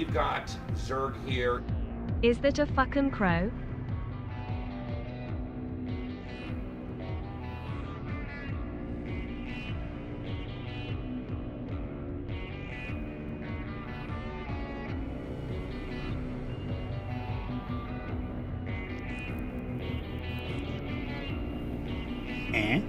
we've got Zerg here. Is that a fucking crow? Eh?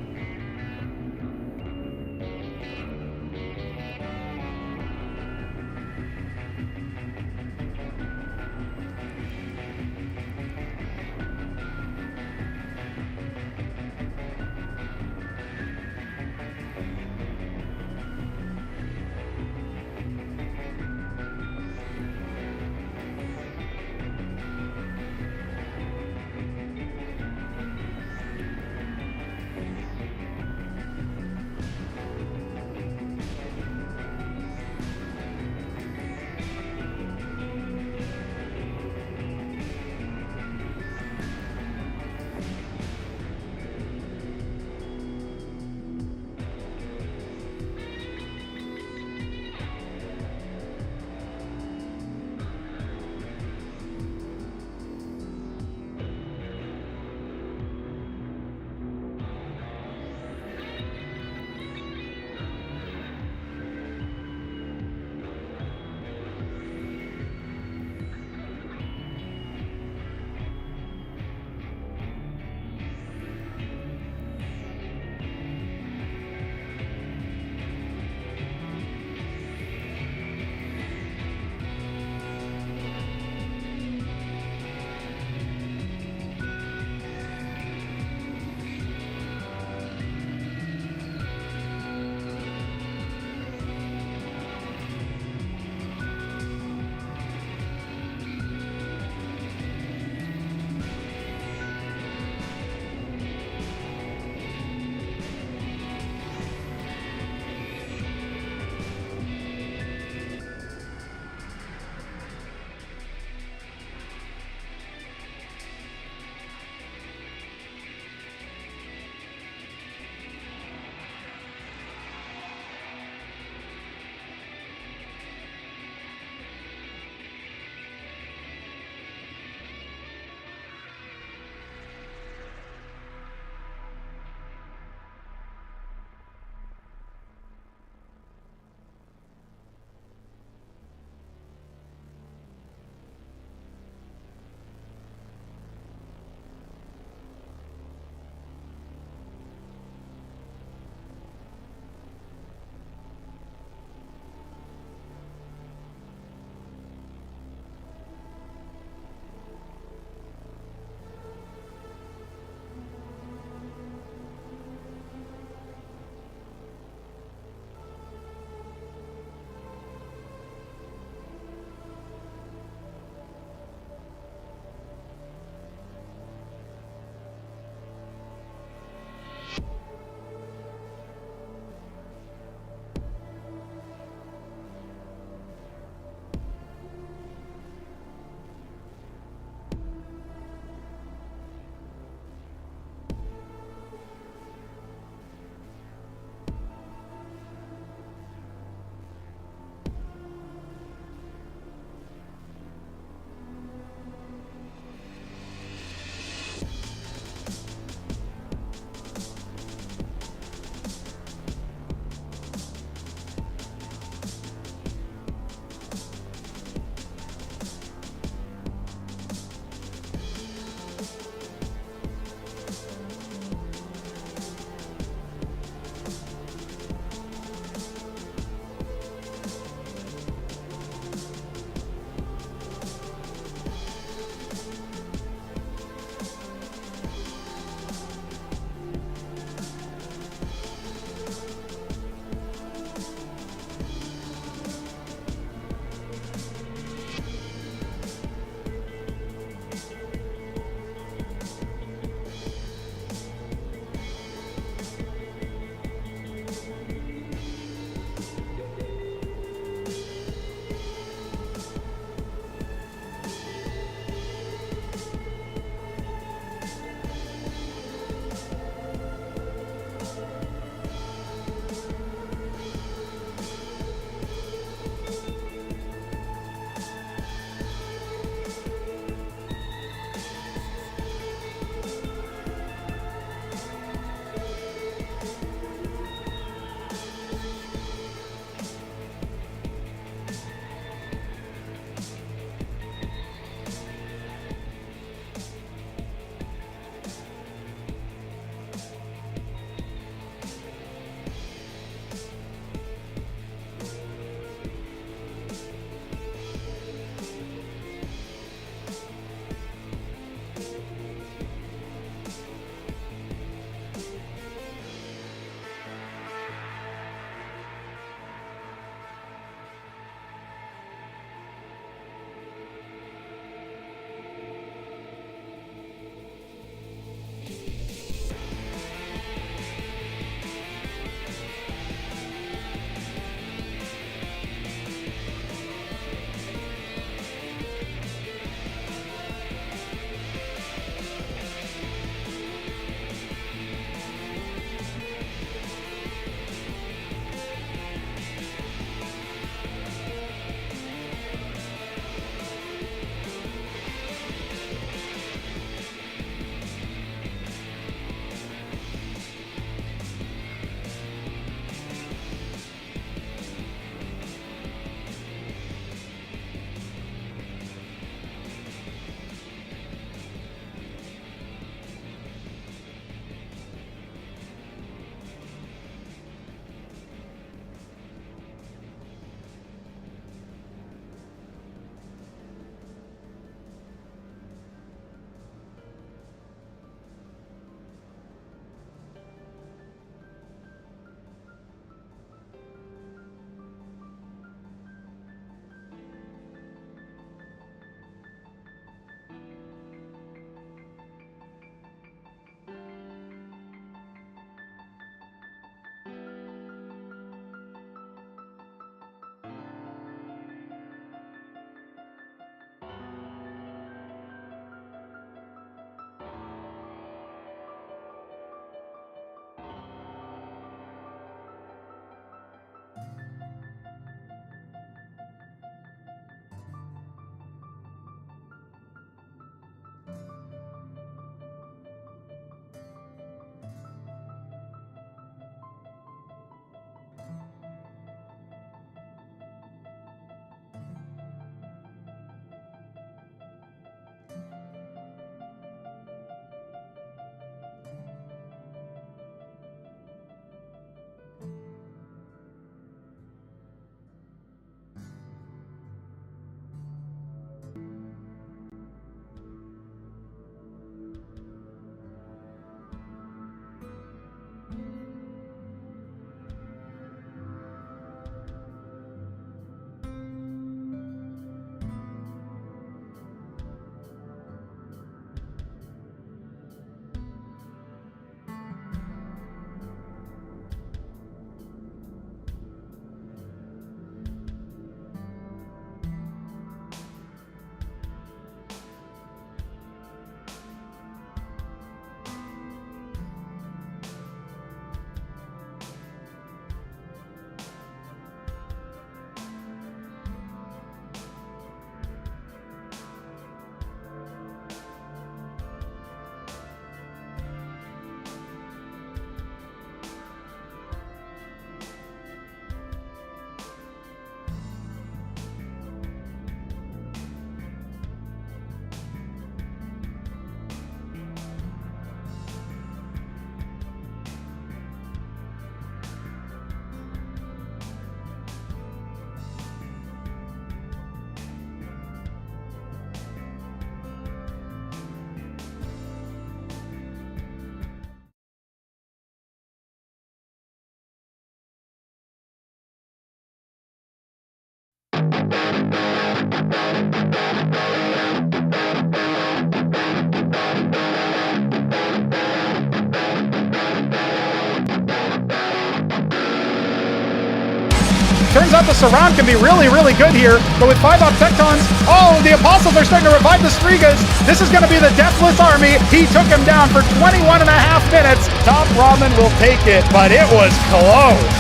turns out the surround can be really, really good here. But with 5 off Tectons, oh, the Apostles are starting to revive the Strigas. This is going to be the Deathless Army. He took him down for 21 and a half minutes. TopRamen will take it, but it was close.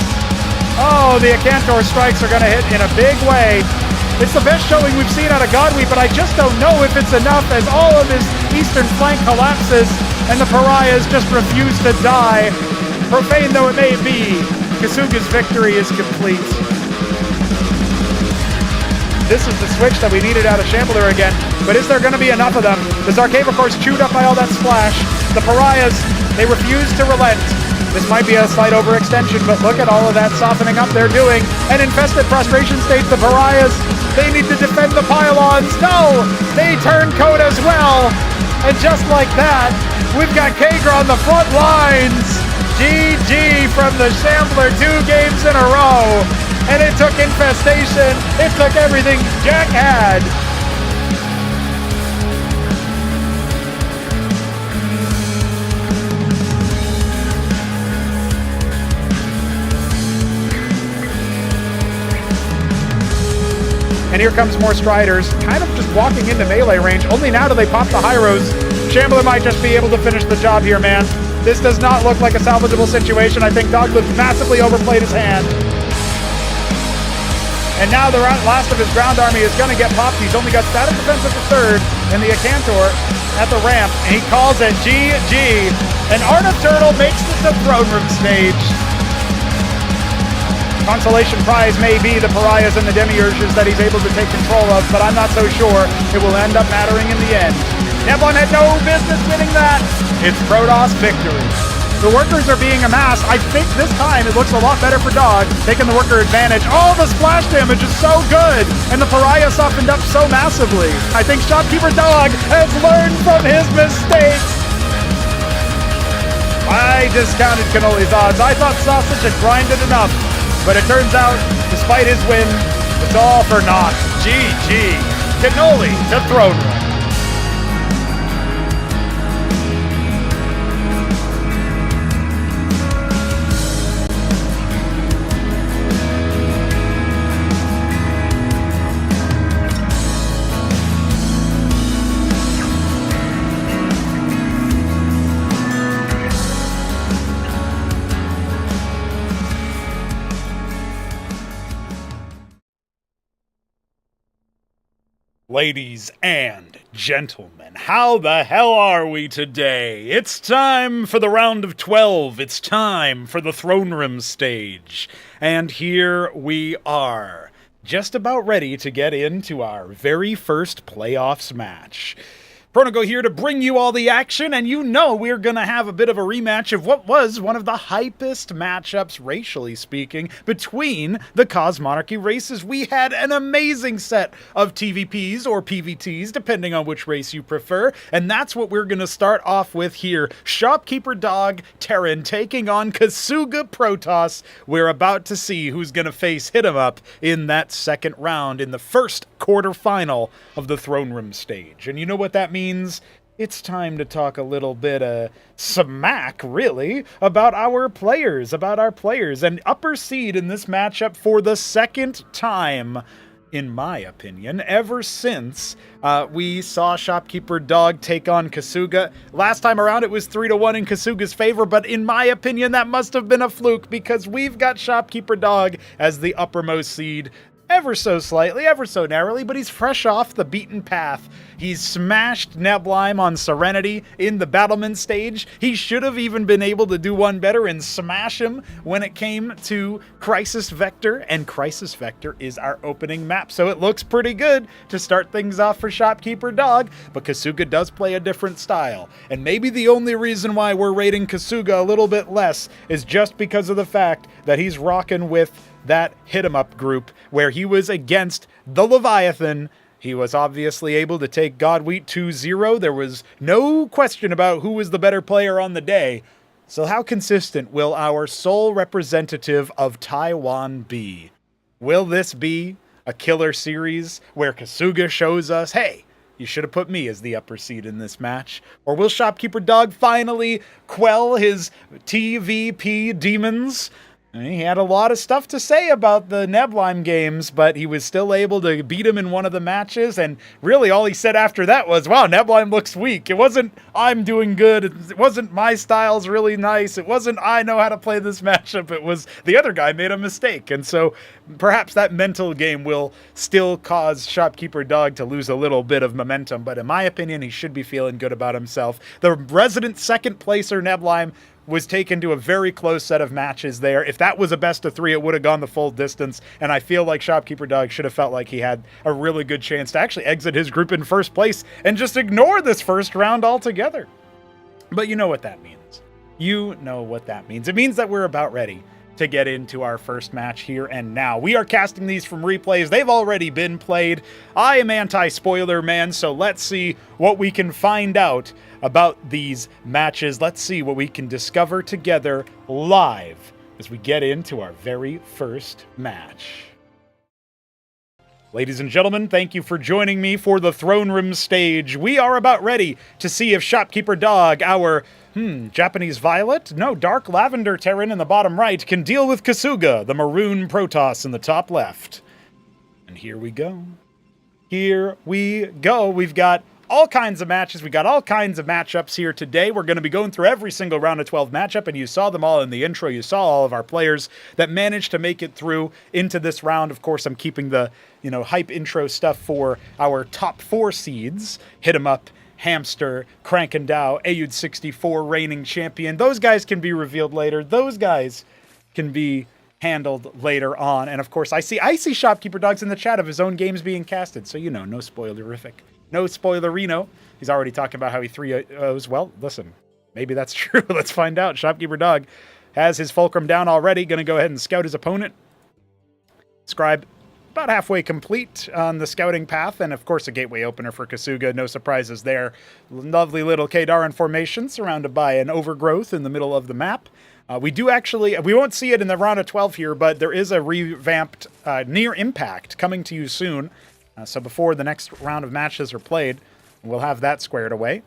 Oh, the Acantor strikes are going to hit in a big way. It's the best showing we've seen out of Godwheat, but I just don't know if it's enough as all of his eastern flank collapses and the Pariahs just refuse to die. Profane though it may be, Kasuga's victory is complete. This is the switch that we needed out of Shambler again, but is there going to be enough of them? The Zarkava, of course, chewed up by all that splash. The Pariahs, they refuse to relent. This might be a slight overextension, but look at all of that softening up they're doing. And Infested Prostration Stage, the Pariahs, they need to defend the pylons. No, they turn code as well. And just like that, we've got Kagra on the front lines. GG from the Shambler, 2 games in a row. And it took Infestation, it took everything Jack had. And here comes more Striders, kind of just walking into melee range. Only now do they pop the Hyros. Shambler might just be able to finish the job here, man. This does not look like a salvageable situation. I think Doglip massively overplayed his hand. And now the last of his ground army is going to get popped. He's only got static defense at the third and the Acantor at the ramp. And he calls it GG. And Art of Turtle makes it to Throneroom Stage. Consolation prize may be the Pariahs and the Demiurges that he's able to take control of, but I'm not so sure it will end up mattering in the end. Neblime had no business winning that. It's Protoss victory. The workers are being amassed. I think this time it looks a lot better for Dog, taking the worker advantage. Oh, the splash damage is so good, and the Pariah softened up so massively. I think Shopkeeper Dog has learned from his mistakes. I discounted Kenoli's odds. I thought Sausage had grinded enough. But it turns out, despite his win, it's all for naught. GG. Kenoli to Throneroom. Ladies and gentlemen, how the hell are we today? It's time for the round of 12. It's time for the Throneroom Stage. And here we are, just about ready to get into our very first playoffs match. Pronago here to bring you all the action, and you know we're going to have a bit of a rematch of what was one of the hypest matchups, racially speaking, between the Cosmonarchy races. We had an amazing set of TVPs or PVTs, depending on which race you prefer, and that's what we're going to start off with here. Shopkeeper Dog Terran taking on Kasuga Protoss. We're about to see who's going to face Hit-em-up in that second round in the first quarterfinal of the Throneroom Stage. And you know what that means? It's time to talk a little bit smack, really, about our players, and upper seed in this matchup for the second time, in my opinion, ever since we saw Shopkeeper Dog take on Kasuga. Last time around it was 3-1 in Kasuga's favor, but in my opinion that must have been a fluke because we've got Shopkeeper Dog as the uppermost seed, ever so slightly, ever so narrowly, but he's fresh off the beaten path. He's smashed Neblime on Serenity in the Battlement stage. He should have even been able to do one better and smash him when it came to Crisis Vector, and Crisis Vector is our opening map, so it looks pretty good to start things off for Shopkeeper Dog, but Kasuga does play a different style, and maybe the only reason why we're rating Kasuga a little bit less is just because of the fact that he's rocking with that hit-em-up group where he was against the Leviathan. He was obviously able to take Godwheat 2-0. There was no question about who was the better player on the day. So how consistent will our sole representative of Taiwan be? Will this be a killer series where Kasuga shows us, hey, you should have put me as the upper seed in this match? Or will Shopkeeper Dog finally quell his TVP demons He had a lot of stuff to say about the Neblime games, but he was still able to beat him in one of the matches, and really all he said after that was, wow, Neblime looks weak. It wasn't, I'm doing good. It wasn't, my style's really nice. It wasn't, I know how to play this matchup. It was, the other guy made a mistake. And so perhaps that mental game will still cause Shopkeeper Dog to lose a little bit of momentum, but in my opinion, he should be feeling good about himself. The resident second placer, Neblime, was taken to a very close set of matches there. If that was a best of 3, it would have gone the full distance, and I feel like Shopkeeper Dog should have felt like he had a really good chance to actually exit his group in first place and just ignore this first round altogether. But you know what that means. You know what that means. It means that we're about ready to get into our first match here and now. We are casting these from replays. They've already been played. I am anti-spoiler man, so let's see what we can find out about these matches. Let's see what we can discover together live as we get into our very first match. Ladies and gentlemen, thank you for joining me for the Throneroom Stage. We are about ready to see if Shopkeeper Dog, our Japanese Violet? No, Dark Lavender Terran in the bottom right can deal with Kasuga, the Maroon Protoss in the top left. And here we go. Here we go. We've got all kinds of matches. We got all kinds of matchups here today. We're going to be going through every single round of 12 matchup, and you saw them all in the intro. You saw all of our players that managed to make it through into this round. Of course, I'm keeping the, hype intro stuff for our top 4 seeds. Hit 'em up. Hamster, Krankendow, Ayud 64, reigning champion. Those guys can be revealed later. Those guys can be handled later on. And of course, I see Shopkeeper Dogs in the chat of his own games being casted. So, no spoilerific. No spoilerino. He's already talking about how he 3-0s. Well, listen, maybe that's true. Let's find out. Shopkeeper Dog has his fulcrum down already. Going to go ahead and scout his opponent. Scribe about halfway complete on the scouting path, and of course a gateway opener for Kasuga. No surprises there. Lovely little Kadaran formation surrounded by an overgrowth in the middle of the map. We won't see it in the round of 12 here, but there is a revamped Near Impact coming to you soon. So before the next round of matches are played, we'll have that squared away.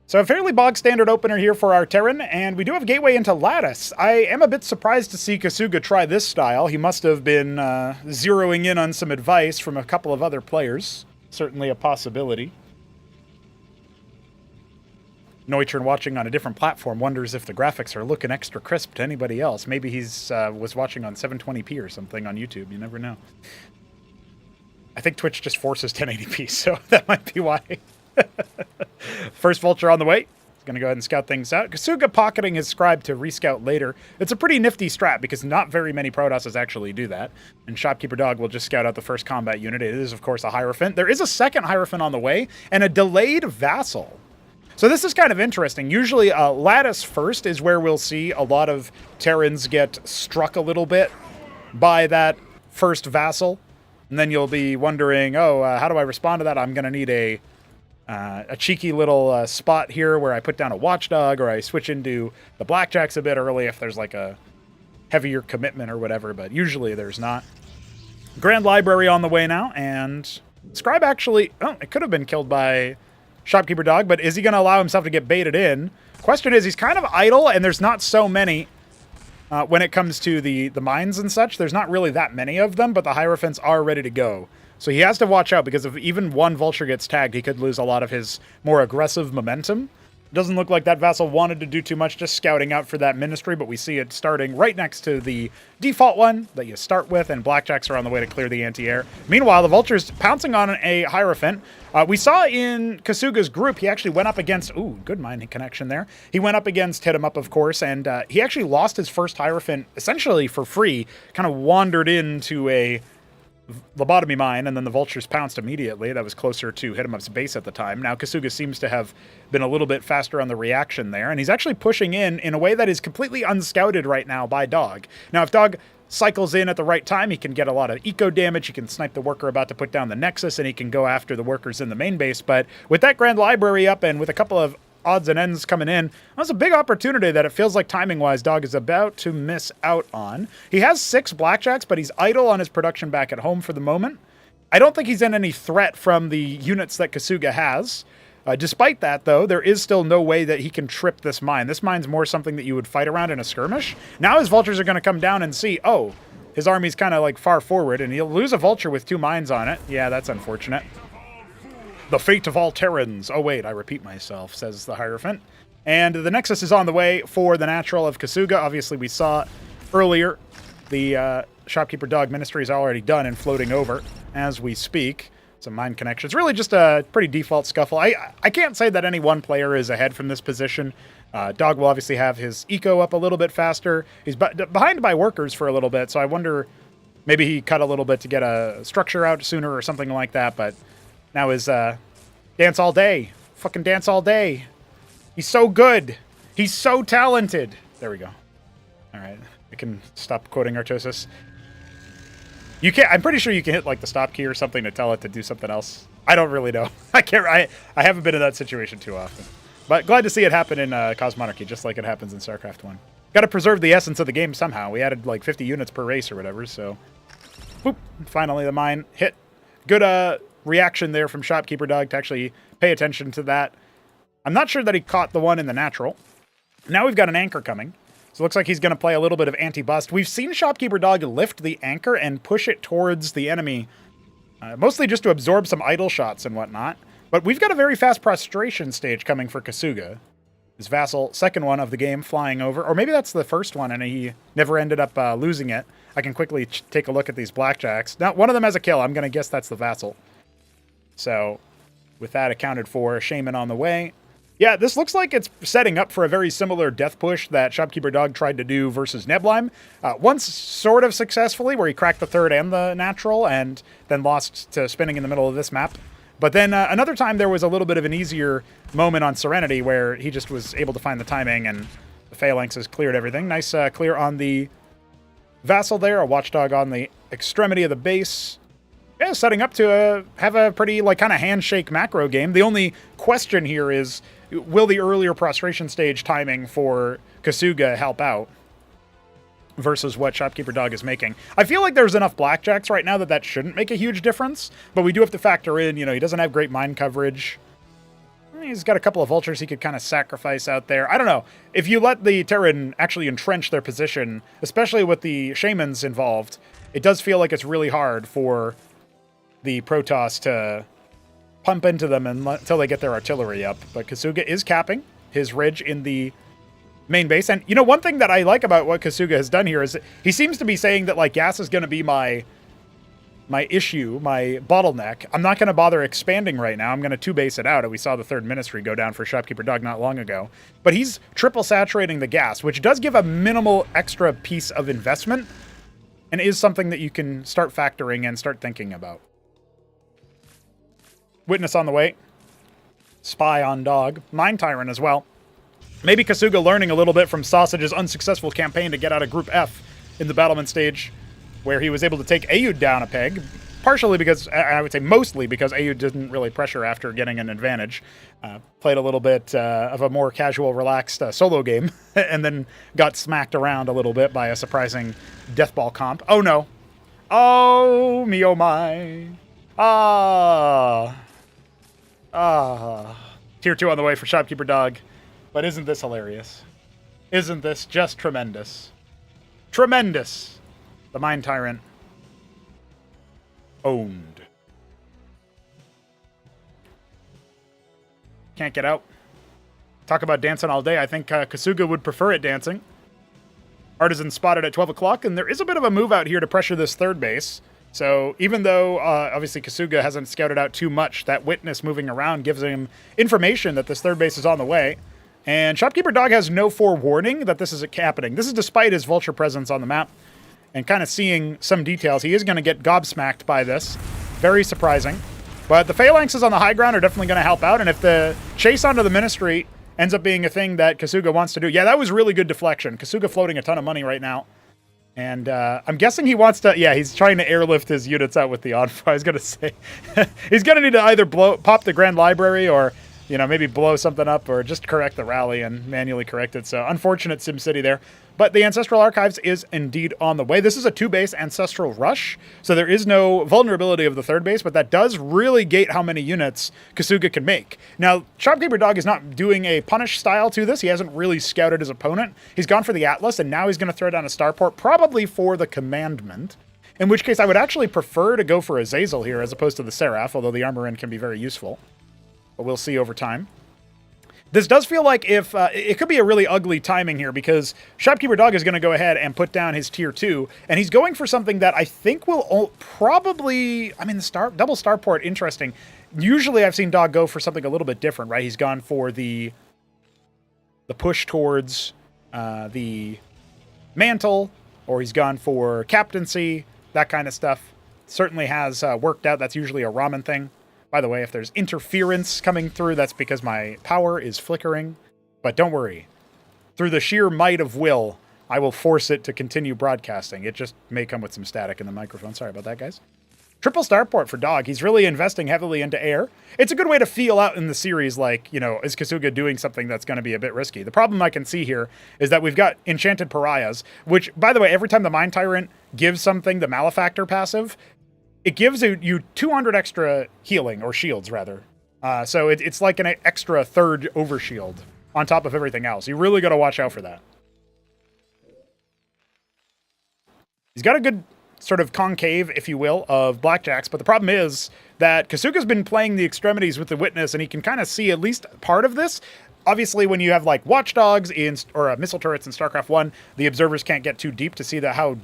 So a fairly bog standard opener here for our Terran, and we do have gateway into Lattice. I am a bit surprised to see Kasuga try this style. He must have been zeroing in on some advice from a couple of other players. Certainly a possibility. Neutron watching on a different platform wonders if the graphics are looking extra crisp to anybody else. Maybe he's was watching on 720p or something on YouTube. You never know. I think Twitch just forces 1080p, so that might be why. First Vulture on the way. He's going to go ahead and scout things out. Kasuga pocketing his Scribe to rescout later. It's a pretty nifty strat because not very many Protosses actually do that. And Shopkeeper Dog will just scout out the first combat unit. It is, of course, a Hierophant. There is a second Hierophant on the way and a delayed Vassal. So this is kind of interesting. Usually Lattice first is where we'll see a lot of Terrans get struck a little bit by that first Vassal. And then you'll be wondering, how do I respond to that? I'm going to need a cheeky little spot here where I put down a Watchdog, or I switch into the Blackjacks a bit early if there's like a heavier commitment or whatever, but usually there's not. Grand Library on the way now, and Scribe actually, it could have been killed by Shopkeeper Dog, but is he going to allow himself to get baited in? Question is, he's kind of idle, and there's not so many when it comes to the mines and such. There's not really that many of them, but the Hierophants are ready to go. So he has to watch out, because if even one Vulture gets tagged, he could lose a lot of his more aggressive momentum. Doesn't look like that Vassal wanted to do too much, just scouting out for that Ministry, but we see it starting right next to the default one that you start with, and Blackjacks are on the way to clear the anti-air. Meanwhile, the Vulture's pouncing on a Hierophant. We saw in Kasuga's group, he actually went up against... Ooh, good mining connection there. He went up against Hit 'em Up, of course, and he actually lost his first Hierophant essentially for free, kind of wandered into a lobotomy mine, and then the Vultures pounced immediately. That was closer to Hit 'em Up's base at the time. Now Kasuga seems to have been a little bit faster on the reaction there, and he's actually pushing in a way that is completely unscouted right now by Dog. Now, if Dog cycles in at the right time, he can get a lot of eco damage, he can snipe the worker about to put down the Nexus, and he can go after the workers in the main base. But with that Grand Library up, and with a couple of odds and ends coming in, that was a big opportunity that it feels like timing-wise Dog is about to miss out on. He has 6 Blackjacks, but he's idle on his production back at home for the moment. I don't think he's in any threat from the units that Kasuga has. Despite that, though, there is still no way that he can trip this mine. This mine's more something that you would fight around in a skirmish. Now his vultures are going to come down and see, oh, his army's kind of like far forward, and he'll lose a vulture with 2 mines on it. Yeah, that's unfortunate. The fate of all Terrans. Oh, wait, I repeat myself, says the Hierophant. And the Nexus is on the way for the natural of Kasuga. Obviously, we saw earlier the Shopkeeper Dog Ministry is already done and floating over as we speak. Some mine connections. Really just a pretty default scuffle. I can't say that any one player is ahead from this position. Dog will obviously have his eco up a little bit faster. He's behind by workers for a little bit, so I wonder maybe he cut a little bit to get a structure out sooner or something like that, but now is dance all day. Fucking dance all day. He's so good. He's so talented. There we go. All right. I can stop quoting Artosis. You can't. I'm pretty sure you can hit like the stop key or something to tell it to do something else. I don't really know. I can't. I haven't been in that situation too often. But glad to see it happen in Cosmonarchy, just like it happens in Starcraft 1. Got to preserve the essence of the game somehow. We added like 50 units per race or whatever, so... Boop. Finally, the mine hit. Good reaction there from Shopkeeper Dog to actually pay attention to that. I'm not sure that he caught the one in the natural. Now we've got an anchor coming. So it looks like he's going to play a little bit of anti-bust. We've seen Shopkeeper Dog lift the anchor and push it towards the enemy, mostly just to absorb some idle shots and whatnot. But we've got a very fast prostration stage coming for Kasuga. His vassal, second one of the game, flying over. Or maybe that's the first one and he never ended up losing it. I can quickly take a look at these blackjacks. Now, one of them has a kill. I'm going to guess that's the vassal. So, with that accounted for, Shaman on the way. Yeah, this looks like it's setting up for a very similar death push that Shopkeeper Dog tried to do versus Neblime. Once sort of successfully, where he cracked the third and the natural, and then lost to spinning in the middle of this map. But then another time there was a little bit of an easier moment on Serenity where he just was able to find the timing and the Phalanx has cleared everything. Nice clear on the Vassal there, a Watchdog on the extremity of the base. Yeah, setting up to have a pretty like kind of handshake macro game. The only question here is, will the earlier prostration stage timing for Kasuga help out versus what Shopkeeper Dog is making? I feel like there's enough blackjacks right now that shouldn't make a huge difference, but we do have to factor in, he doesn't have great mine coverage. He's got a couple of vultures he could kind of sacrifice out there. I don't know. If you let the Terran actually entrench their position, especially with the Shamans involved, it does feel like it's really hard for the Protoss to pump into them until they get their artillery up. But Kasuga is capping his ridge in the main base. And, one thing that I like about what Kasuga has done here is that he seems to be saying that, like, gas is going to be my issue, my bottleneck. I'm not going to bother expanding right now. I'm going to 2-base it out. And we saw the third ministry go down for Shopkeeper Dog not long ago. But he's triple saturating the gas, which does give a minimal extra piece of investment and is something that you can start factoring and start thinking about. Witness on the way. Spy on Dog. Mine Tyrant as well. Maybe Kasuga learning a little bit from Sausage's unsuccessful campaign to get out of Group F in the battlement stage, where he was able to take Ayud down a peg, partially because, I would say mostly because Ayud didn't really pressure after getting an advantage. Played a little bit of a more casual, relaxed solo game, and then got smacked around a little bit by a surprising Deathball comp. Oh no. Oh, me oh my. Tier 2 on the way for Shopkeeper Dog. But isn't this hilarious? Isn't this just tremendous? Tremendous! The Mine Tyrant. Owned. Can't get out. Talk about dancing all day. I think Kasuga would prefer it dancing. Artisan spotted at 12 o'clock, and there is a bit of a move out here to pressure this third base. So even though, obviously, Kasuga hasn't scouted out too much, that Witness moving around gives him information that this third base is on the way. And Shopkeeper Dog has no forewarning that this is happening. This is despite his Vulture presence on the map. And kind of seeing some details. He is going to get gobsmacked by this. Very surprising. But the Phalanxes on the high ground are definitely going to help out. And if the chase onto the Ministry ends up being a thing that Kasuga wants to do. Yeah, that was really good deflection. Kasuga floating a ton of money right now. And I'm guessing he wants to... Yeah, he's trying to airlift his units out with the Envoy. I was going to say... he's going to need to either pop the Grand Library or you know, maybe blow something up or just correct the rally and manually correct it. So unfortunate SimCity there. But the Ancestral Archives is indeed on the way. This is a 2-base Ancestral Rush, so there is no vulnerability of the 3rd base, but that does really gate how many units Kasuga can make. Now, Shopkeeper Dog is not doing a punish style to this. He hasn't really scouted his opponent. He's gone for the Atlas, and now he's going to throw down a Starport, probably for the Commandment, in which case I would actually prefer to go for Azazel here as opposed to the Seraph, although the Armor-In can be very useful. But we'll see over time. This does feel like if it could be a really ugly timing here because Shopkeeper Dog is going to go ahead and put down his tier 2, and he's going for something that I think will probably, I mean, the double starport, interesting. Usually I've seen Dog go for something a little bit different, right? He's gone for the push towards the mantle, or he's gone for captaincy, that kind of stuff. Certainly has worked out. That's usually a ramen thing. By the way, if there's interference coming through, that's because my power is flickering. But don't worry. Through the sheer might of will, I will force it to continue broadcasting. It just may come with some static in the microphone. Sorry about that, guys. Triple starport for Dog. He's really investing heavily into air. It's a good way to feel out in the series, like, you know, is Kasuga doing something that's going to be a bit risky? The problem I can see here is that we've got Enchanted Pariahs, which, by the way, every time the Mind Tyrant gives something, the Malefactor passive, it gives you 200 extra healing, or shields, rather. So it's like an extra 3rd overshield on top of everything else. You really got to watch out for that. He's got a good sort of concave, if you will, of blackjacks, but the problem is that Kasuga's been playing the extremities with the Witness, and he can kind of see at least part of this. Obviously, when you have, like, watchdogs or missile turrets in StarCraft 1, the observers can't get too deep to see how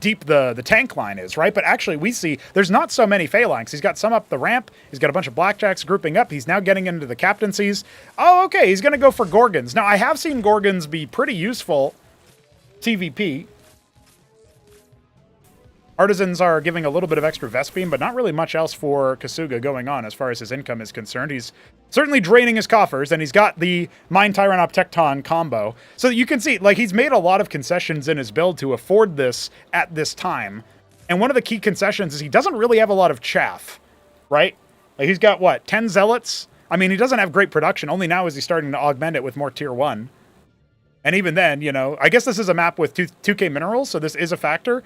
deep the tank line is, right? But actually, we see there's not so many phalanx. He's got some up the ramp. He's got a bunch of blackjacks grouping up. He's now getting into the captaincies. Oh, okay, he's going to go for Gorgons. Now, I have seen Gorgons be pretty useful TVP. Artisans are giving a little bit of extra Vespene, but not really much else for Kasuga going on as far as his income is concerned. He's certainly draining his coffers, and he's got the Mind Tyrant Optecton combo. So you can see, like, he's made a lot of concessions in his build to afford this at this time. And one of the key concessions is he doesn't really have a lot of chaff, right? Like, he's got, what, 10 Zealots? I mean, he doesn't have great production. Only now is he starting to augment it with more tier 1. And even then, you know, I guess this is a map with 2K minerals, so this is a factor.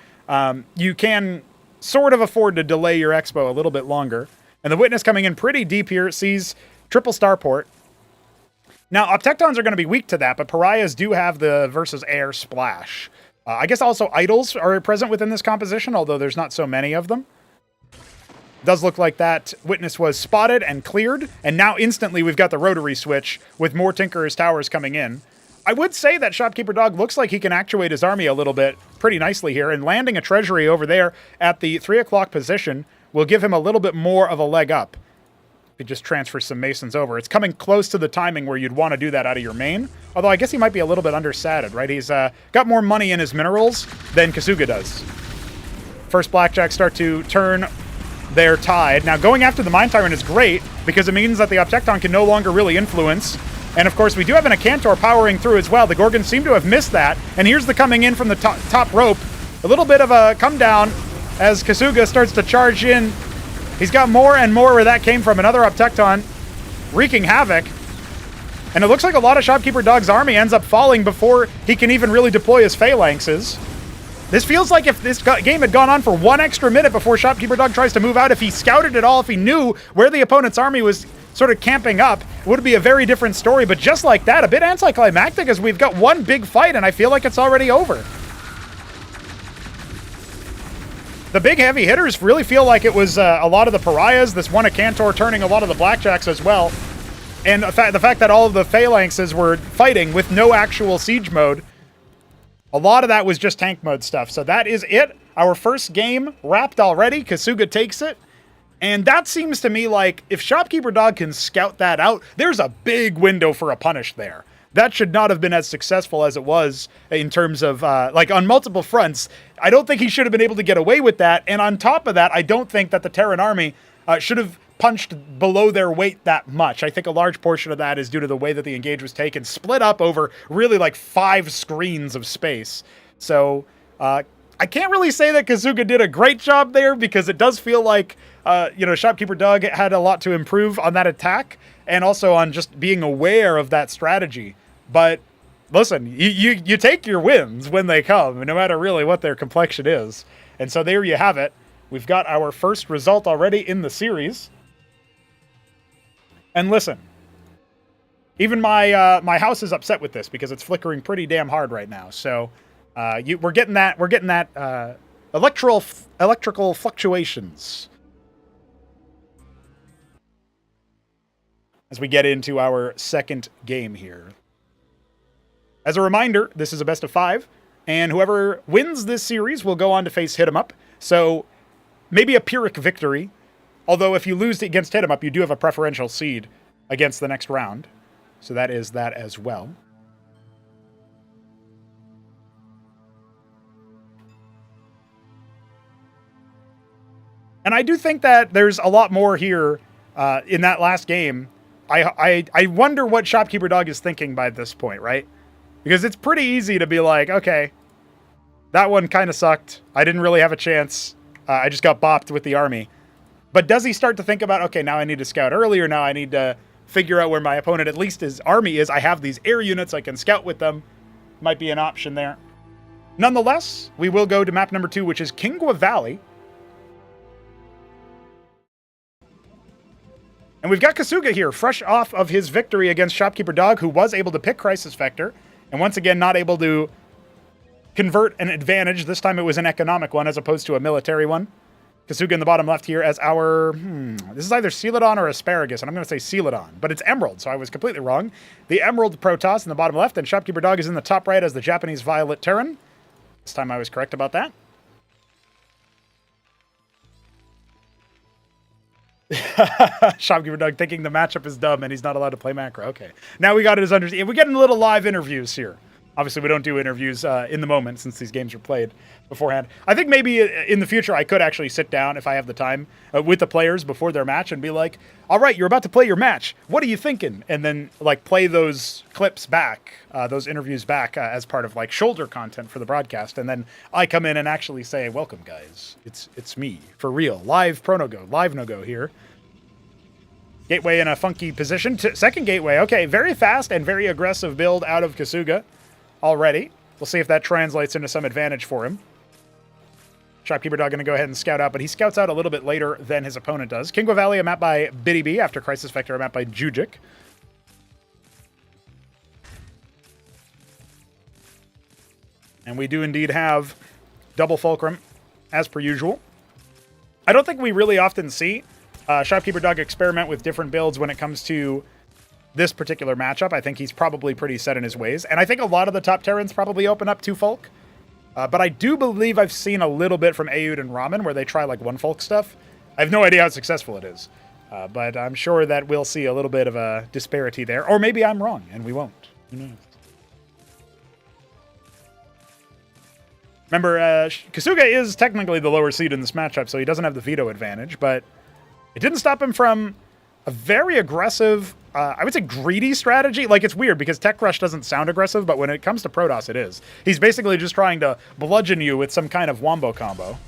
You can sort of afford to delay your expo a little bit longer. And the Witness coming in pretty deep here sees triple starport. Now, Optectons are going to be weak to that, but Pariahs do have the versus air splash. I guess also idols are present within this composition, although there's not so many of them. Does look like that Witness was spotted and cleared, and now instantly we've got the rotary switch with more Tinkerer's Towers coming in. I would say that Shopkeeper Dog looks like he can actuate his army a little bit pretty nicely here, and landing a treasury over there at the 3 o'clock position will give him a little bit more of a leg up. He just transfers some Masons over. It's coming close to the timing where you'd want to do that out of your main, although I guess he might be a little bit undersated, right? He's got more money in his minerals than Kasuga does. First Blackjacks start to turn their tide. Now, going after the Mind Tyrant is great because it means that the Optecton can no longer really influence. And, of course, we do have an Acantor powering through as well. The Gorgons seem to have missed that. And here's the coming in from the top rope. A little bit of a come down as Kasuga starts to charge in. He's got more and more where that came from. Another Optecton wreaking havoc. And it looks like a lot of Shopkeeper Dog's army ends up falling before he can even really deploy his phalanxes. This feels like if this game had gone on for 1 extra minute before Shopkeeper Dog tries to move out, if he scouted it all, if he knew where the opponent's army was sort of camping up, it would be a very different story. But just like that, a bit anticlimactic as we've got one big fight and I feel like it's already over. The big heavy hitters really feel like it was a lot of the Pariahs, this one Acantor turning a lot of the Blackjacks as well. And the fact that all of the Phalanxes were fighting with no actual siege mode, a lot of that was just tank mode stuff. So that is it. Our first game wrapped already. Kasuga takes it. And that seems to me like if Shopkeeper Dog can scout that out, there's a big window for a punish there. That should not have been as successful as it was in terms of, like, on multiple fronts. I don't think he should have been able to get away with that. And on top of that, I don't think that the Terran army should have punched below their weight that much. I think a large portion of that is due to the way that the engage was taken, split up over really like 5 screens of space. So I can't really say that Kasuga did a great job there because it does feel like, Shopkeeper Doug had a lot to improve on that attack and also on just being aware of that strategy. But listen, you take your wins when they come, no matter really what their complexion is. And so there you have it. We've got our first result already in the series. And listen, even my house is upset with this because it's flickering pretty damn hard right now. So we're getting that electrical fluctuations as we get into our second game here. As a reminder, this is a best of 5, and whoever wins this series will go on to face Hit 'em Up. So maybe a Pyrrhic victory, although if you lose against Hit 'em Up, you do have a preferential seed against the next round. So that is that as well. And I do think that there's a lot more here in that last game. I wonder what Shopkeeper Dog is thinking by this point, right? Because it's pretty easy to be like, okay, that one kind of sucked. I didn't really have a chance. I just got bopped with the army. But does he start to think about, okay, now I need to scout earlier. Now I need to figure out where my opponent, at least his army, is. I have these air units. I can scout with them. Might be an option there. Nonetheless, we will go to map number 2, which is Kingwa Valley. And we've got Kasuga here, fresh off of his victory against Shopkeeper Dog, who was able to pick Crisis Vector, and once again not able to convert an advantage. This time it was an economic one as opposed to a military one. Kasuga in the bottom left here as our... this is either Celadon or Asparagus, and I'm going to say Celadon, but it's Emerald, so I was completely wrong. The Emerald Protoss in the bottom left, and Shopkeeper Dog is in the top right as the Japanese Violet Terran. This time I was correct about that. Shopkeeper Doug thinking the matchup is dumb and he's not allowed to play macro. Okay. Now we got his understanding. We're getting little live interviews here. Obviously, we don't do interviews in the moment since these games are played beforehand. I think maybe in the future I could actually sit down, if I have the time, with the players before their match and be like, all right, you're about to play your match. What are you thinking? And then like play those clips back, those interviews back as part of like shoulder content for the broadcast. And then I come in and actually say, welcome, guys. It's me, for real. Live no-go here. Gateway in a funky position. Second gateway. Okay, very fast and very aggressive build out of Kasuga already. We'll see if that translates into some advantage for him. Shopkeeper Dog going to go ahead and scout out, but he scouts out a little bit later than his opponent does. Kingwa Valley, a map by Biddy B after Crisis Vector, a map by Jujic. And we do indeed have double Fulcrum, as per usual. I don't think we really often see Shopkeeper Dog experiment with different builds when it comes to this particular matchup. I think he's probably pretty set in his ways. And I think a lot of the top Terrans probably open up 2 Folk. But I do believe I've seen a little bit from Aoud and Ramen where they try like 1 Folk stuff. I have no idea how successful it is. But I'm sure that we'll see a little bit of a disparity there. Or maybe I'm wrong and we won't. Who knows? Remember, Kasuga is technically the lower seed in this matchup, so he doesn't have the veto advantage, but it didn't stop him from a very aggressive, I would say greedy strategy. Like, it's weird because Tech Crush doesn't sound aggressive, but when it comes to Protoss, it is. He's basically just trying to bludgeon you with some kind of wombo combo.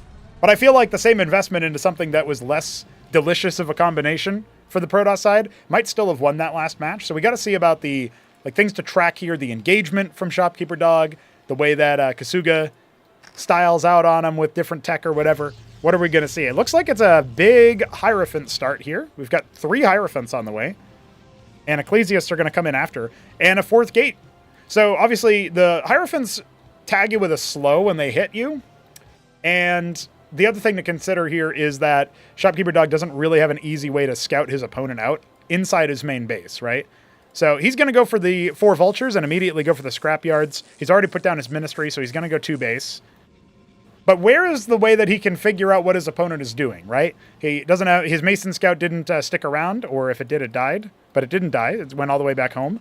But I feel like the same investment into something that was less delicious of a combination for the Protoss side might still have won that last match. So we got to see about the things to track here, the engagement from Shopkeeper Dog, the way that Kasuga styles out on him with different tech or whatever. What are we going to see? It looks like it's a big Hierophant start here. We've got 3 Hierophants on the way. And Ecclesiasts are going to come in after. And a 4th gate. So, obviously, the Hierophants tag you with a slow when they hit you. And the other thing to consider here is that Shopkeeper Dog doesn't really have an easy way to scout his opponent out inside his main base, right? So, he's going to go for the 4 Vultures and immediately go for the Scrapyards. He's already put down his Ministry, so he's going to go 2 base. But where is the way that he can figure out what his opponent is doing, right? He doesn't have, his Mason Scout didn't stick around, or if it did, it died. But it didn't die. It went all the way back home.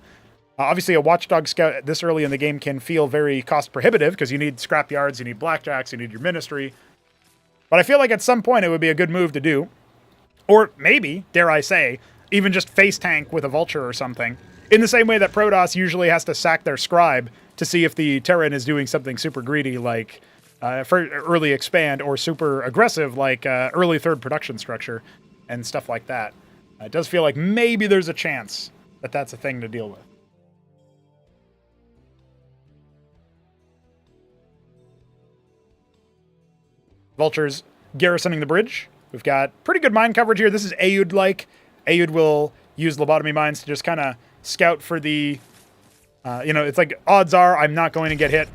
Obviously, a Watchdog Scout this early in the game can feel very cost prohibitive because you need Scrapyards, you need Blackjacks, you need your Ministry. But I feel like at some point it would be a good move to do. Or maybe, dare I say, even just face tank with a Vulture or something. In the same way that Protoss usually has to sack their Scribe to see if the Terran is doing something super greedy like for early expand or super aggressive, like early third production structure and stuff like that. It does feel like maybe there's a chance that that's a thing to deal with. Vultures garrisoning the bridge. We've got pretty good mine coverage here. This is Aoud-like. Aoud will use lobotomy mines to just kind of scout for the... it's like odds are I'm not going to get hit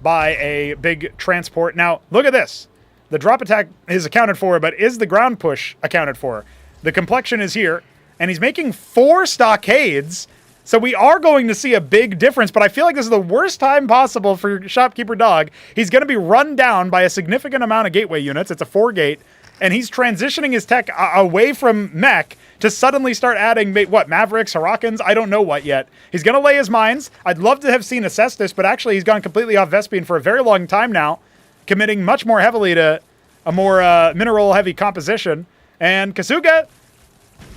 by a big transport. Now, look at this. The drop attack is accounted for, but is the ground push accounted for? The complexion is here, and he's making 4 stockades, so we are going to see a big difference, but I feel like this is the worst time possible for Shopkeeper Dog. He's going to be run down by a significant amount of gateway units. It's a 4-gate, and he's transitioning his tech away from mech to suddenly start adding, Mavericks, Hurricanes? I don't know what yet. He's going to lay his mines. I'd love to have seen assess this, but actually he's gone completely off Vespian for a very long time now, committing much more heavily to a more mineral-heavy composition. And Kasuga,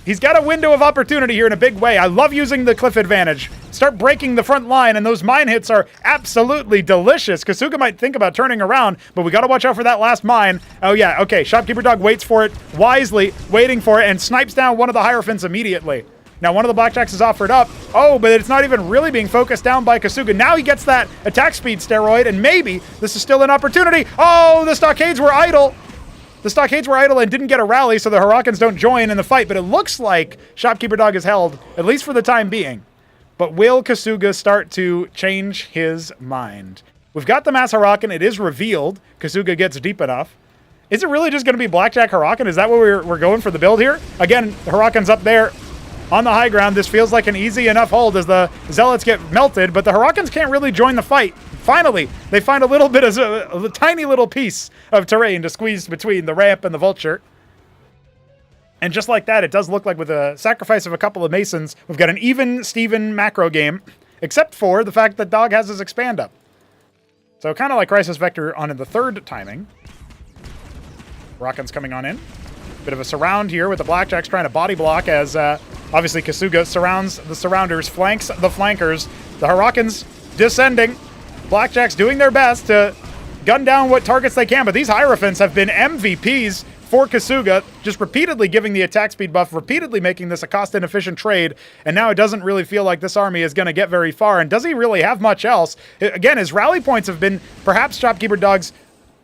he's got a window of opportunity here in a big way. I love using the cliff advantage. Start breaking the front line, and those mine hits are absolutely delicious. Kasuga might think about turning around, but we got to watch out for that last mine. Oh, yeah, okay. Shopkeeper Dog waits for it, wisely waiting for it, and snipes down one of the Hierophants immediately. Now, one of the Blackjacks is offered up. Oh, but it's not even really being focused down by Kasuga. Now he gets that attack speed steroid, and maybe this is still an opportunity. Oh, the stockades were idle. The stockades were idle and didn't get a rally, so the Hurricanes don't join in the fight, but it looks like Shopkeeper Dog is held, at least for the time being. But will Kasuga start to change his mind? We've got the Mass Huracan. It is revealed. Kasuga gets deep enough. Is it really just going to be Blackjack Huracan? Is that what we're going for the build here? Again, the Huracan's up there on the high ground. This feels like an easy enough hold as the Zealots get melted, but the Hurricanes can't really join the fight. Finally, they find a little bit of a tiny little piece of terrain to squeeze between the ramp and the Vulture. And just like that, it does look like with a sacrifice of a couple of Masons, we've got an even Steven macro game, except for the fact that Dog has his expand up. So kind of like Crisis Vector on in the third timing. Huracan's coming on in. Bit of a surround here with the Blackjacks trying to body block as obviously Kasuga surrounds the surrounders, flanks the flankers. The Hurricanes descending. Blackjacks doing their best to gun down what targets they can, but these Hierophants have been MVPs for Kasuga, just repeatedly giving the attack speed buff, repeatedly making this a cost-inefficient trade, and now it doesn't really feel like this army is going to get very far, and does he really have much else? Again, his rally points have been perhaps Shopkeeper Dog's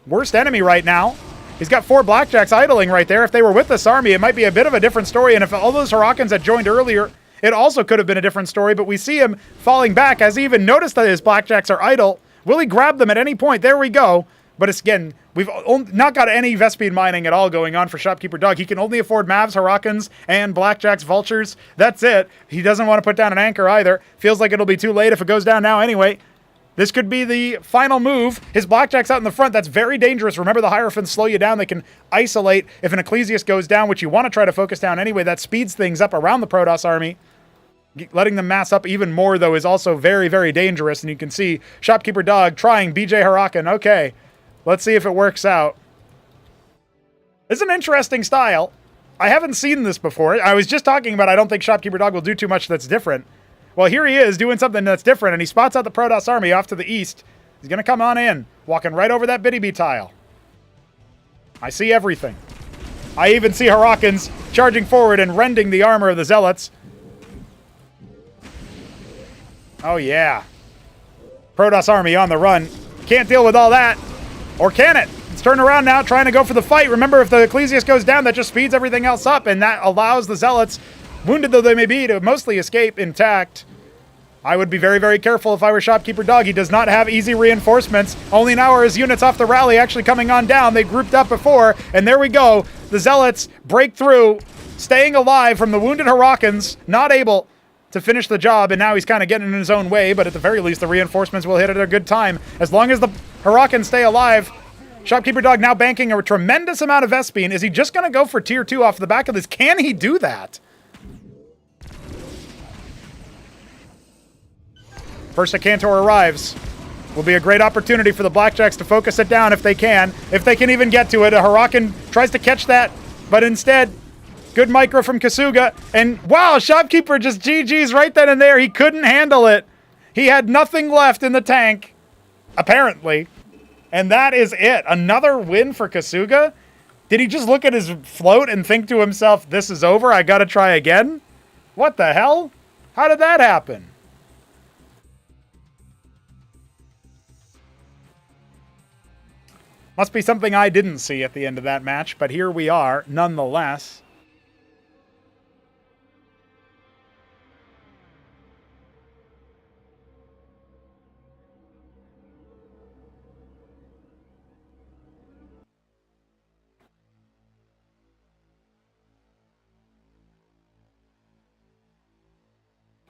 worst enemy right now. He's got 4 Blackjacks idling right there. If they were with this army, it might be a bit of a different story, and if all those Hurricanes had joined earlier, it also could have been a different story, but we see him falling back. Has he even noticed that his Blackjacks are idle? Will he grab them at any point? There we go. But it's, again, we've not got any Vespian mining at all going on for Shopkeeper Dog. He can only afford Mavs, Hurricanes, and Blackjacks, Vultures. That's it. He doesn't want to put down an anchor either. Feels like it'll be too late if it goes down now anyway. This could be the final move. His Blackjack's out in the front. That's very dangerous. Remember, the Hierophants slow you down. They can isolate. If an Ecclesiast goes down, which you want to try to focus down anyway, that speeds things up around the Protoss army. Letting them mass up even more, though, is also very, very dangerous. And you can see Shopkeeper Dog trying BJ Huracan. Okay, let's see if it works out. It's an interesting style. I haven't seen this before. I was just talking about I don't think Shopkeeper Dog will do too much that's different. Well, here he is doing something that's different, and he spots out the Protoss army off to the east. He's going to come on in, walking right over that Biddy tile. I see everything. I even see Hurricans charging forward and rending the armor of the Zealots. Oh, yeah. Protoss army on the run. Can't deal with all that. Or can it? It's turned around now, trying to go for the fight. Remember, if the Ecclesiast goes down, that just speeds everything else up, and that allows the Zealots, wounded though they may be, to mostly escape intact. I would be very, very careful if I were Shopkeeper Dog. He does not have easy reinforcements. Only now are his units off the rally actually coming on down. They grouped up before, and there we go. The Zealots break through, staying alive from the wounded Hurricans, not able to finish the job, and now he's kind of getting in his own way, but at the very least, the reinforcements will hit at a good time. As long as the Hurricans stay alive, Shopkeeper Dog now banking a tremendous amount of Vespian. Is he just going to go for tier 2 off the back of this? Can he do that? First a Cantor arrives. Will be a great opportunity for the Blackjacks to focus it down if they can. If they can even get to it. A Huracan tries to catch that, but instead, good micro from Kasuga. And wow, Shopkeeper just GG's right then and there. He couldn't handle it. He had nothing left in the tank, apparently. And that is it. Another win for Kasuga? Did he just look at his float and think to himself, this is over, I gotta try again? What the hell? How did that happen? Must be something I didn't see at the end of that match, but here we are, nonetheless.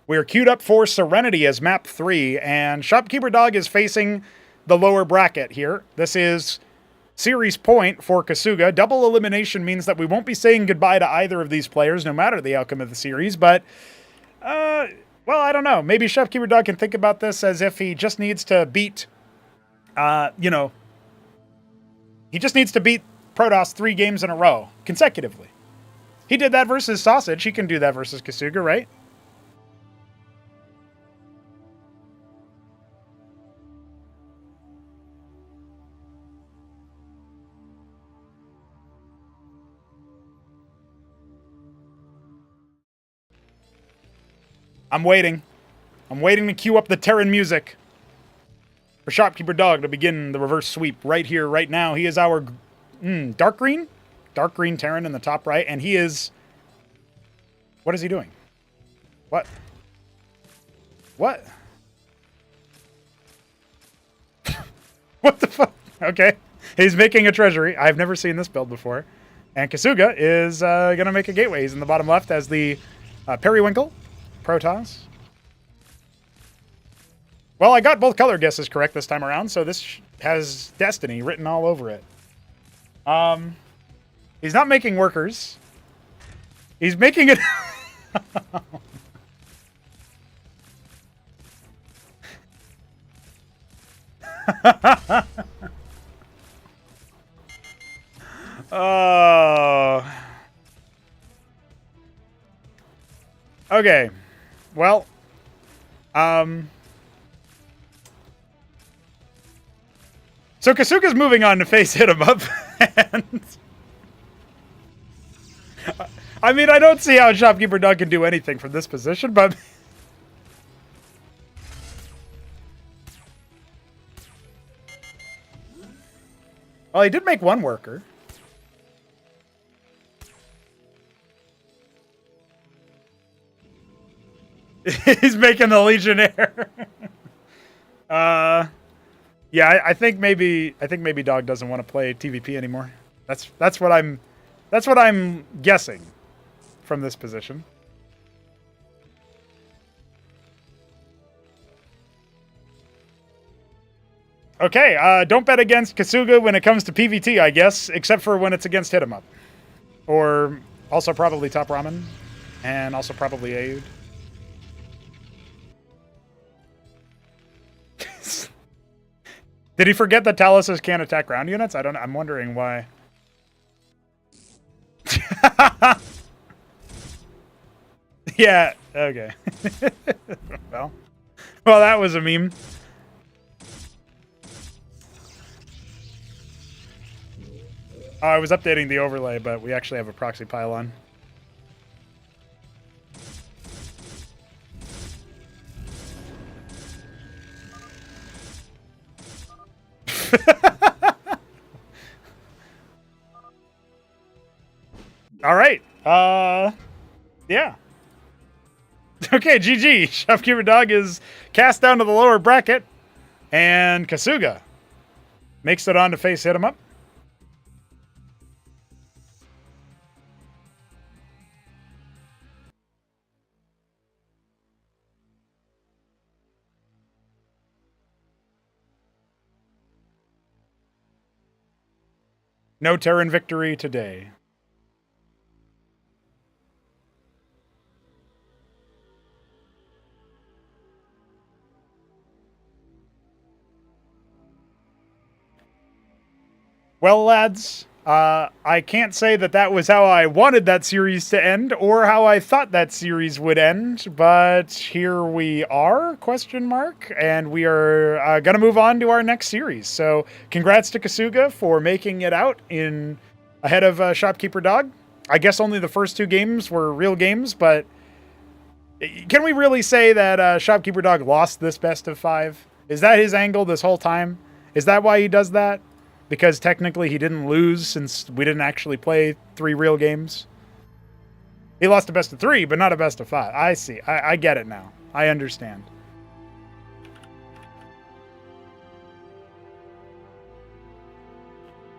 We are queued up for Serenity as map 3, and Shopkeeper Dog is facing the lower bracket here. This is series point for Kasuga. Double elimination means that we won't be saying goodbye to either of these players, no matter the outcome of the series, but, well, I don't know. Maybe Shopkeeper Dog can think about this as if he just needs to beat, he just needs to beat Protoss 3 games in a row, consecutively. He did that versus Sausage. He can do that versus Kasuga, right? I'm waiting. I'm waiting to cue up the Terran music for Shopkeeper Dog to begin the reverse sweep right here, right now. He is our dark green Terran in the top right, and he is... What is he doing? What? What? What the fuck? Okay. He's making a treasury. I've never seen this build before. And Kasuga is going to make a gateway. He's in the bottom left as the Periwinkle. Protoss. Well, I got both color guesses correct this time around, so this has Destiny written all over it. He's not making workers. He's making it... Oh. Okay. Well, so Kasuga's moving on to face hit him up, and I mean, I don't see how Shopkeeper Dog can do anything from this position, but well, he did make one worker. He's making the Legionnaire. Yeah, I think maybe Dog doesn't want to play TVP anymore. That's what I'm guessing from this position. Okay, don't bet against Kasuga when it comes to PvT, I guess, except for when it's against Hit 'em Up. Or also probably TopRamen, and also probably Aid. Did he forget that Taluses can't attack ground units? I'm wondering why. Yeah, okay. well, that was a meme. Oh, I was updating the overlay, but we actually have a proxy pylon. All right. Yeah. Okay, GG. Shopkeeper Dog is cast down to the lower bracket, and Kasuga makes it on to face Hit 'em Up. No Terran victory today. Well, lads, I can't say that that was how I wanted that series to end or how I thought that series would end, but here we are, question mark, and we are going to move on to our next series. So congrats to Kasuga for making it out in ahead of Shopkeeper Dog. I guess only the first 2 games were real games, but can we really say that Shopkeeper Dog lost this best of 5? Is that his angle this whole time? Is that why he does that? Because technically he didn't lose since we didn't actually play 3 real games. He lost a best of 3, but not a best of 5. I see. I get it now. I understand.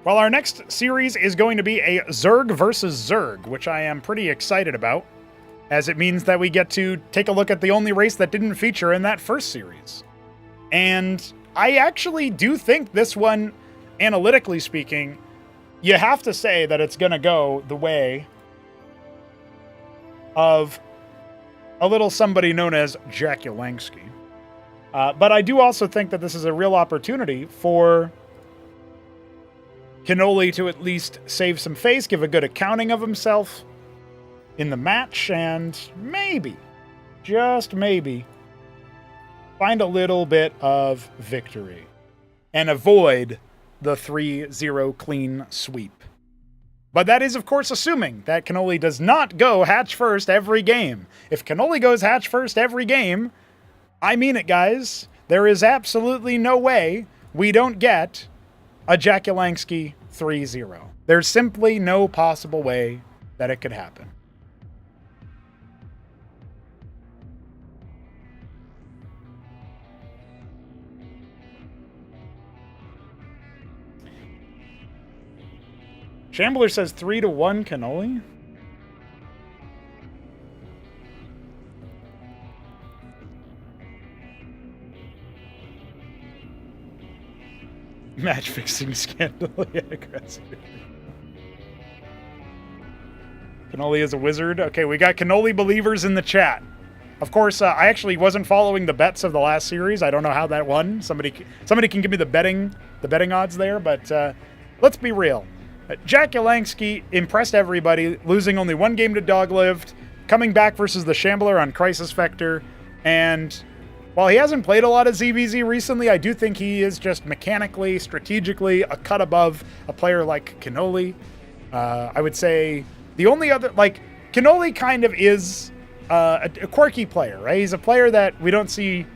Well, our next series is going to be a Zerg versus Zerg, which I am pretty excited about, as it means that we get to take a look at the only race that didn't feature in that first series. And I actually do think this one, analytically speaking, you have to say that it's going to go the way of a little somebody known as Jakulangski. But I do also think that this is a real opportunity for Kenoli to at least save some face, give a good accounting of himself in the match, and maybe, just maybe, find a little bit of victory and avoid the 3-0 clean sweep. But that is, of course, assuming that Kenoli does not go hatch first every game. If Kenoli goes hatch first every game, I mean it, guys, there is absolutely no way we don't get a Jakulangski 3-0. There's simply no possible way that it could happen. Shambler says 3-1 Kenoli. Match fixing scandal. Yeah, aggressive. Kenoli is a wizard. Okay, we got Kenoli believers in the chat. Of course, I actually wasn't following the bets of the last series. I don't know how that won. Somebody can give me the betting odds there, but let's be real. Jakulangski impressed everybody, losing only 1 game to Doglived, coming back versus the Shambler on Crisis Vector, and while he hasn't played a lot of ZVZ recently, I do think he is just mechanically, strategically, a cut above a player like Kenoli. I would say the only other, Kenoli kind of is a quirky player, right? He's a player that we don't see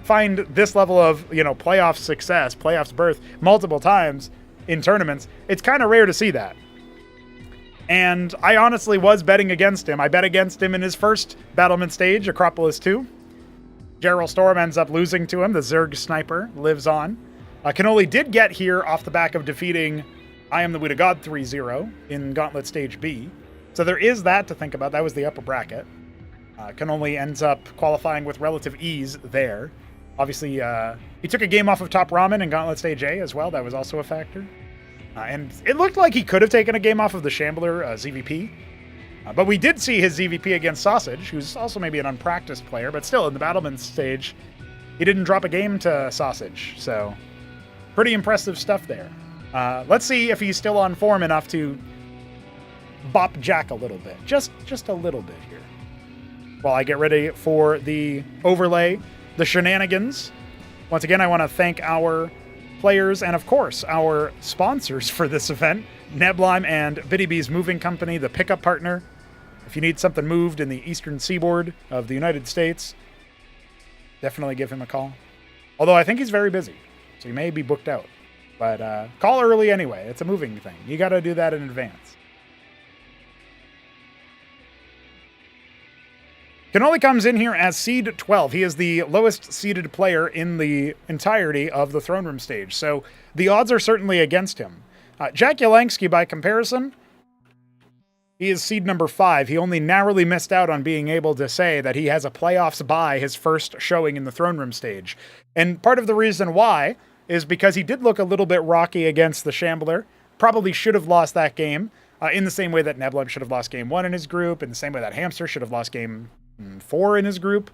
find this level of, playoff success, playoffs berth multiple times in tournaments. It's kind of rare to see that. And I honestly was betting against him. I bet against him in his first battlement stage, Acropolis 2. Gerald Storm ends up losing to him. The Zerg sniper lives on. Kenoli did get here off the back of defeating I Am the Wood of God 3-0 in Gauntlet Stage B. So there is that to think about. That was the upper bracket. Kenoli ends up qualifying with relative ease there. Obviously, he took a game off of TopRamen in Gauntlet Stage A as well. That was also a factor. And it looked like he could have taken a game off of the Shambler ZVP. But we did see his ZVP against Sausage, who's also maybe an unpracticed player, but still in the battlement stage, he didn't drop a game to Sausage. So pretty impressive stuff there. Let's see if he's still on form enough to bop Jack a little bit. Just a little bit here. While I get ready for the overlay, the shenanigans. Once again, I want to thank our players and, of course, our sponsors for this event, Neblime and Biddy Bee's Moving Company, the pickup partner. If you need something moved in the eastern seaboard of the United States, definitely give him a call. Although I think he's very busy, so he may be booked out. But call early anyway. It's a moving thing. You got to do that in advance. Kenoli comes in here as seed 12. He is the lowest seeded player in the entirety of the Throneroom Stage, so the odds are certainly against him. Jakulangski, by comparison, he is seed number 5. He only narrowly missed out on being able to say that he has a playoffs bye his first showing in the Throneroom Stage. And part of the reason why is because he did look a little bit rocky against the Shambler. Probably should have lost that game, in the same way that Neblime should have lost game 1 in his group, in the same way that Hamster should have lost game 4 in his group.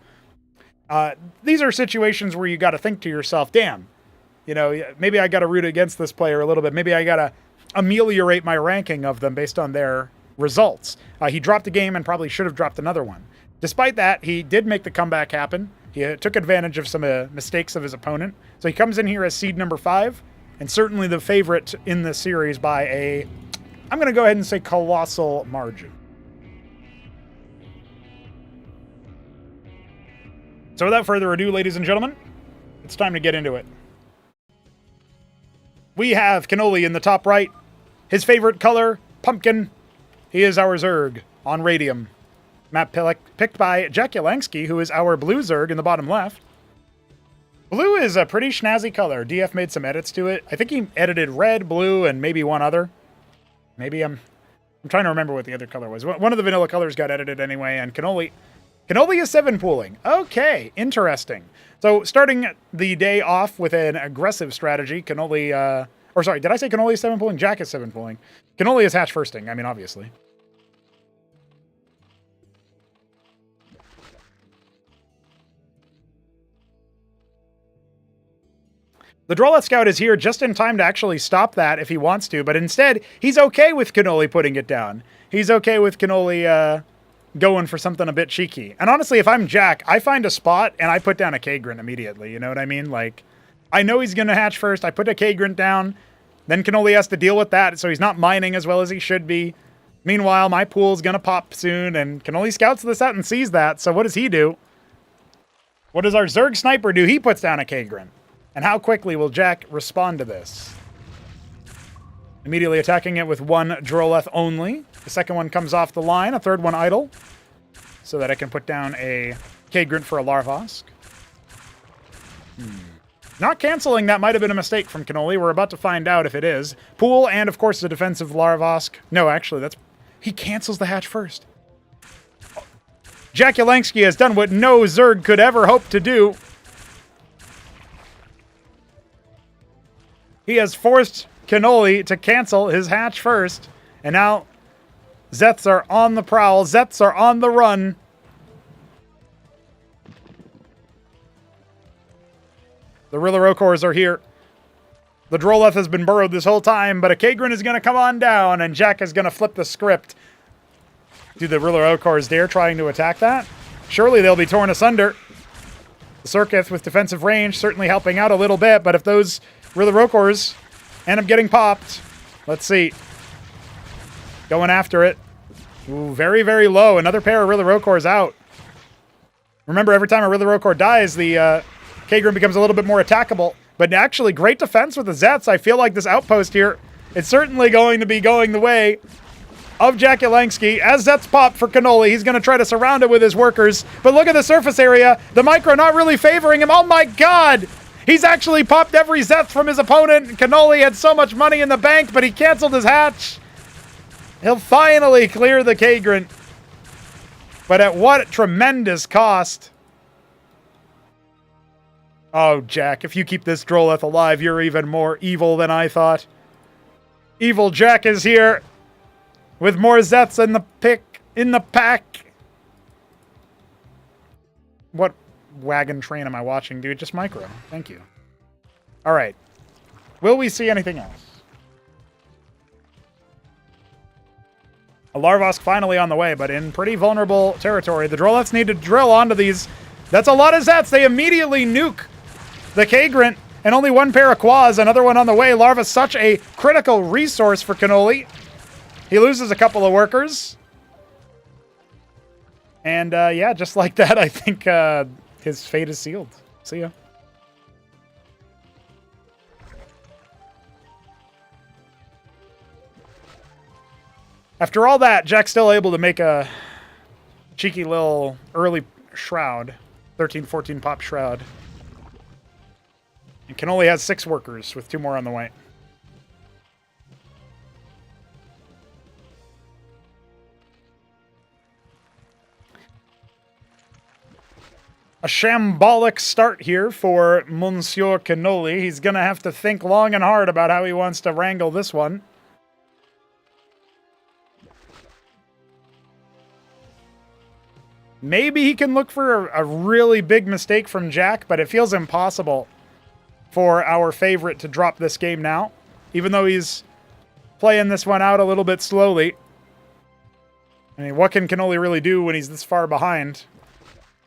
These are situations where you got to think to yourself, damn, maybe I got to root against this player a little bit. Maybe I got to ameliorate my ranking of them based on their results. He dropped a game and probably should have dropped another one. Despite that, he did make the comeback happen. He took advantage of some mistakes of his opponent. So he comes in here as seed number 5, and certainly the favorite in this series by a, I'm going to go ahead and say, colossal margin. So without further ado, ladies and gentlemen, it's time to get into it. We have Kenoli in the top right. His favorite color, pumpkin. He is our Zerg on Radium. Map picked by Jakulangski, who is our blue Zerg in the bottom left. Blue is a pretty snazzy color. DF made some edits to it. I think he edited red, blue, and maybe one other. Maybe I'm trying to remember what the other color was. One of the vanilla colors got edited anyway, and Kenoli is 7 pooling. Okay, interesting. So starting the day off with an aggressive strategy, Kenoli, or sorry, did I say Kenoli is 7 pooling? Jack is 7 pooling. Kenoli is hatch firsting, I mean, obviously. The Drollet Scout is here just in time to actually stop that if he wants to, but instead, he's okay with Kenoli putting it down. He's okay with Kenoli, going for something a bit cheeky. And honestly, if I'm Jack, I find a spot and I put down a K-Grunt immediately, you know what I mean? Like, I know he's going to hatch first, I put a K-Grunt down, then Kenoli has to deal with that, so he's not mining as well as he should be. Meanwhile, my pool's going to pop soon, and Kenoli scouts this out and sees that, so what does he do? What does our Zerg Sniper do? He puts down a K-Grunt. And how quickly will Jack respond to this? Immediately attacking it with one Droleth only. The second one comes off the line, a third one idle, so that I can put down a K-Grunt for a Larvosk. Not canceling, that might have been a mistake from Kenoli. We're about to find out if it is. Pool and, of course, the defensive Larvosk. No, actually, he cancels the hatch first. Jakulangski has done what no Zerg could ever hope to do. He has forced Kenoli to cancel his hatch first. And now Zeths are on the prowl. Zeths are on the run. The Rillarokors are here. The Droleth has been burrowed this whole time, but a K-Grunt is going to come on down, and Jack is going to flip the script. Do the Rillarokors dare trying to attack that? Surely they'll be torn asunder. The Circuith with defensive range certainly helping out a little bit, but if those Rillarokors end up getting popped, let's see. Going after it. Ooh, very, very low. Another pair of Rillarokors out. Remember, every time a Rillarokor dies, the K-Grunt becomes a little bit more attackable. But actually, great defense with the Zets. I feel like this outpost here is certainly going to be going the way of Jakulangski. As Zets pop for Kenoli, he's going to try to surround it with his workers. But look at the surface area. The micro not really favoring him. Oh my god! He's actually popped every Zeth from his opponent. Kenoli had so much money in the bank, but he canceled his hatch. He'll finally clear the K-Grunt. But at what tremendous cost. Oh, Jack, if you keep this Droleth alive, you're even more evil than I thought. Evil Jack is here with more Zeths in the pack. What wagon train am I watching, dude? Just micro. Thank you. All right. Will we see anything else? A Larvosk finally on the way, but in pretty vulnerable territory. The Droleths need to drill onto these. That's a lot of Zets. They immediately nuke the K-Grunt, and only one pair of Quas, another one on the way. Larva's such a critical resource for Kenoli. He loses a couple of workers. And yeah, just like that, I think his fate is sealed. See ya. After all that, Jack's still able to make a cheeky little early shroud. 13-14 pop shroud. And Kenoli has 6 workers with 2 more on the way. A shambolic start here for Monsieur Kenoli. He's going to have to think long and hard about how he wants to wrangle this one. Maybe he can look for a really big mistake from Jack, but it feels impossible for our favorite to drop this game now. Even though he's playing this one out a little bit slowly. I mean, what can Kenoli really do when he's this far behind?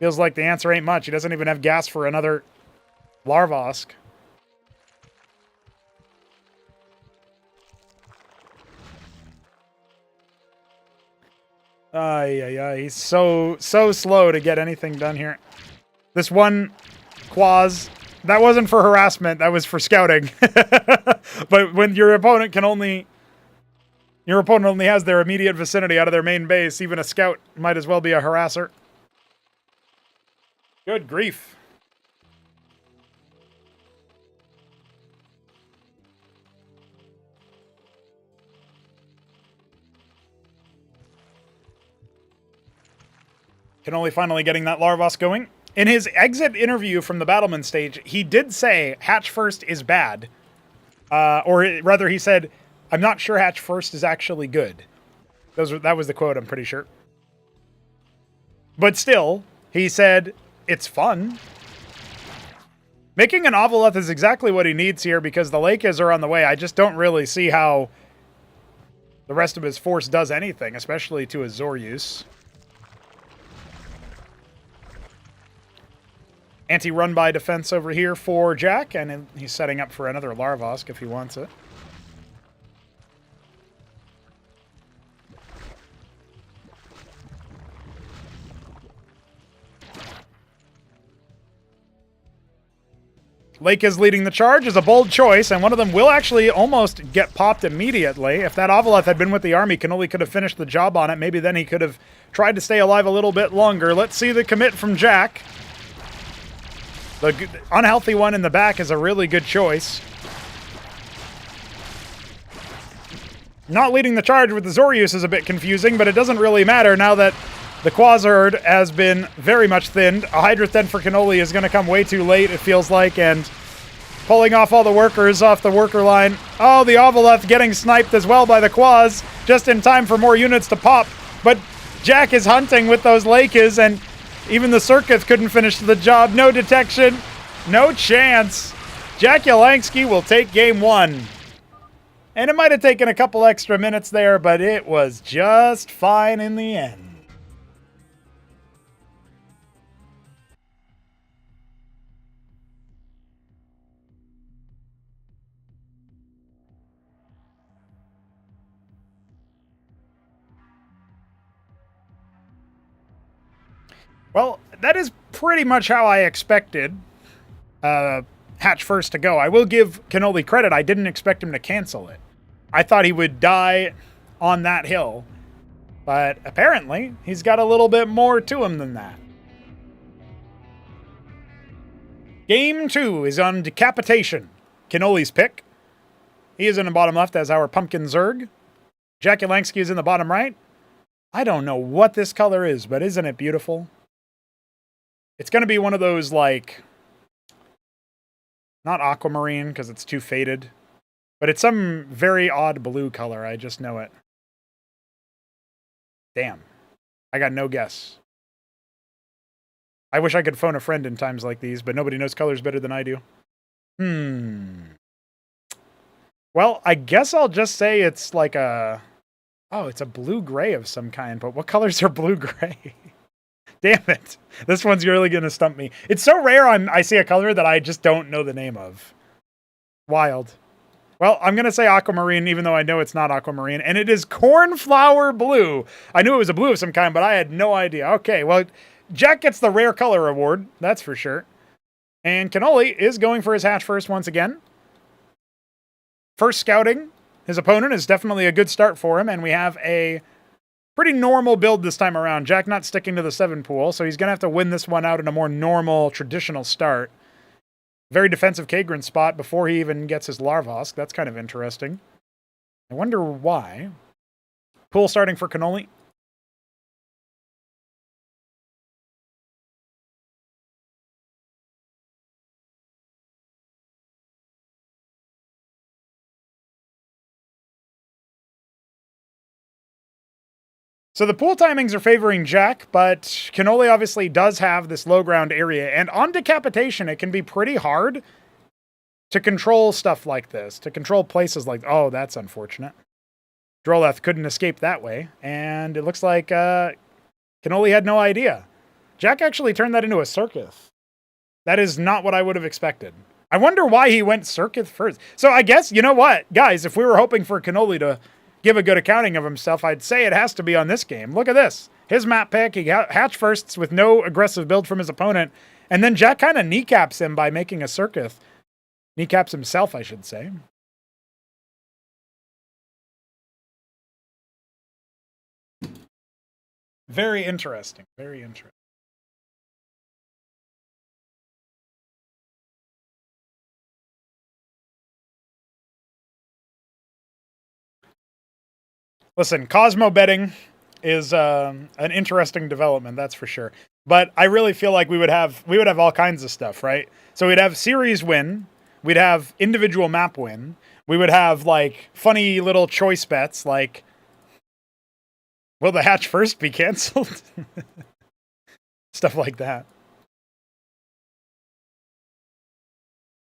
Feels like the answer ain't much. He doesn't even have gas for another Larvosk. He's so slow to get anything done here. This one Quaz, that wasn't for harassment, that was for scouting. But when your opponent only has their immediate vicinity out of their main base, even a scout might as well be a harasser. Good grief. Kenoli finally getting that Larvosk going. In his exit interview from the Battleman stage, he did say hatch first is bad. Or rather, he said, I'm not sure hatch first is actually good. That was the quote, I'm pretty sure. But still, he said, it's fun. Making an Ovoleth is exactly what he needs here because the Lakes are on the way. I just don't really see how the rest of his force does anything, especially to his Zoryus. Anti-run-by defense over here for Jack, and he's setting up for another Larvosk if he wants it. Lake is leading the charge is a bold choice, and one of them will actually almost get popped immediately. If that Ovoleth had been with the army, Kenoli could have finished the job on it. Maybe then he could have tried to stay alive a little bit longer. Let's see the commit from Jack. The unhealthy one in the back is a really good choice. Not leading the charge with the Zoryus is a bit confusing, but it doesn't really matter now that the Quasard has been very much thinned. A Hydra then for Kenoli is going to come way too late, it feels like, and pulling off all the workers off the worker line. Oh, the Ovoleth getting sniped as well by the Quas, just in time for more units to pop. But Jack is hunting with those Lakes, and even the Circuit couldn't finish the job. No detection. No chance. Jakulangski will take game one. And it might have taken a couple extra minutes there, but it was just fine in the end. Well, that is pretty much how I expected Hatch First to go. I will give Kenoli credit. I didn't expect him to cancel it. I thought he would die on that hill. But apparently, he's got a little bit more to him than that. Game 2 is on Decapitation. Kenoli's pick. He is in the bottom left as our Pumpkin Zerg. Jakulangski is in the bottom right. I don't know what this color is, but isn't it beautiful? It's going to be one of those, like, not aquamarine because it's too faded, but it's some very odd blue color. I just know it. Damn. I got no guess. I wish I could phone a friend in times like these, but nobody knows colors better than I do. Well, I guess I'll just say it's like a... Oh, it's a blue-gray of some kind, but what colors are blue-gray? Damn it. This one's really going to stump me. It's so rare I see a color that I just don't know the name of. Wild. Well, I'm going to say aquamarine, even though I know it's not aquamarine. And it is cornflower blue. I knew it was a blue of some kind, but I had no idea. Okay, well, Jack gets the rare color award. That's for sure. And Kenoli is going for his hatch first once again. First scouting. His opponent is definitely a good start for him. And we have a pretty normal build this time around. Jack not sticking to the 7 pool, so he's going to have to win this one out in a more normal, traditional start. Very defensive Kagran spot before he even gets his Larvosk. That's kind of interesting. I wonder why. Pool starting for Kenoli. So the pool timings are favoring Jack, but Kenoli obviously does have this low ground area, and on Decapitation, it can be pretty hard to control stuff like this, to control places like... Oh, that's unfortunate. Droleth couldn't escape that way, and it looks like Kenoli had no idea. Jack actually turned that into a circus. That is not what I would have expected. I wonder why he went circus first. So I guess, you know what, guys, if we were hoping for Kenoli to give a good accounting of himself, I'd say it has to be on this game. Look at this. His map pick, he hatch firsts with no aggressive build from his opponent, and then Jack kind of kneecaps him by making a circus. Kneecaps himself, I should say. Very interesting. Very interesting. Listen, Cosmo betting is an interesting development, that's for sure. But I really feel like we would have all kinds of stuff, right? So we'd have series win, we'd have individual map win, we would have like funny little choice bets like, will the hatch first be canceled? Stuff like that.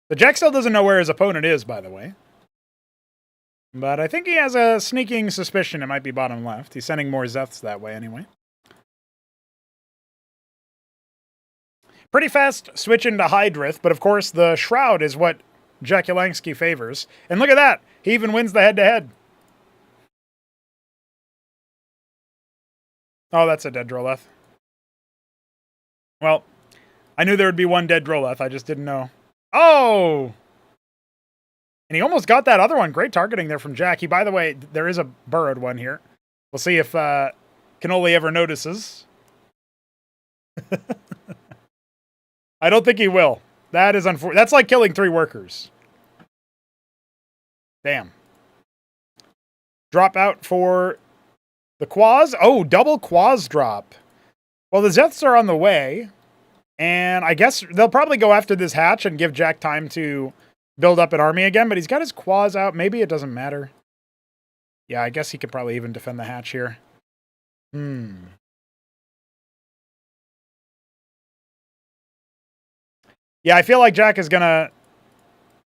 The Jack still doesn't know where his opponent is, by the way. But I think he has a sneaking suspicion it might be bottom left. He's sending more Zeths that way anyway. Pretty fast switch into Hydrith, but of course the Shroud is what Jakulangski favors. And look at that! He even wins the head-to-head. Oh, that's a dead Droleth. Well, I knew there would be one dead Droleth, I just didn't know. Oh! And he almost got that other one. Great targeting there from Jack. He, by the way, there is a burrowed one here. We'll see if Kenoli ever notices. I don't think he will. That is unfortunate. That's like killing 3 workers. Damn. Drop out for the Quaz. Oh, double Quaz drop. Well, the Zeths are on the way. And I guess they'll probably go after this hatch and give Jack time to build up an army again, but he's got his Quaz out. Maybe it doesn't matter. Yeah, I guess he could probably even defend the hatch here. Yeah, I feel like Jack is going to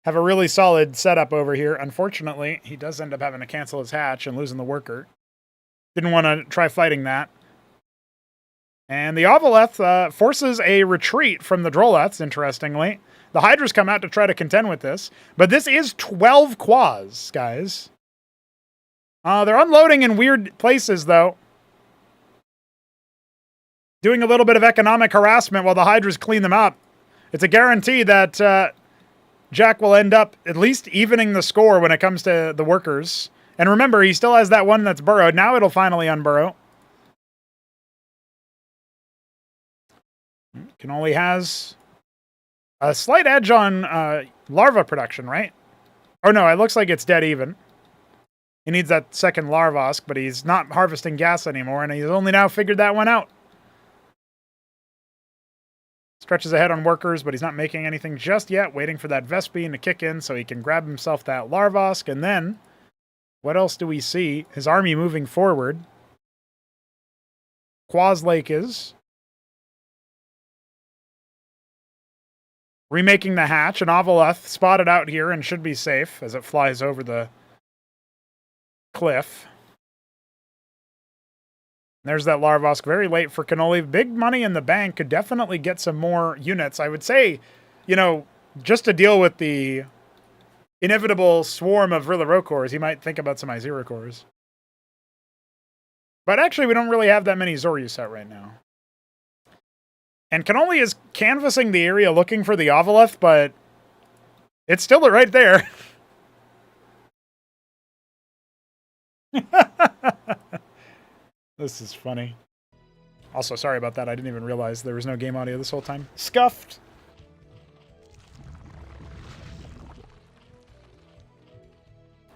have a really solid setup over here. Unfortunately, he does end up having to cancel his hatch and losing the worker. Didn't want to try fighting that. And the Ovaleth forces a retreat from the Droleths, interestingly. The Hydras come out to try to contend with this. But this is 12 Quaz, guys. They're unloading in weird places, though. Doing a little bit of economic harassment while the Hydras clean them up. It's a guarantee that Jack will end up at least evening the score when it comes to the workers. And remember, he still has that one that's burrowed. Now it'll finally unburrow. Kenoli has a slight edge on larva production, right? Oh no, it looks like it's dead even. He needs that second Larvosk, but he's not harvesting gas anymore, and he's only now figured that one out. Stretches ahead on workers, but he's not making anything just yet, waiting for that Vespene to kick in so he can grab himself that Larvosk, and then, what else do we see? His army moving forward. Quaz Lake is remaking the hatch, and Ovaleth spotted out here and should be safe as it flies over the cliff. There's that Larvosk, very late for Kenoli. Big money in the bank, could definitely get some more units. I would say, you know, just to deal with the inevitable swarm of Rillarocors, he might think about some Izirocors. But actually, we don't really have that many Zoryus out right now. And Kenoli is canvassing the area looking for the Ovaleth, but it's still right there. This is funny. Also, sorry about that. I didn't even realize there was no game audio this whole time. Scuffed.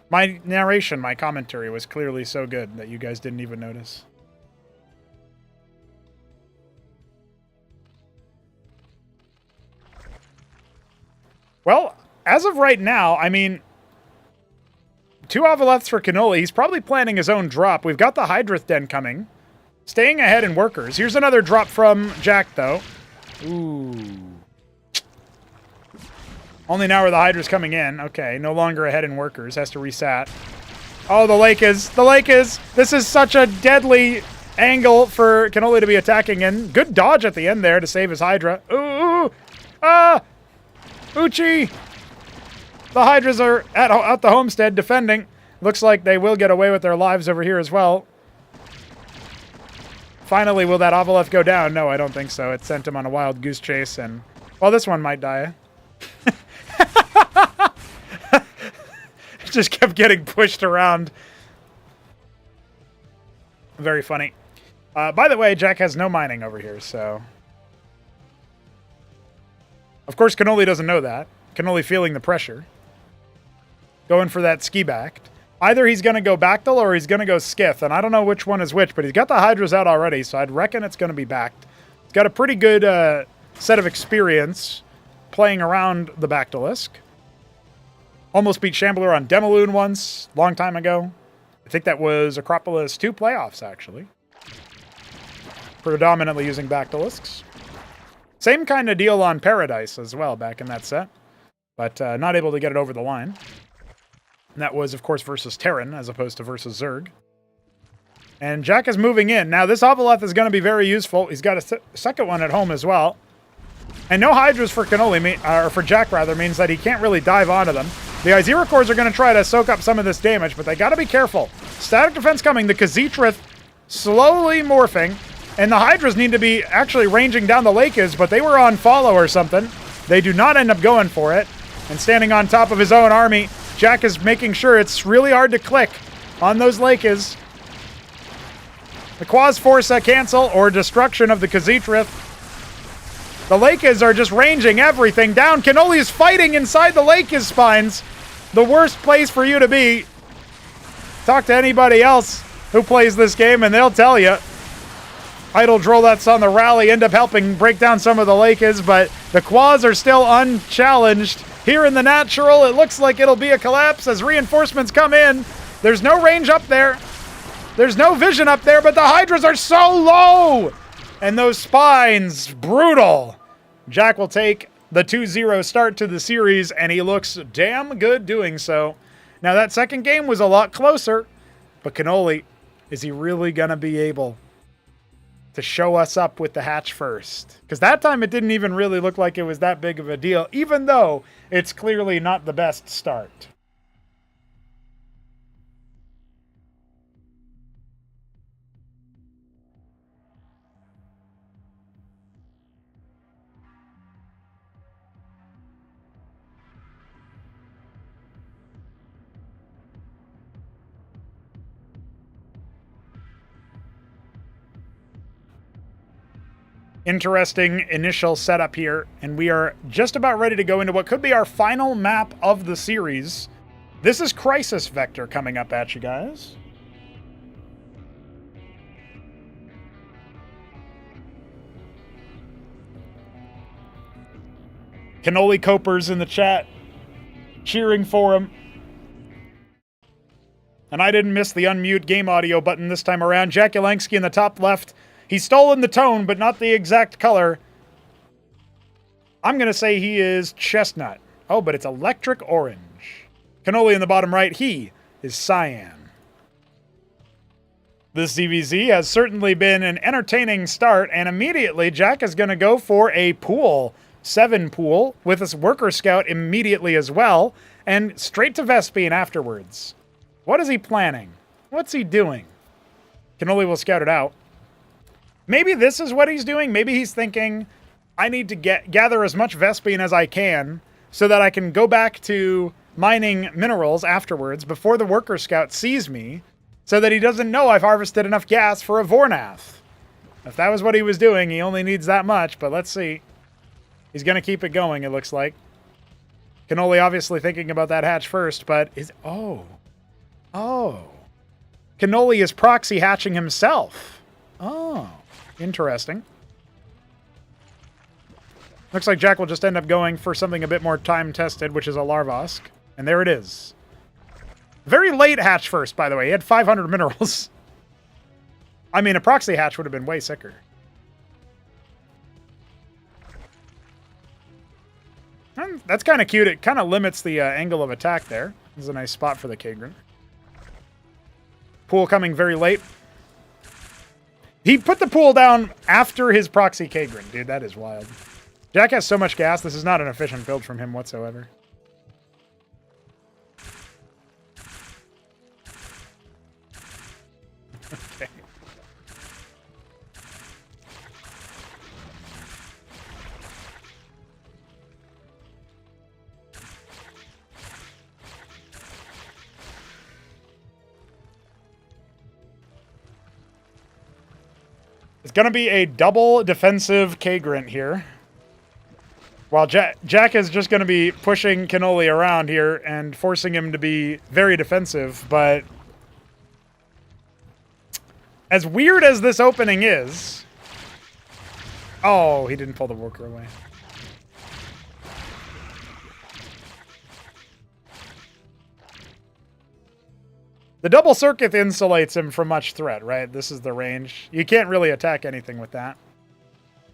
My narration, my commentary was clearly so good that you guys didn't even notice. Well, as of right now, I mean, 2 Ovaleths for Kenoli. He's probably planning his own drop. We've got the Hydrith Den coming. Staying ahead in workers. Here's another drop from Jack, though. Ooh. Only now are the Hydra's coming in. Okay, no longer ahead in workers. Has to reset. Oh, the lake is. The lake is. This is such a deadly angle for Kenoli to be attacking in. Good dodge at the end there to save his Hydra. Ooh. Ah. Uchi. The Hydras are at the homestead defending. Looks like they will get away with their lives over here as well. Finally, will that Ovoleth go down? No, I don't think so. It sent him on a wild goose chase, and... well, this one might die. Just kept getting pushed around. Very funny. By the way, Jack has no mining over here, so... of course, Kenoli doesn't know that. Kenoli feeling the pressure. Going for that ski-backed. Either he's going to go Bactyl or he's going to go Skith, and I don't know which one is which, but he's got the Hydras out already, so I'd reckon it's going to be backed. He's got a pretty good set of experience playing around the Bactylisk. Almost beat Shambler on Demaloon once, long time ago. I think that was Acropolis 2 playoffs, actually. Predominantly using Bactylisks. Same kind of deal on Paradise as well back in that set, but not able to get it over the line. And that was, of course, versus Terran, as opposed to versus Zerg. And Jack is moving in. Now, this Ovoleth is going to be very useful. He's got a second one at home as well. And no Hydras for Kenoli, or for Jack, rather, means that he can't really dive onto them. The Izira cores are going to try to soak up some of this damage, but they got to be careful. Static defense coming. The Khaz'trith slowly morphing. And the Hydras need to be actually ranging down the Lakes, but they were on follow or something. They do not end up going for it. And standing on top of his own army, Jack is making sure it's really hard to click on those Lakes. The Quas Force cancel or destruction of the Khaz'trith. The Lakes are just ranging everything down. Kenoli is fighting inside the Lakes spines. The worst place for you to be. Talk to anybody else who plays this game and they'll tell you. Idle Droll that's on the rally end up helping break down some of the Lakes, but the Quas are still unchallenged. Here in the natural, it looks like it'll be a collapse as reinforcements come in. There's no range up there. There's no vision up there, but the Hydras are so low! And those spines, brutal. Jack will take the 2-0 start to the series, and he looks damn good doing so. Now, that second game was a lot closer, but Kenoli, is he really going to be able to show us up with the hatch first? Because that time it didn't even really look like it was that big of a deal, even though it's clearly not the best start. Interesting initial setup here, and we are just about ready to go into what could be our final map of the series. This is Crisis Vector coming up at you guys. Kenoli Copers in the chat, cheering for him. And I didn't miss the unmute game audio button this time around. Jakulangski in the top left. He's stolen the tone, but not the exact color. I'm going to say he is chestnut. Oh, but it's electric orange. Kenoli in the bottom right, he is cyan. This ZVZ has certainly been an entertaining start, and immediately Jack is going to go for a pool. 7 pool, with his worker scout immediately as well, and straight to Vespene afterwards. What is he planning? What's he doing? Kenoli will scout it out. Maybe this is what he's doing. Maybe he's thinking, I need to gather as much Vespene as I can so that I can go back to mining minerals afterwards before the worker scout sees me, so that he doesn't know I've harvested enough gas for a Vornath. If that was what he was doing, he only needs that much, but let's see. He's going to keep it going, it looks like. Kenoli obviously thinking about that hatch first, but is... Oh. Kenoli is proxy hatching himself. Oh. Interesting. Looks like Jack will just end up going for something a bit more time-tested, which is a Larvosk. And there it is. Very late hatch first, by the way. He had 500 minerals. I mean, a proxy hatch would have been way sicker. And that's kind of cute. It kind of limits the angle of attack there. This is a nice spot for the Kagran. Pool coming very late. He put the pool down after his proxy Kagrin. Dude, that is wild. Jack has so much gas. This is not an efficient build from him whatsoever. Okay. It's going to be a double defensive Kagrin here. While Jack is just going to be pushing Kenoli around here and forcing him to be very defensive, but as weird as this opening is... Oh, he didn't pull the worker away. The double circuit insulates him from much threat, right? This is the range. You can't really attack anything with that.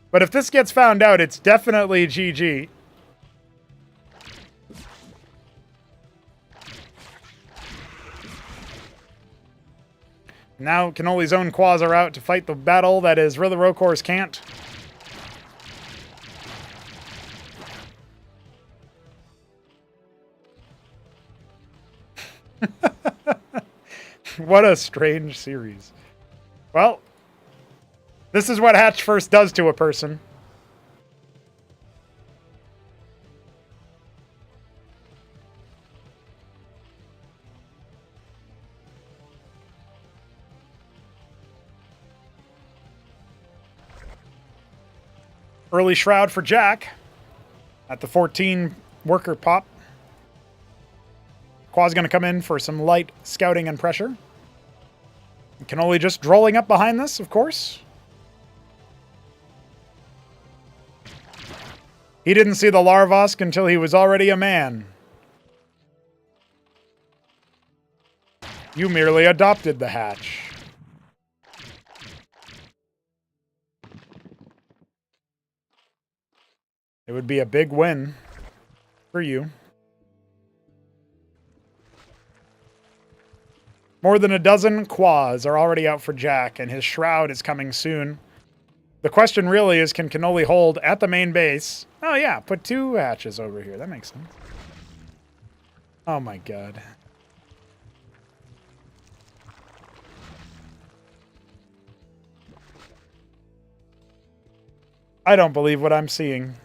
But if this gets found out, it's definitely GG. Now Kenoli's own quads are out to fight the battle that is Rotherocors can't. What a strange series. Well, this is what Hatch First does to a person. Early Shroud for Jack at the 14 worker pop. Qua's going to come in for some light scouting and pressure. Kenoli just drolling up behind this, of course. He didn't see the Larvosk until he was already a man. You merely adopted the hatch. It would be a big win for you. More than a dozen quas are already out for Jack, and his Shroud is coming soon. The question really is, can Kenoli hold at the main base? Oh yeah, put 2 hatches over here. That makes sense. Oh my god. I don't believe what I'm seeing.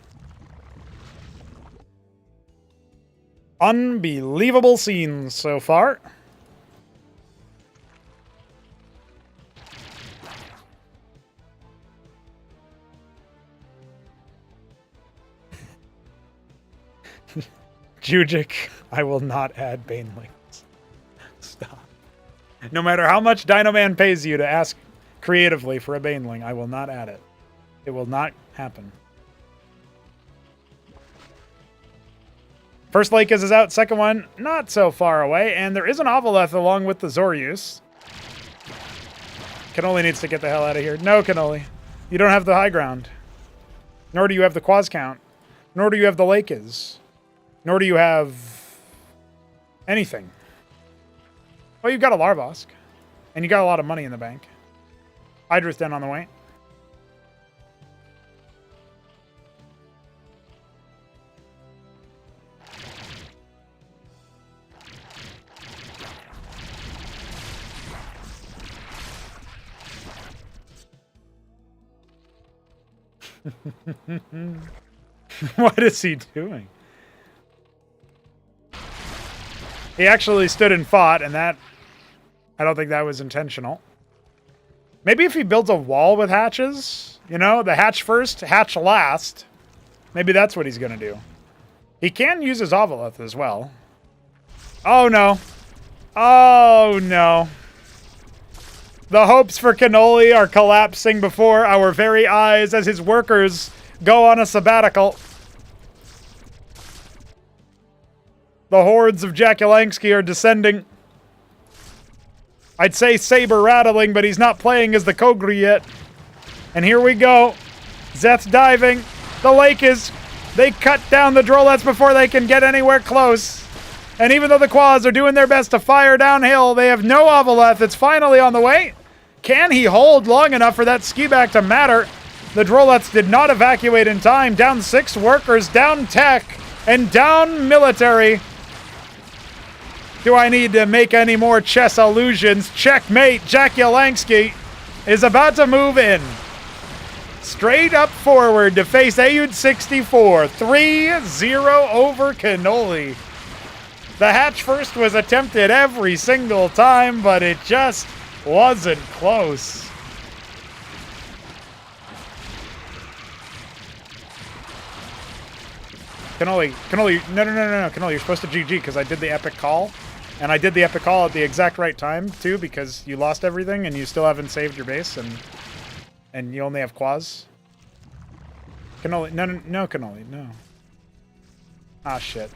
Unbelievable scenes so far. Jujic, I will not add Banelings. Stop. No matter how much Dinoman pays you to ask creatively for a Baneling, I will not add it. It will not happen. First Lakers is out, second one not so far away, and there is an Ovaleth along with the Zorius. Kenoli needs to get the hell out of here. No, Kenoli. You don't have the high ground. Nor do you have the Quaz count. Nor do you have the Lakers. Nor do you have anything. Well, you've got a Larvosk. And you got a lot of money in the bank. Hydra's den on the way. What is he doing? He actually stood and fought, and that... I don't think that was intentional. Maybe if he builds a wall with hatches, you know, the hatch first, hatch last. Maybe that's what he's going to do. He can use his Ovalith as well. Oh, no. Oh, no. The hopes for Kenoli are collapsing before our very eyes as his workers go on a sabbatical. The hordes of Jakulangski are descending. I'd say saber rattling, but he's not playing as the Kogri yet. And here we go. Zeth diving. The lake is... They cut down the Drolets before they can get anywhere close. And even though the Quads are doing their best to fire downhill, they have no Ovaleth. It's finally on the way. Can he hold long enough for that ski back to matter? The Drolets did not evacuate in time. Down 6 workers, down tech, and down military. Do I need to make any more chess allusions? Checkmate. Jakulangski is about to move in. Straight up forward to face Ayud 64. 3-0 over Kenoli. The hatch first was attempted every single time, but it just wasn't close. Kenoli, no, Kenoli, you're supposed to GG because I did the epic call. And I did the epic call at the exact right time, too, because you lost everything and you still haven't saved your base, and you only have Quaz. Kenoli, no, Kenoli, no. Ah, shit.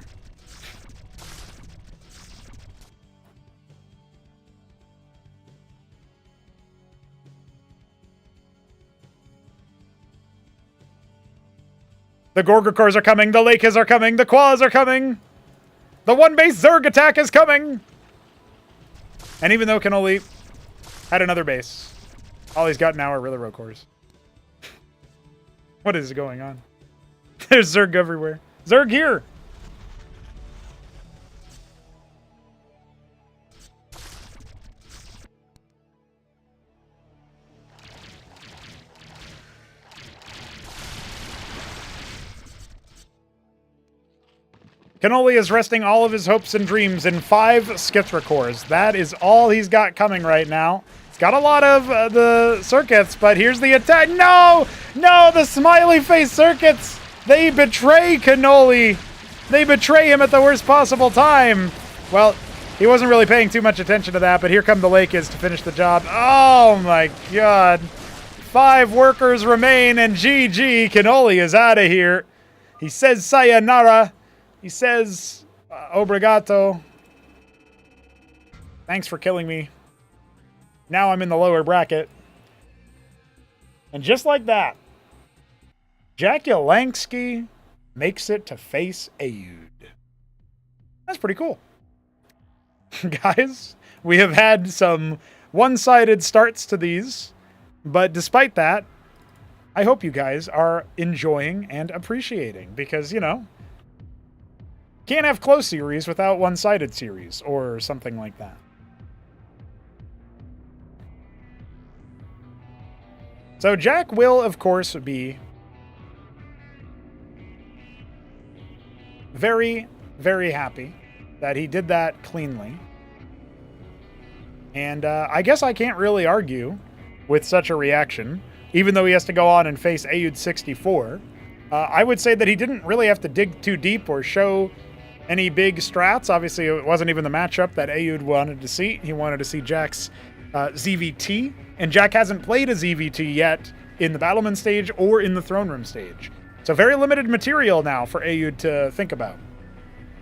The Gorgakors are coming, the Lakes are coming, the Quaz are coming! The one-base Zerg attack is coming! And even though Kenoli had another base, all he's got now are Rilla Cores. What is going on? There's Zerg everywhere. Zerg here! Kenoli is resting all of his hopes and dreams in 5 Skithra cores. That is all he's got coming right now. He's got a lot of the circuits, but here's the attack. No! No, the smiley face circuits! They betray Kenoli. They betray him at the worst possible time. Well, he wasn't really paying too much attention to that, but here come the Lakes to finish the job. Oh my god. 5 workers remain, and GG, Kenoli is out of here. He says sayonara. He says, obrigado. Thanks for killing me. Now I'm in the lower bracket. And just like that, Jakulangski makes it to face Ayud. That's pretty cool. Guys, we have had some one-sided starts to these, but despite that, I hope you guys are enjoying and appreciating because, you know, can't have close series without one-sided series, or something like that. So Jack will, of course, be very, very happy that he did that cleanly. And I guess I can't really argue with such a reaction, even though he has to go on and face Ayud 64. I would say that he didn't really have to dig too deep or show any big strats. Obviously, it wasn't even the matchup that Ayud wanted to see. He wanted to see Jack's ZVT, and Jack hasn't played a ZVT yet in the Battleman stage or in the Throneroom stage. So very limited material now for Ayud to think about.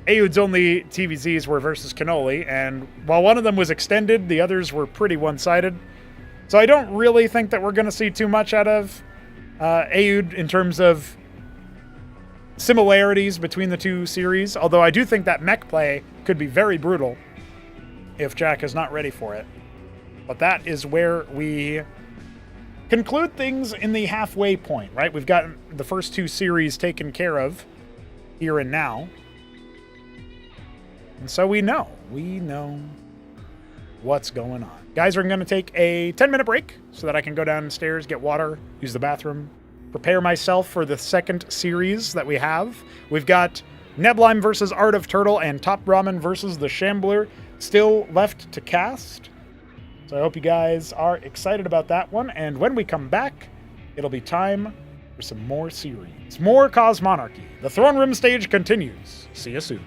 Ayud's only TVZs were versus Kenoli, and while one of them was extended, the others were pretty one-sided. So I don't really think that we're going to see too much out of Ayud in terms of similarities between the two series, although I do think that mech play could be very brutal if Jack is not ready for it. But that is where we conclude things in the halfway point, right? We've got the first 2 series taken care of here and now. And so we know what's going on. Guys, we're going to take a 10-minute break so that I can go downstairs, get water, use the bathroom, prepare myself for the second series that we have. We've got Neblime versus Art of Turtle and TopRamen versus the Shambler still left to cast. So I hope you guys are excited about that one. And when we come back, it'll be time for some more series. More Cosmonarchy. The Throneroom Stage continues. See you soon.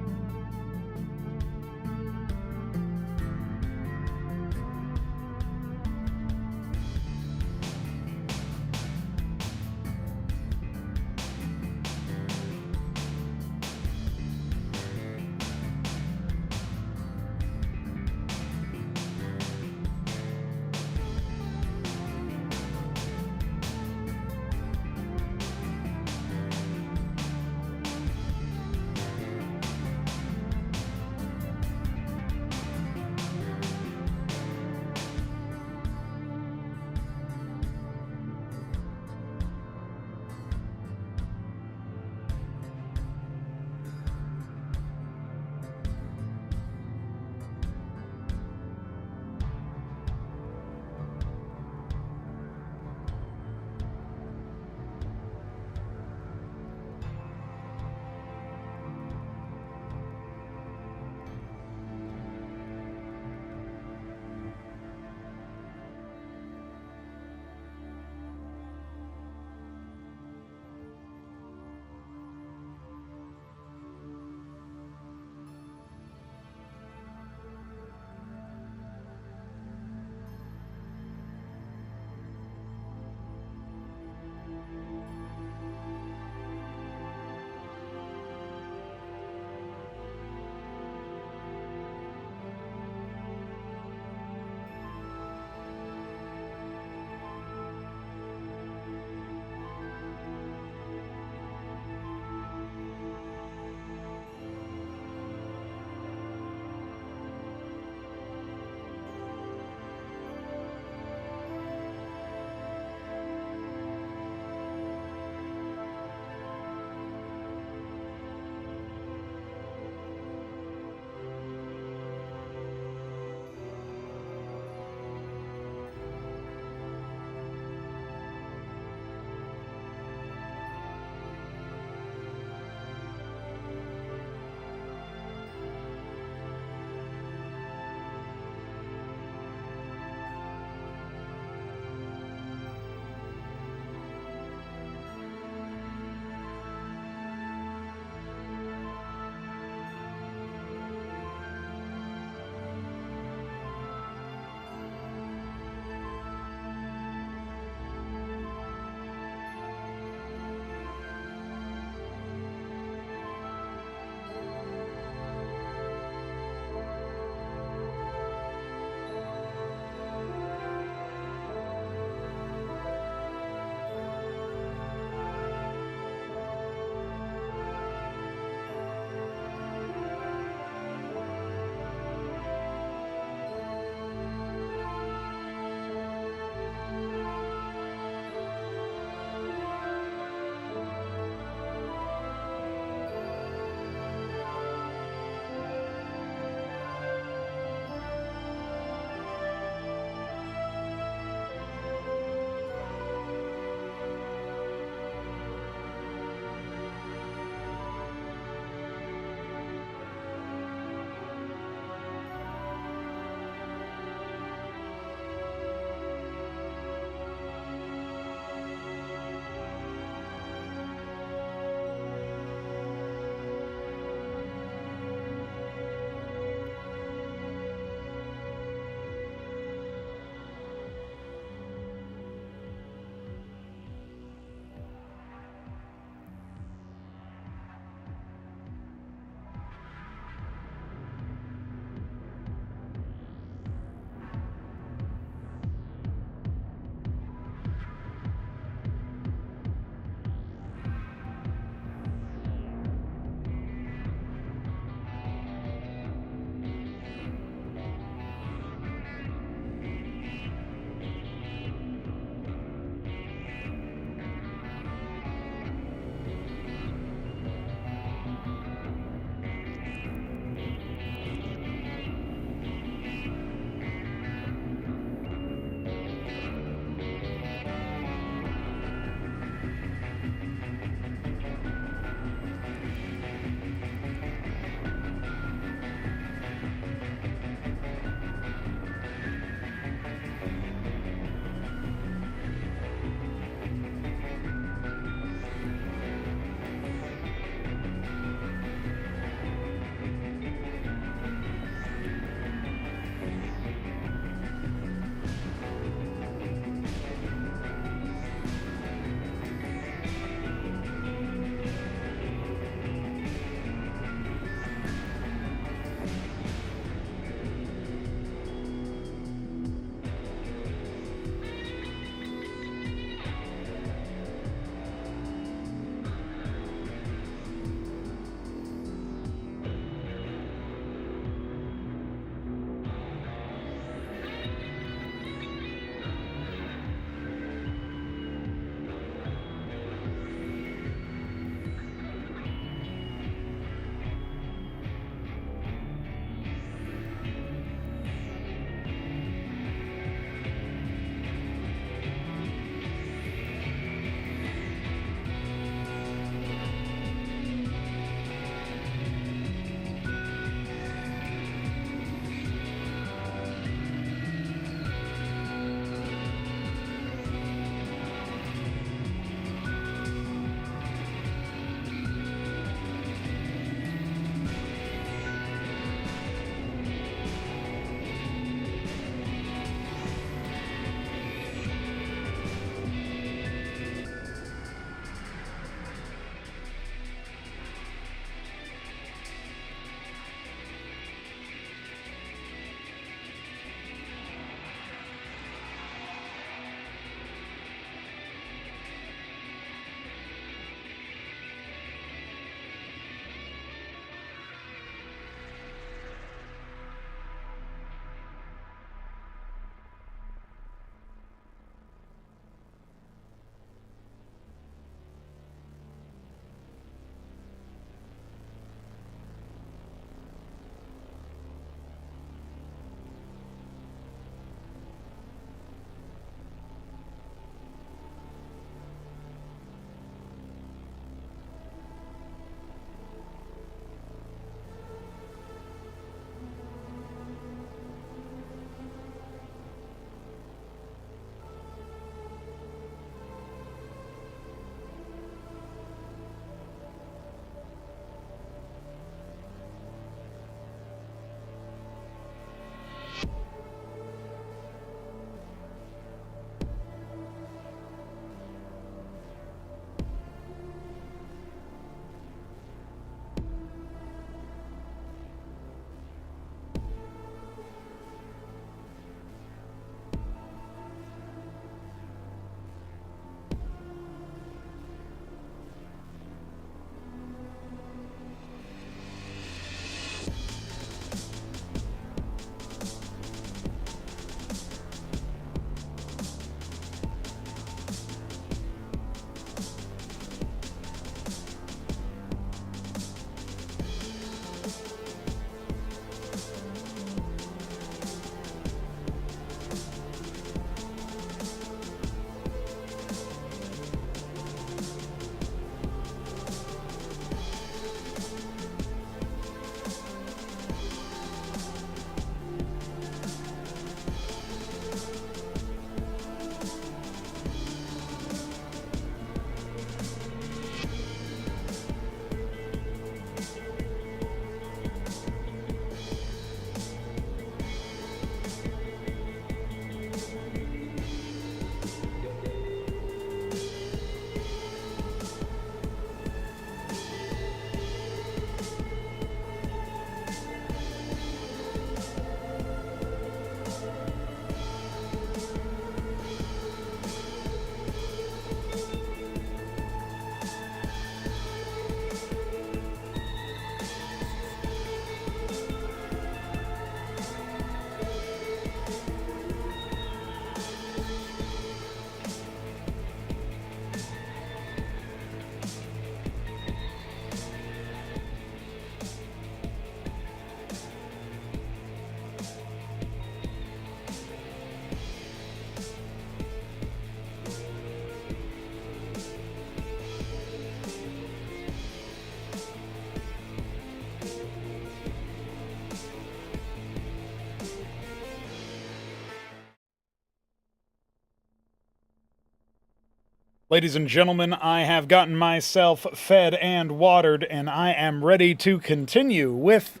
Ladies and gentlemen, I have gotten myself fed and watered, and I am ready to continue with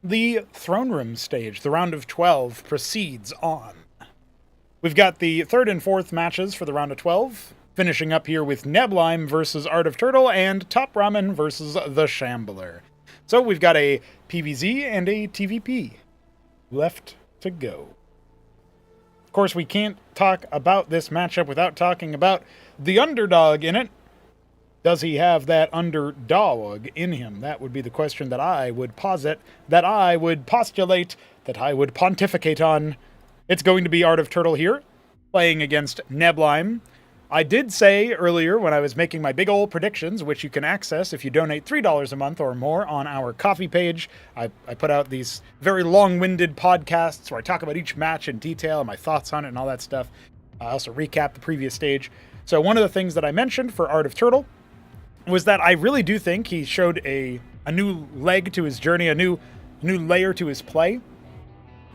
the Throneroom Stage. The round of 12 proceeds on. We've got the third and fourth matches for the round of 12, finishing up here with Neblime versus Art of Turtle and TopRamen versus the Shambler. So we've got a PvZ and a TVP left to go. Of course, we can't talk about this matchup without talking about the underdog in it. Does he have that underdog in him? That would be the question that I would posit, that I would postulate, that I would pontificate on. It's going to be Art of Turtle here, playing against Neblime. I did say earlier when I was making my big old predictions, which you can access if you donate $3 a month or more on our coffee page. I put out these very long-winded podcasts where I talk about each match in detail and my thoughts on it and all that stuff. I also recap the previous stage. So one of the things that I mentioned for Art of Turtle was that I really do think he showed a new leg to his journey, a new layer to his play,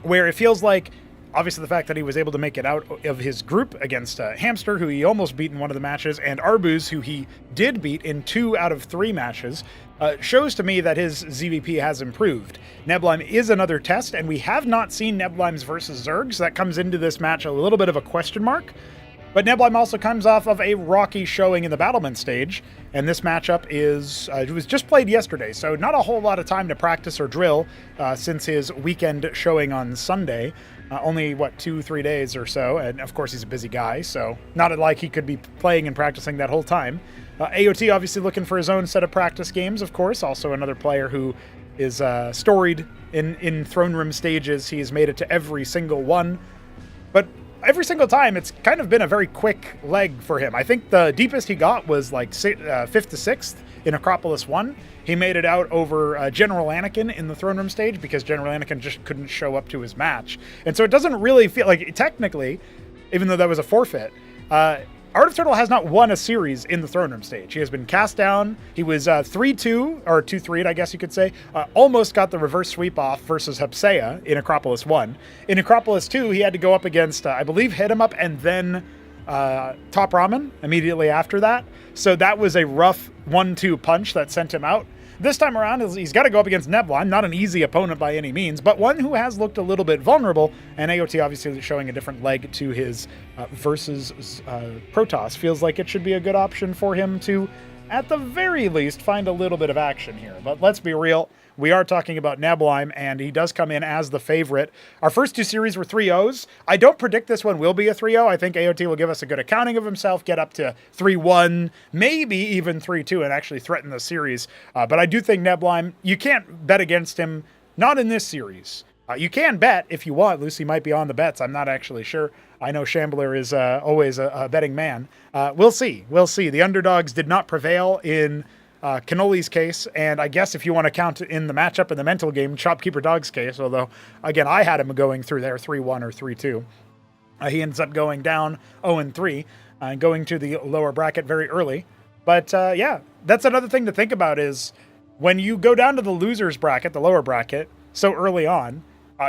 where it feels like, obviously the fact that he was able to make it out of his group against Hamster, who he almost beat in one of the matches, and Arbuz, who he did beat in 2 out of 3 matches, shows to me that his ZVP has improved. Neblime is another test, and we have not seen Neblime's versus Zerg, so that comes into this match a little bit of a question mark. But Neblime also comes off of a rocky showing in the Battlement stage, and this matchup it was just played yesterday, so not a whole lot of time to practice or drill since his weekend showing on Sunday. Only, 2-3 days or so, and of course he's a busy guy, so not like he could be playing and practicing that whole time. AOT obviously looking for his own set of practice games, of course, also another player who is storied in Throneroom stages. He has made it to every single one, but every single time, it's kind of been a very quick leg for him. I think the deepest he got was like 5th to 6th in Acropolis 1. He made it out over General Anakin in the Throneroom stage because General Anakin just couldn't show up to his match. And so it doesn't really feel like, technically, even though that was a forfeit, Art of Turtle has not won a series in the Throneroom stage. He has been cast down. He was 3-2, or 2-3'd, I guess you could say. Almost got the reverse sweep off versus Hepsea in Acropolis 1. In Acropolis 2, he had to go up against, I believe, Hit 'em Up and then TopRamen immediately after that. So that was a rough 1-2 punch that sent him out. This time around, he's got to go up against Neblime, not an easy opponent by any means, but one who has looked a little bit vulnerable, and AOT obviously showing a different leg to his versus Protoss. Feels like it should be a good option for him to, at the very least, find a little bit of action here. But let's be real, we are talking about Neblime, and he does come in as the favorite. Our first 2 series were 3-0s. I don't predict this one will be a 3-0. I think AOT will give us a good accounting of himself, get up to 3-1, maybe even 3-2, and actually threaten the series. But I do think Neblime, you can't bet against him, not in this series. You can bet if you want. Lucy might be on the bets. I'm not actually sure. I know Shambler is always a betting man. We'll see. We'll see. The underdogs did not prevail in Kenoli's case, and I guess if you want to count in the matchup in the mental game, Shopkeeper Dog's case, although, again, I had him going through there 3-1 or 3-2. He ends up going down 0-3, going to the lower bracket very early. But, yeah, that's another thing to think about is when you go down to the loser's bracket, the lower bracket, so early on,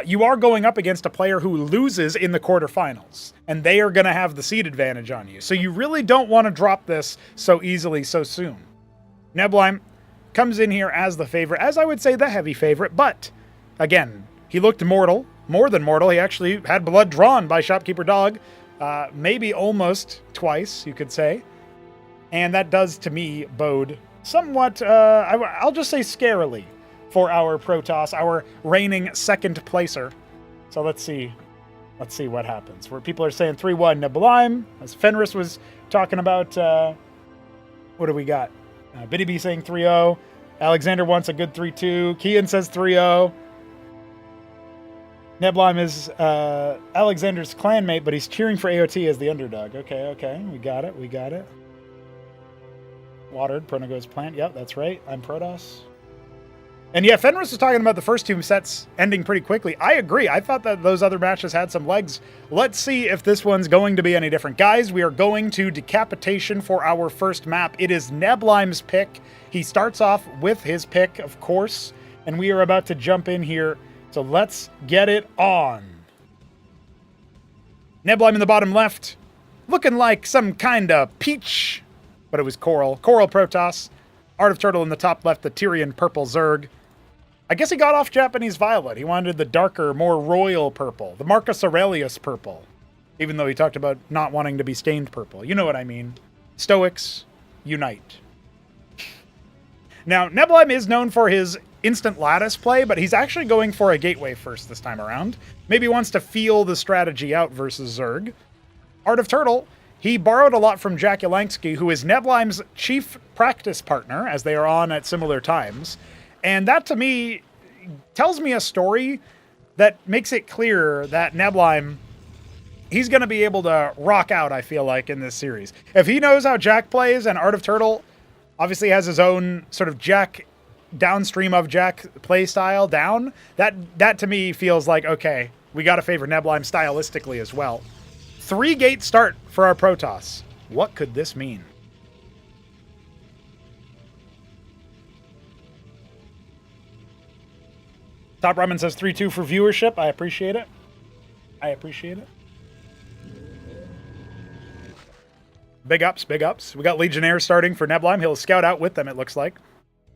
you are going up against a player who loses in the quarterfinals, and they are going to have the seed advantage on you. So you really don't want to drop this so easily so soon. Neblime comes in here as the favorite, as I would say the heavy favorite, but again, he looked mortal, more than mortal. He actually had blood drawn by Shopkeeper Dog, maybe almost twice, you could say. And that does, to me, bode somewhat, I'll just say scarily, for our Protoss, our reigning second placer. So let's see what happens. Where people are saying 3-1 Neblime, as Fenris was talking about, what do we got? Biddy B saying 3-0. Alexander wants a good 3-2. Kian says 3-0. Neblime is Alexander's clanmate, but he's cheering for AOT as the underdog. Okay. We got it. Watered, Pronogo's plant. Yep, that's right. I'm Protoss. And yeah, Fenris was talking about the first 2 sets ending pretty quickly. I agree. I thought that those other matches had some legs. Let's see if this one's going to be any different. Guys, we are going to Decapitation for our first map. It is Neblime's pick. He starts off with his pick, of course, and we are about to jump in here. So let's get it on. Neblime in the bottom left, looking like some kind of peach but it was Coral. Coral Protoss. Art of Turtle in the top left, the Tyrian purple Zerg. I guess he got off Japanese Violet. He wanted the darker, more royal purple, the Marcus Aurelius purple, even though he talked about not wanting to be stained purple. You know what I mean. Stoics, unite. Now, Neblime is known for his instant lattice play, but he's actually going for a gateway first this time around. Maybe he wants to feel the strategy out versus Zerg. Art of Turtle, he borrowed a lot from Jakulangski, who is Neblime's chief practice partner, as they are on at similar times. And that, to me, tells me a story that makes it clear that Neblime, he's going to be able to rock out, I feel like, in this series. If he knows how Jack plays, and Art of Turtle obviously has his own sort of Jack, downstream of Jack play style down, that to me feels like, okay, we got to favor Neblime stylistically as well. 3-gate start for our Protoss. What could this mean? TopRamen says 3-2 for viewership. I appreciate it. I appreciate it. Big ups, big ups. We got Legionnaires starting for Neblime. He'll scout out with them, it looks like.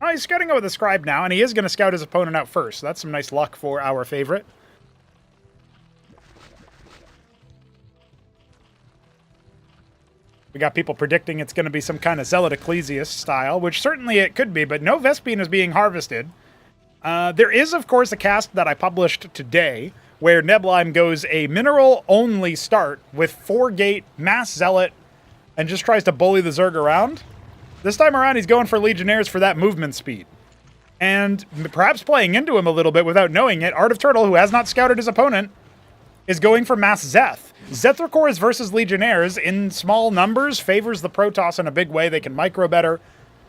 Oh, he's scouting out with a Scribe now, and he is going to scout his opponent out first. So that's some nice luck for our favorite. We got people predicting it's going to be some kind of Zealot Ecclesiast style, which certainly it could be, but no Vespene is being harvested. There is, of course, a cast that I published today where Neblime goes a mineral-only start with 4-gate Mass Zealot and just tries to bully the Zerg around. This time around, he's going for Legionnaires for that movement speed. And perhaps playing into him a little bit without knowing it, Art of Turtle, who has not scouted his opponent, is going for Mass Zeth. Zethicors versus Legionnaires in small numbers favors the Protoss in a big way. They can micro better.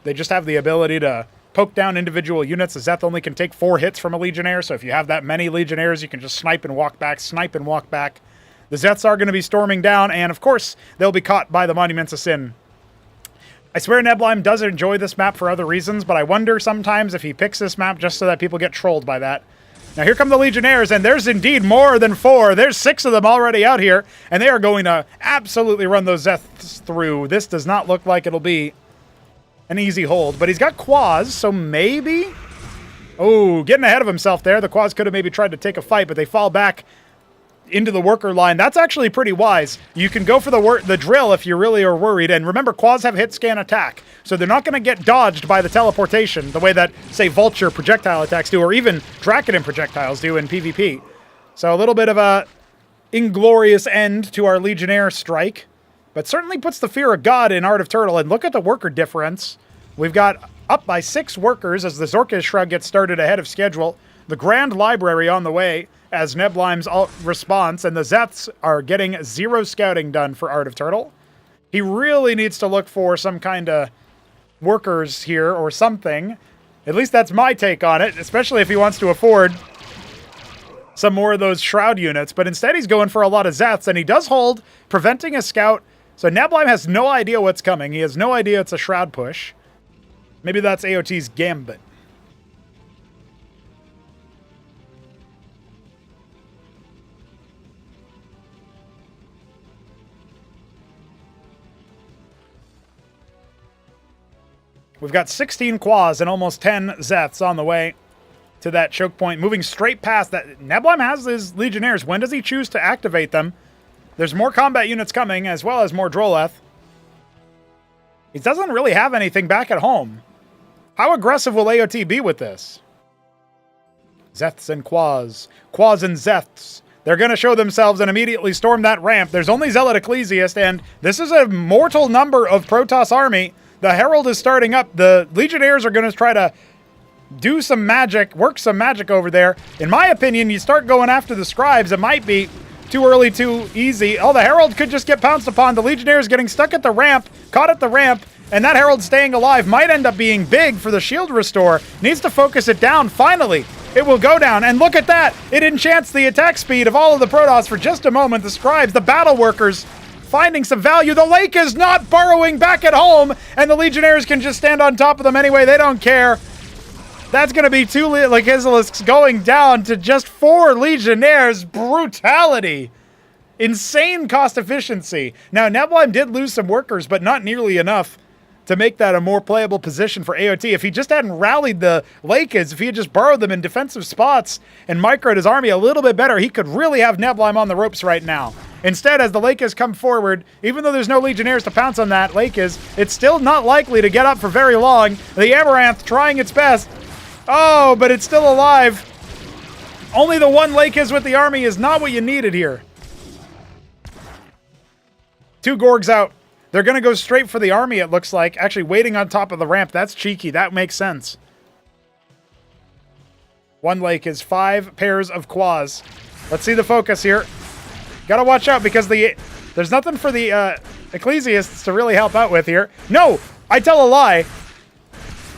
They just have the ability to poke down individual units. The Zeth only can take 4 hits from a Legionnaire, so if you have that many Legionnaires, you can just snipe and walk back, snipe and walk back. The Zeths are going to be storming down, and of course, they'll be caught by the Monuments of Sin. I swear Neblime does enjoy this map for other reasons, but I wonder sometimes if he picks this map just so that people get trolled by that. Now here come the Legionnaires, and there's indeed more than 4. There's 6 of them already out here, and they are going to absolutely run those Zeths through. This does not look like it'll be an easy hold, but he's got Quas, so maybe... Oh, getting ahead of himself there. The Quas could have maybe tried to take a fight, but they fall back into the worker line. That's actually pretty wise. You can go for the drill if you really are worried, and remember, Quas have hit scan attack, so they're not going to get dodged by the teleportation the way that, say, Vulture projectile attacks do, or even Dracodon projectiles do in PvP. So a little bit of a inglorious end to our Legionnaire strike, but certainly puts the fear of God in Art of Turtle, and look at the worker difference. We've got up by 6 workers as the Zorka Shrug gets started ahead of schedule. The Grand Library on the way as Neblime's response, and the Zeths are getting 0 scouting done for Art of Turtle. He really needs to look for some kind of workers here or something. At least that's my take on it, especially if he wants to afford some more of those Shroud units. But instead he's going for a lot of Zeths, and he does hold, preventing a scout. So Neblime has no idea what's coming. He has no idea it's a Shroud push. Maybe that's AOT's gambit. We've got 16 Quas and almost 10 Zeths on the way to that choke point. Moving straight past that. Neblime has his Legionnaires. When does he choose to activate them? There's more combat units coming, as well as more Droleth. He doesn't really have anything back at home. How aggressive will AOT be with this? Zeths and Quas. Quas and Zeths. They're going to show themselves and immediately storm that ramp. There's only Zealot Ecclesiast, and this is a mortal number of Protoss army. The Herald is starting up. The Legionnaires are going to try to do some magic, work some magic over there. In my opinion, you start going after the Scribes. It might be too early, too easy. Oh, the Herald could just get pounced upon. The Legionnaires getting stuck at the ramp, caught at the ramp, and that Herald staying alive might end up being big for the shield restore. Needs to focus it down. Finally, it will go down. And look at that. It enchants the attack speed of all of the Protoss for just a moment. The Scribes, the Battle Workers, finding some value. The Lake is not burrowing back at home, and the Legionnaires can just stand on top of them anyway. They don't care. That's going to be 2 Legizilisks going down to just 4 Legionnaires. Brutality. Insane cost efficiency. Now, Neblime did lose some workers, but not nearly enough to make that a more playable position for AOT. If he just hadn't rallied the Lakers, if he had just borrowed them in defensive spots and microed his army a little bit better, he could really have Neblime on the ropes right now. Instead, as the Lakers come forward, even though there's no Legionnaires to pounce on that Lakers, it's still not likely to get up for very long. The Amaranth trying its best. Oh, but it's still alive. Only the one Lakers with the army is not what you needed here. 2 Gorgs out. They're going to go straight for the army, it looks like. Actually, waiting on top of the ramp. That's cheeky. That makes sense. 1 lake is 5 pairs of quas. Let's see the focus here. Gotta watch out because there's nothing for the Ecclesiasts to really help out with here. No! I tell a lie.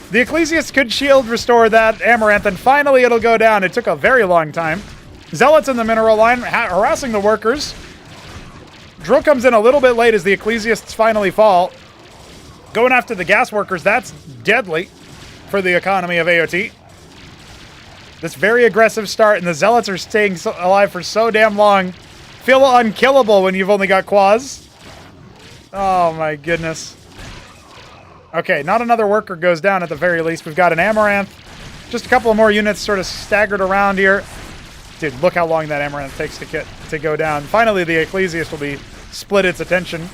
The Ecclesiasts could shield restore that Amaranth, and finally it'll go down. It took a very long time. Zealots in the mineral line harassing the workers. Drill comes in a little bit late as the Ecclesiasts finally fall. Going after the gas workers, that's deadly for the economy of AOT. This very aggressive start, and the Zealots are staying alive for so damn long. Feel unkillable when you've only got quas. Oh my goodness. Okay, not another worker goes down at the very least. We've got an Amaranth. Just a couple of more units sort of staggered around here. Dude, look how long that Amaranth takes to go down. Finally, the Ecclesiast will be split its attention.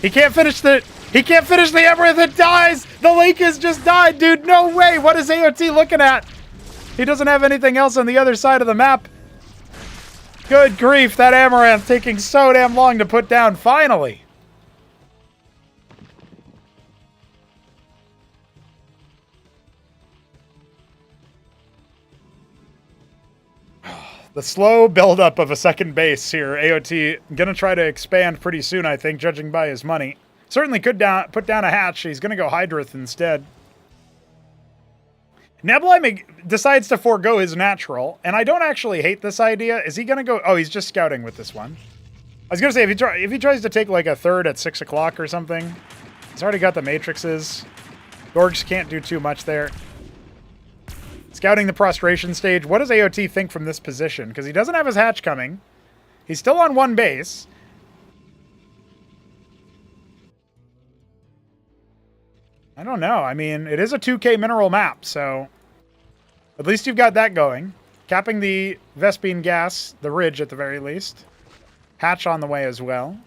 He can't finish the Amaranth. It dies. The lake has just died, dude. No way. What is AOT looking at? He doesn't have anything else on the other side of the map. Good grief, that Amaranth taking so damn long to put down. Finally. The slow buildup of a second base here. AOT gonna try to expand pretty soon, I think, judging by his money. Certainly could put down a hatch. He's gonna go Hydrith instead. Neblime decides to forego his natural, and I don't actually hate this idea. Is he gonna go? Oh, he's just scouting with this one. I was gonna say if he tries to take like a third at 6 o'clock or something, he's already got the matrices. Gorgs can't do too much there. Scouting the prostration stage. What does AOT think from this position? Because he doesn't have his hatch coming. He's still on 1 base. I don't know. I mean, it is a 2K mineral map, so at least you've got that going. Capping the Vespine gas, the ridge at the very least. Hatch on the way as well.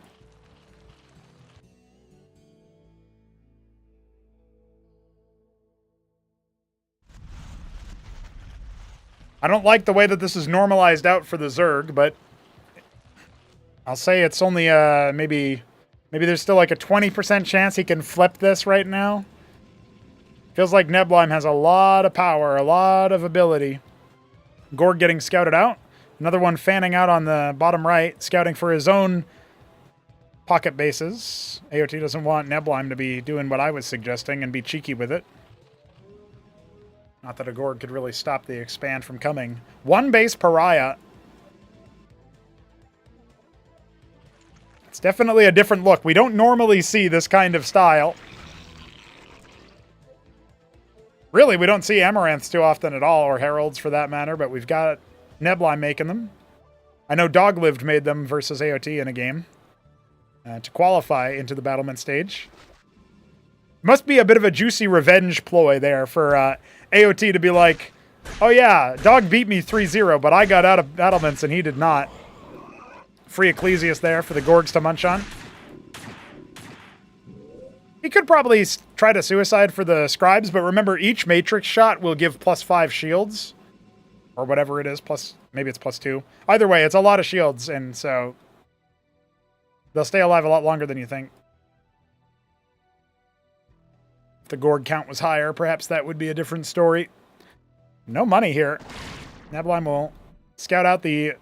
I don't like the way that this is normalized out for the Zerg, but I'll say it's only maybe there's still like a 20% chance he can flip this right now. Feels like Neblime has a lot of power, a lot of ability. Gorg getting scouted out. Another one fanning out on the bottom right, scouting for his own pocket bases. AOT doesn't want Neblime to be doing what I was suggesting and be cheeky with it. Not that a Gorg could really stop the expand from coming. 1 base pariah. It's definitely a different look. We don't normally see this kind of style. Really, we don't see Amaranths too often at all, or Heralds for that matter, but we've got Neblime making them. I know Doglived made them versus AOT in a game to qualify into the battlement stage. Must be a bit of a juicy revenge ploy there for AOT to be like, oh yeah, Dog beat me 3-0, but I got out of battlements and he did not. Free Ecclesiast there for the Gorgs to munch on. He could probably try to suicide for the scribes, but remember, each matrix shot will give +5 shields. Or whatever it is, maybe it's +2. Either way, it's a lot of shields, and so they'll stay alive a lot longer than you think. If the Gorg count was higher, perhaps that would be a different story. No money here. Neblime will scout out the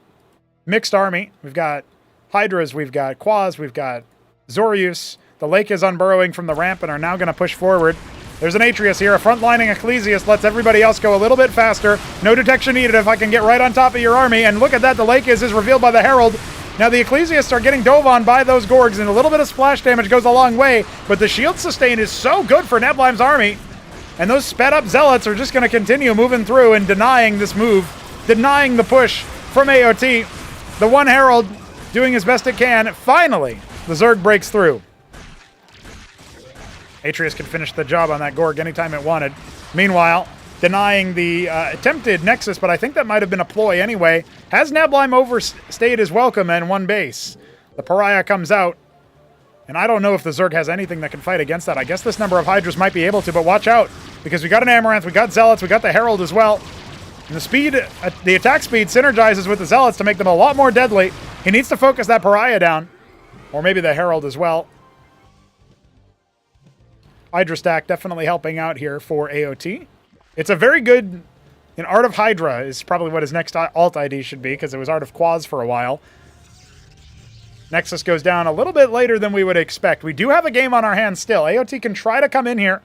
mixed army. We've got Hydras, we've got Quas, we've got Zorius. The Lake is unburrowing from the ramp and are now going to push forward. There's an Atreus here. A front-lining Ecclesiast lets everybody else go a little bit faster. No detection needed if I can get right on top of your army. And look at that. The Lake is revealed by the Herald. Now the Ecclesiasts are getting dove on by those Gorgs, and a little bit of splash damage goes a long way. But the shield sustain is so good for Neblime's army. And those sped-up Zealots are just going to continue moving through and denying this move. Denying the push from AOT. The one Herald doing as best it can. Finally, the Zerg breaks through. Atreus could finish the job on that Gorg anytime it wanted. Meanwhile, denying the attempted Nexus, but I think that might have been a ploy anyway, has Neblime overstayed his welcome and won base. The Pariah comes out, and I don't know if the Zerg has anything that can fight against that. I guess this number of Hydras might be able to, but watch out, because we got an Amaranth, we got Zealots, we got the Herald as well. And the speed, the attack speed synergizes with the Zealots to make them a lot more deadly. He needs to focus that Pariah down, or maybe the Herald as well. Hydra stack definitely helping out here for AOT. It's a very good... Art of Hydra is probably what his next alt ID should be, because it was Art of Quaz for a while. Nexus goes down a little bit later than we would expect. We do have a game on our hands still. AOT can try to come in here.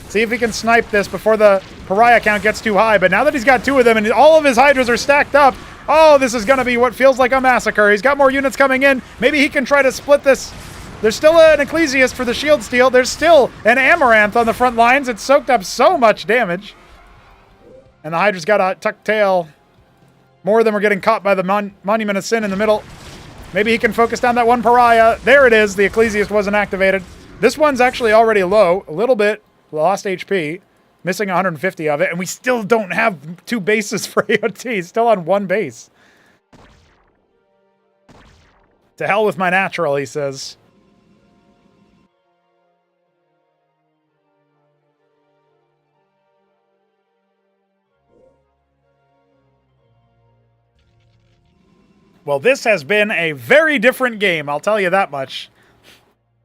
See if he can snipe this before the Pariah count gets too high. But now that he's got two of them and all of his Hydras are stacked up, oh, this is going to be what feels like a massacre. He's got more units coming in. Maybe he can try to split this. There's still an Ecclesiast for the shield steal. There's still an Amaranth on the front lines. It's soaked up so much damage. And the Hydra's got a tucked tail. More of them are getting caught by the Monument of Sin in the middle. Maybe he can focus down that one Pariah. There it is. The Ecclesiast wasn't activated. This one's actually already low. A little bit. Lost HP. Missing 150 of it. And we still don't have two bases for AOT. He's still on one base. To hell with my natural, he says. Well, this has been a very different game, I'll tell you that much.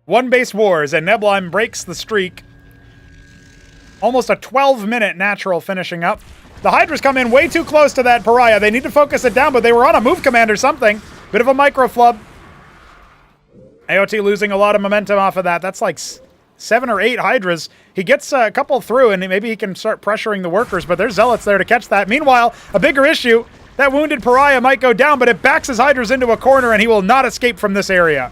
One base wars, and Neblime breaks the streak. Almost a 12-minute natural finishing up. The Hydras come in way too close to that Pariah. They need to focus it down, but they were on a move command or something. Bit of a micro flub. AOT losing a lot of momentum off of that. That's like 7 or 8 Hydras. He gets a couple through, and maybe he can start pressuring the workers, but there's Zealots there to catch that. Meanwhile, a bigger issue. That wounded Pariah might go down, but it backs his Hydras into a corner, and he will not escape from this area.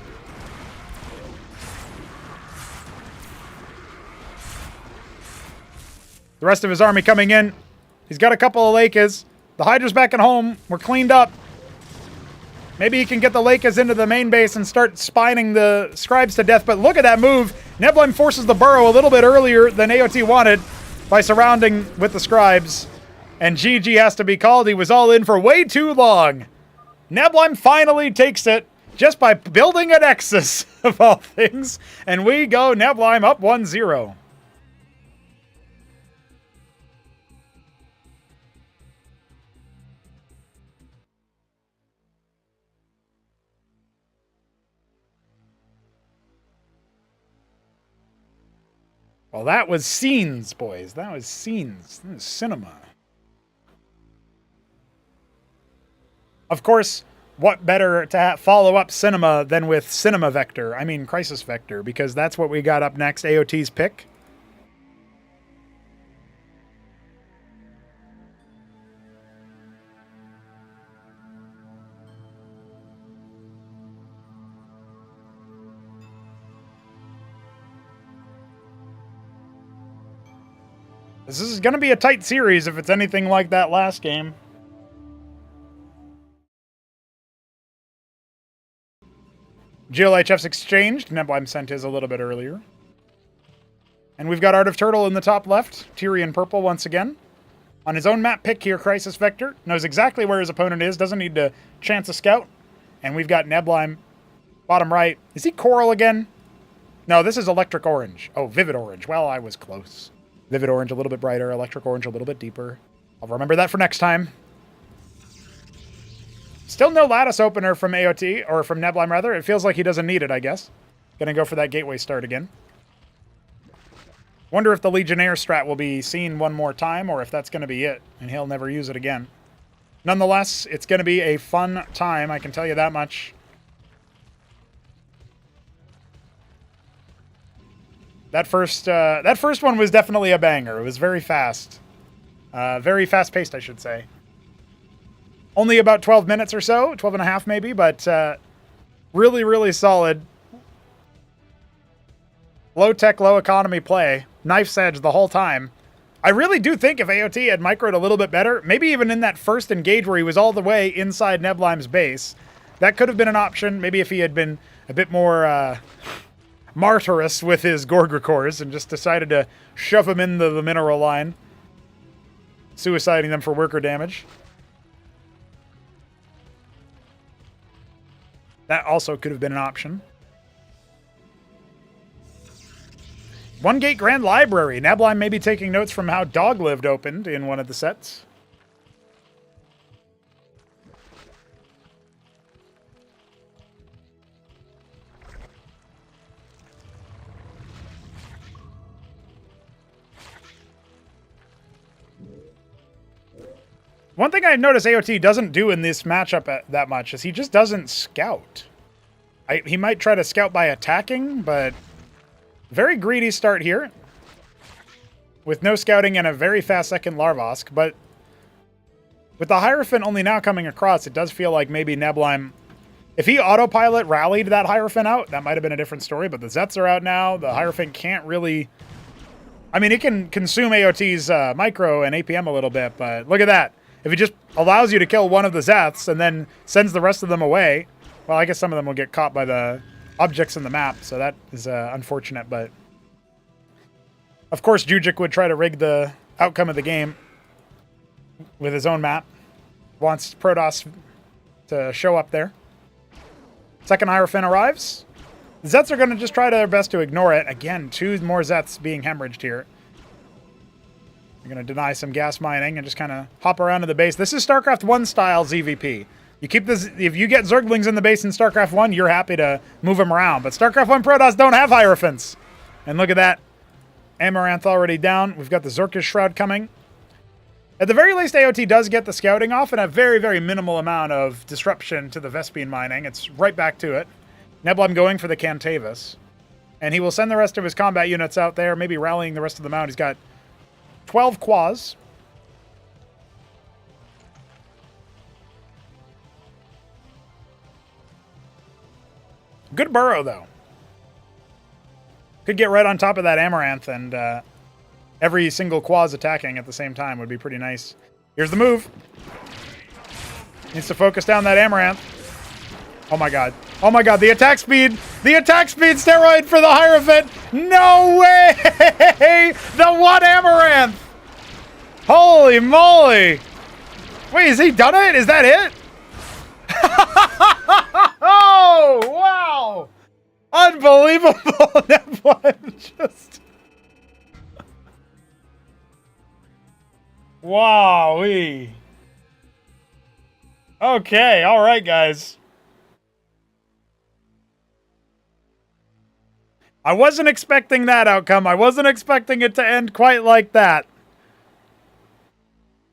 The rest of his army coming in. He's got a couple of Lakes. The Hydra's back at home. We're cleaned up. Maybe he can get the Lakes into the main base and start spining the Scribes to death, but look at that move. Neblime forces the burrow a little bit earlier than AOT wanted by surrounding with the Scribes. And GG has to be called. He was all in for way too long. Neblime finally takes it just by building a Nexus, of all things. And we go Neblime up 1-0. Well, that was scenes, boys. That was scenes. That was cinema. Of course, what better to follow up cinema than with Cinema Vector? I mean, Crisis Vector, because that's what we got up next, AOT's pick. This is going to be a tight series if it's anything like that last game. GLHF's exchanged. Neblime sent his a little bit earlier. And we've got Art of Turtle in the top left. Tyrion purple once again. On his own map pick here, Crisis Vector. Knows exactly where his opponent is. Doesn't need to chance a scout. And we've got Neblime bottom right. Is he Coral again? No, this is Electric Orange. Oh, Vivid Orange. Well, I was close. Vivid Orange a little bit brighter. Electric Orange a little bit deeper. I'll remember that for next time. Still no Lattice opener from AOT, or from Neblime rather. It feels like he doesn't need it, I guess. Gonna go for that gateway start again. Wonder if the Legionnaire strat will be seen one more time, or if that's gonna be it, and he'll never use it again. Nonetheless, it's gonna be a fun time, I can tell you that much. That first one was definitely a banger. It was very fast. Very fast-paced, I should say. Only about 12 minutes or so, 12 and a half maybe, but really, really solid. Low-tech, low-economy play. Knife's edge the whole time. I really do think if AOT had microed a little bit better, maybe even in that first engage where he was all the way inside Neblime's base, that could have been an option. Maybe if he had been a bit more Martyrus with his Gorgorcores and just decided to shove them into the mineral line, suiciding them for worker damage. That also could have been an option. One Gate Grand Library. Neblime may be taking notes from how Dog Lived opened in one of the sets. One thing I noticed AOT doesn't do in this matchup that much is he just doesn't scout. He might try to scout by attacking, but very greedy start here. With no scouting and a very fast second Larvosk, but with the Hierophant only now coming across, it does feel like maybe Neblime, if he autopilot rallied that Hierophant out, that might have been a different story, but the Zets are out now. The Hierophant can't really... I mean, it can consume AOT's micro and APM a little bit, but look at that. If he just allows you to kill one of the Zeths and then sends the rest of them away, well, I guess some of them will get caught by the objects in the map, so that is unfortunate, but... Of course, Jujic would try to rig the outcome of the game with his own map. Wants Protoss to show up there. Second Hierophant arrives. The Zets are going to just try their best to ignore it. Again, 2 more Zets being hemorrhaged here. You're going to deny some gas mining and just kind of hop around to the base. This is StarCraft 1 style ZVP. You keep this, if you get Zerglings in the base in StarCraft 1, you're happy to move them around. But StarCraft 1 Protoss don't have Hierophants. And look at that. Amaranth already down. We've got the Zerkish Shroud coming. At the very least, AOT does get the scouting off and a very, very minimal amount of disruption to the Vespene mining. It's right back to it. Neblime going for the Cantavis. And he will send the rest of his combat units out there, maybe rallying the rest of them out. He's got 12 Quas. Good burrow, though. Could get right on top of that Amaranth, and every single Quas attacking at the same time would be pretty nice. Here's the move. Needs to focus down that Amaranth. Oh my god. Oh my god, the attack speed! The attack speed steroid for the Hierophant! No way! The one Amaranth! Holy moly! Wait, has he done it? Is that it? Oh, wow! Unbelievable! Neblime just... Wowee. Okay, alright guys. I wasn't expecting that outcome. I wasn't expecting it to end quite like that.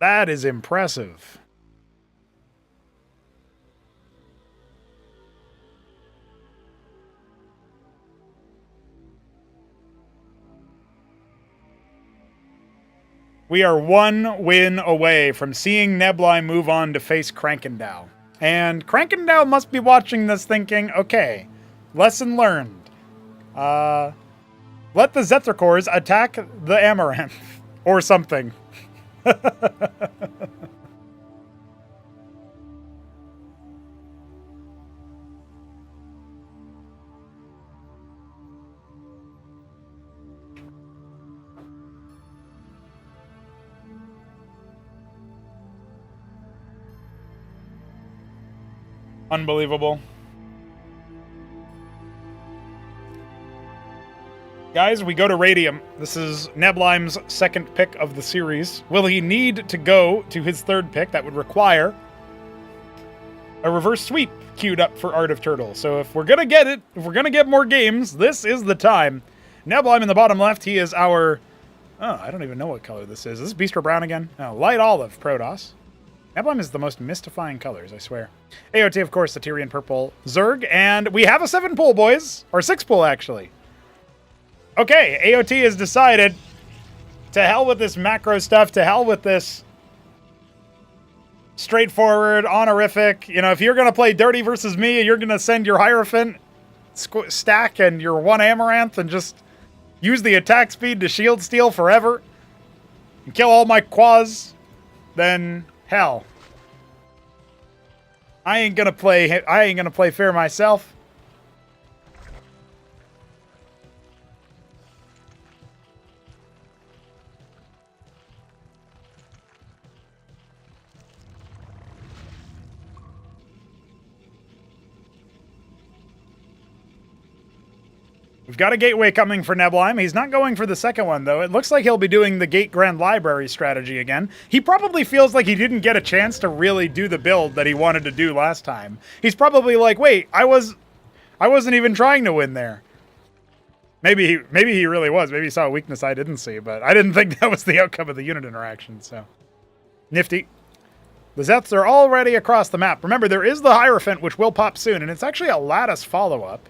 That is impressive. We are 1 win away from seeing Neblime move on to face Krankendow. And Krankendow must be watching this thinking, okay, lesson learned. Let the Zetracores attack the Amaranth. Or something. Unbelievable. Guys, we go to Radium. This is Neblime's second pick of the series. Will he need to go to his third pick? That would require a reverse sweep queued up for Art of Turtle. So if we're gonna get it, if we're gonna get more games, this is the time. Neblime in the bottom left, he is our... Oh, I don't even know what color this is. Is this Beastro Brown again? Oh, light olive Protoss. Neblime is the most mystifying colors, I swear. AOT, of course, the Tyrian Purple Zerg, and we have a 7-pull, boys. Or 6-pull, actually. Okay, AOT has decided, to hell with this macro stuff, to hell with this straightforward, honorific. You know, if you're going to play dirty versus me, you're going to send your Hierophant stack and your 1 Amaranth and just use the attack speed to shield steal forever and kill all my Quas, then hell. I ain't gonna play fair myself. We've got a gateway coming for Neblime. He's not going for the second one, though. It looks like he'll be doing the Gate Grand Library strategy again. He probably feels like he didn't get a chance to really do the build that he wanted to do last time. He's probably like, wait, I wasn't even trying to win there. Maybe he really was. Maybe he saw a weakness I didn't see, but I didn't think that was the outcome of the unit interaction, so. Nifty. The Zeths are already across the map. Remember, there is the Hierophant, which will pop soon, and it's actually a lattice follow-up.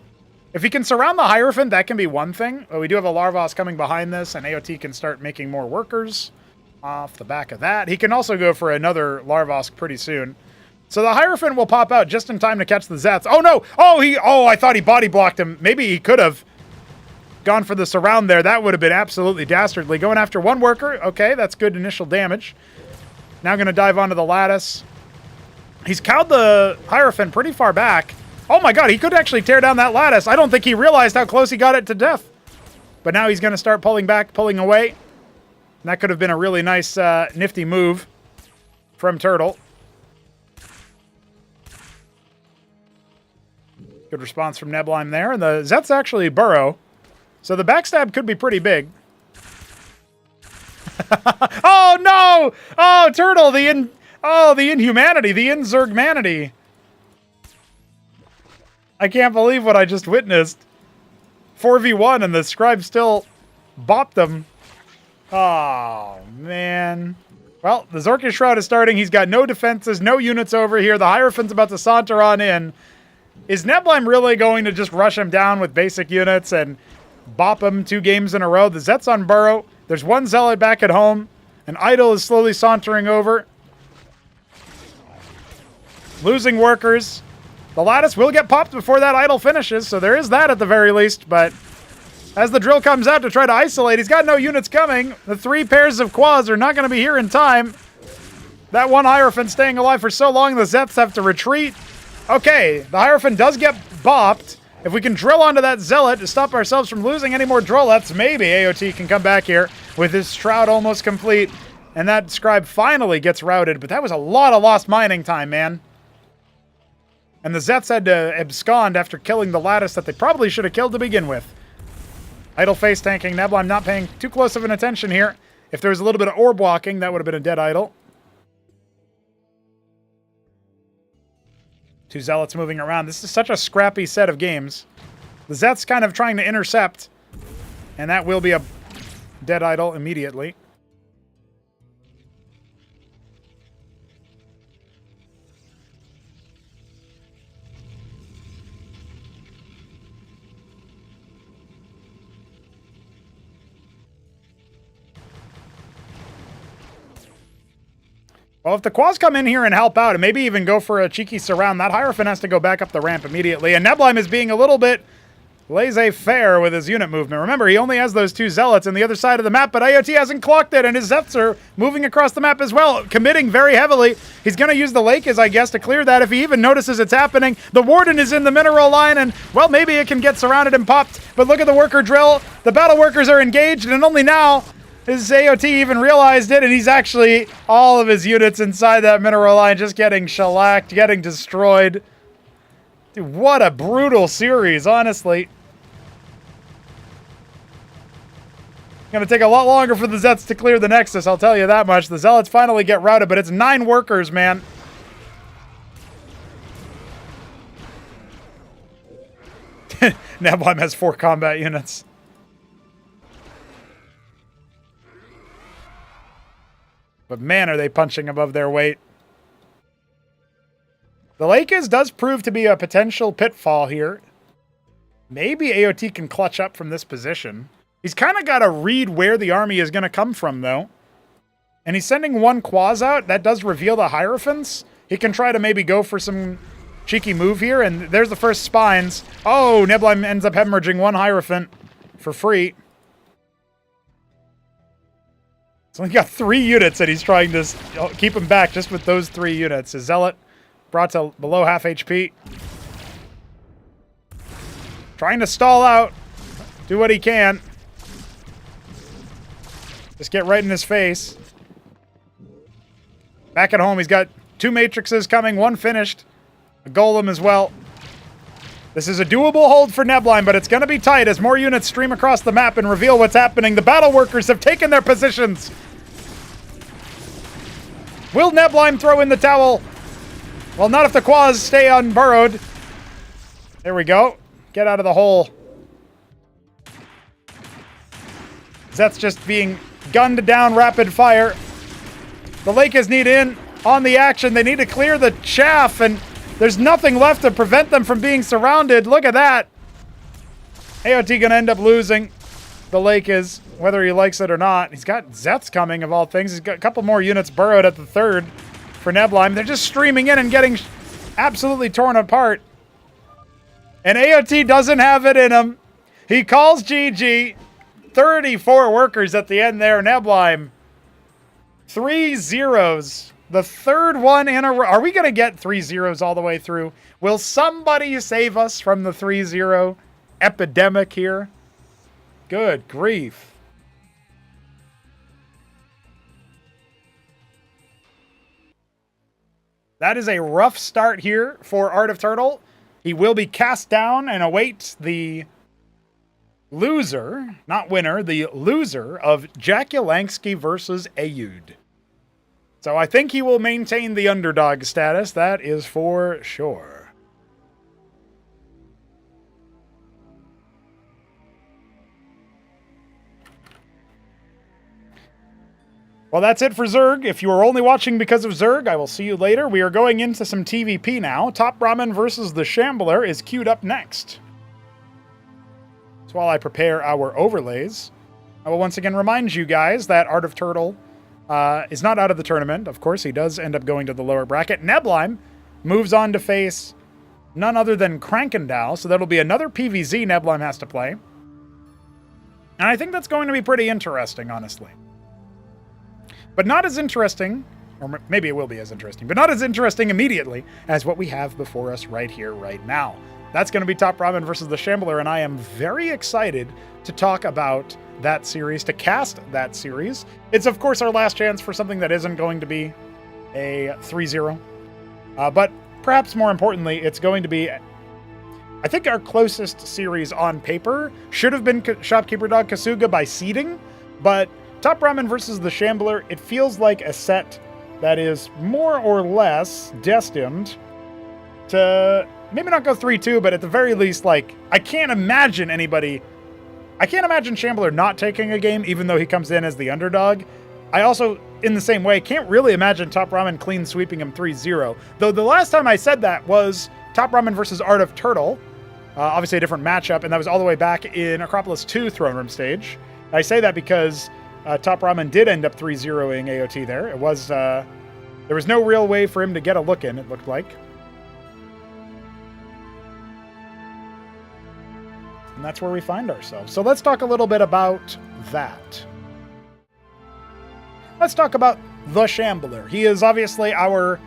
If he can surround the Hierophant, that can be one thing. But we do have a Larvos coming behind this, and AOT can start making more workers off the back of that. He can also go for another Larvos pretty soon. So the Hierophant will pop out just in time to catch the Zeths. Oh, no! Oh, I thought he body blocked him. Maybe he could have gone for the surround there. That would have been absolutely dastardly. Going after one worker. Okay, that's good initial damage. Now going to dive onto the lattice. He's cowed the Hierophant pretty far back. Oh my god, he could actually tear down that lattice. I don't think he realized how close he got it to death. But now he's going to start pulling back, pulling away. And that could have been a really nice, nifty move from Turtle. Good response from Neblime there. And the Zeths actually burrow. So the backstab could be pretty big. Oh no! Oh, Turtle, the inhumanity, the inzergmanity. I can't believe what I just witnessed. 4v1 and the scribe still bopped him. Oh, man. Well, the Zorkish Shroud is starting. He's got no defenses, no units over here. The Hierophant's about to saunter on in. Is Neblime really going to just rush him down with basic units and bop him 2 games in a row? The Zet's on burrow. There's one Zealot back at home. An Idol is slowly sauntering over. Losing workers. The lattice will get popped before that Idol finishes, so there is that at the very least, but as the drill comes out to try to isolate, he's got no units coming. The 3 pairs of quads are not going to be here in time. That one Hierophant staying alive for so long, the Zeths have to retreat. Okay, the Hierophant does get bopped. If we can drill onto that Zealot to stop ourselves from losing any more Drolets, maybe AOT can come back here with his Shroud almost complete, and that Scribe finally gets routed, but that was a lot of lost mining time, man. And the Zeths had to abscond after killing the lattice that they probably should have killed to begin with. Idle face tanking. Neblime not paying too close of an attention here. If there was a little bit of ore blocking, that would have been a dead Idol. 2 Zealots moving around. This is such a scrappy set of games. The Zeth's kind of trying to intercept, and that will be a dead Idol immediately. Well, if the Quads come in here and help out, and maybe even go for a cheeky surround, that Hierophant has to go back up the ramp immediately. And Neblime is being a little bit laissez-faire with his unit movement. Remember, he only has those 2 Zealots on the other side of the map, but IoT hasn't clocked it, and his Zeths are moving across the map as well, committing very heavily. He's going to use the lake, I guess, to clear that if he even notices it's happening. The Warden is in the mineral line, and, well, maybe it can get surrounded and popped. But look at the worker drill. The battle workers are engaged, and only now his AOT even realized it, and he's actually all of his units inside that mineral line just getting shellacked, getting destroyed. Dude, what a brutal series, honestly. Gonna take a lot longer for the Zeths to clear the Nexus, I'll tell you that much. The Zealots finally get routed, but it's 9 workers, man. Neblime has 4 combat units. But man, are they punching above their weight. The Lakers does prove to be a potential pitfall here. Maybe AOT can clutch up from this position. He's kind of got to read where the army is going to come from, though. And he's sending 1 Quaz out. That does reveal the Hierophants. He can try to maybe go for some cheeky move here. And there's the first spines. Oh, Neblime ends up hemorrhaging 1 Hierophant for free. He's only got 3 units, and he's trying to keep him back just with those 3 units. His Zealot brought to below half HP. Trying to stall out. Do what he can. Just get right in his face. Back at home, he's got 2 Matrixes coming, 1 finished. A Golem as well. This is a doable hold for Neblime, but it's going to be tight as more units stream across the map and reveal what's happening. The battle workers have taken their positions. Will Neblime throw in the towel? Well, not if the Quas stay unburrowed. There we go. Get out of the hole. Zeth's just being gunned down rapid fire. The Lakers need in on the action. They need to clear the chaff, and there's nothing left to prevent them from being surrounded. Look at that. AOT gonna end up losing. The Lakers, whether he likes it or not. He's got Zeth's coming, of all things. He's got a couple more units burrowed at the third for Neblime. They're just streaming in and getting absolutely torn apart. And AOT doesn't have it in him. He calls GG. 34 workers at the end there. Neblime. 3 zeros. The third one in a row. Are we going to get 3 zeros all the way through? Will somebody save us from the 3-0 epidemic here? Good grief. That is a rough start here for Art of Turtle. He will be cast down and await the loser, not winner, the loser of Jakulangski versus Ayud. So I think he will maintain the underdog status, that is for sure. Well, that's it for Zerg. If you are only watching because of Zerg, I will see you later. We are going into some TVP now. TopRamen versus the Shambler is queued up next. So while I prepare our overlays, I will once again remind you guys that Art of Turtle is not out of the tournament. Of course, he does end up going to the lower bracket. Neblime moves on to face none other than Krankendow, so that'll be another PVZ Neblime has to play. And I think that's going to be pretty interesting, honestly. But not as interesting, or maybe it will be as interesting, but not as interesting immediately as what we have before us right here, right now. That's going to be TopRamen versus the Shambler, and I am very excited to talk about that series, to cast that series. It's, of course, our last chance for something that isn't going to be a 3-0. But perhaps more importantly, it's going to be, I think our closest series on paper should have been Shopkeeper Dog Kasuga by seeding, but TopRamen versus the Shambler, it feels like a set that is more or less destined to maybe not go 3-2, but at the very least, like, I can't imagine Shambler not taking a game, even though he comes in as the underdog. I also, in the same way, can't really imagine TopRamen clean sweeping him 3-0. Though the last time I said that was TopRamen versus Art of Turtle. Obviously a different matchup, and that was all the way back in Acropolis 2 Throneroom Stage. I say that because TopRamen did end up 3-0ing AOT there. It was, there was no real way for him to get a look in, it looked like. And that's where we find ourselves. So let's talk a little bit about that. Let's talk about the Shambler. He is obviously our,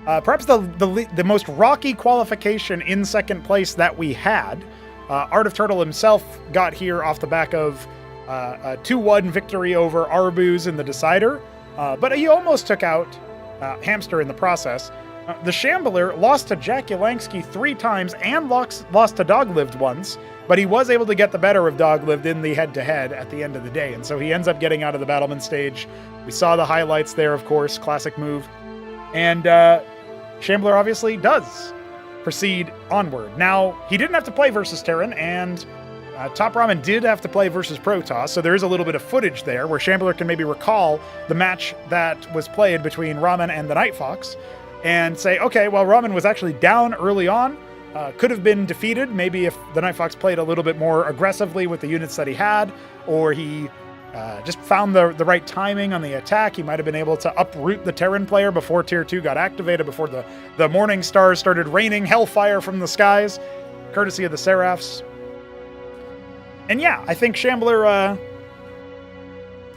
perhaps the most rocky qualification in second place that we had. Art of Turtle himself got here off the back of a 2-1 victory over Arbuz in the Decider, but he almost took out Hamster in the process. The Shambler lost to Jakulangski 3 times and lost to Doglived once, but he was able to get the better of Doglived in the head-to-head at the end of the day, and so he ends up getting out of the Battlement stage. We saw the highlights there, of course, classic move. And Shambler obviously does proceed onward. Now, he didn't have to play versus Terran, and TopRamen did have to play versus Protoss, so there is a little bit of footage there where Shambler can maybe recall the match that was played between Ramen and the Night Fox and say, okay, well, Ramen was actually down early on, could have been defeated maybe if the Night Fox played a little bit more aggressively with the units that he had, or he just found the right timing on the attack. He might have been able to uproot the Terran player before Tier 2 got activated, before the Morning Stars started raining hellfire from the skies, courtesy of the Seraphs. And yeah, I think Shambler,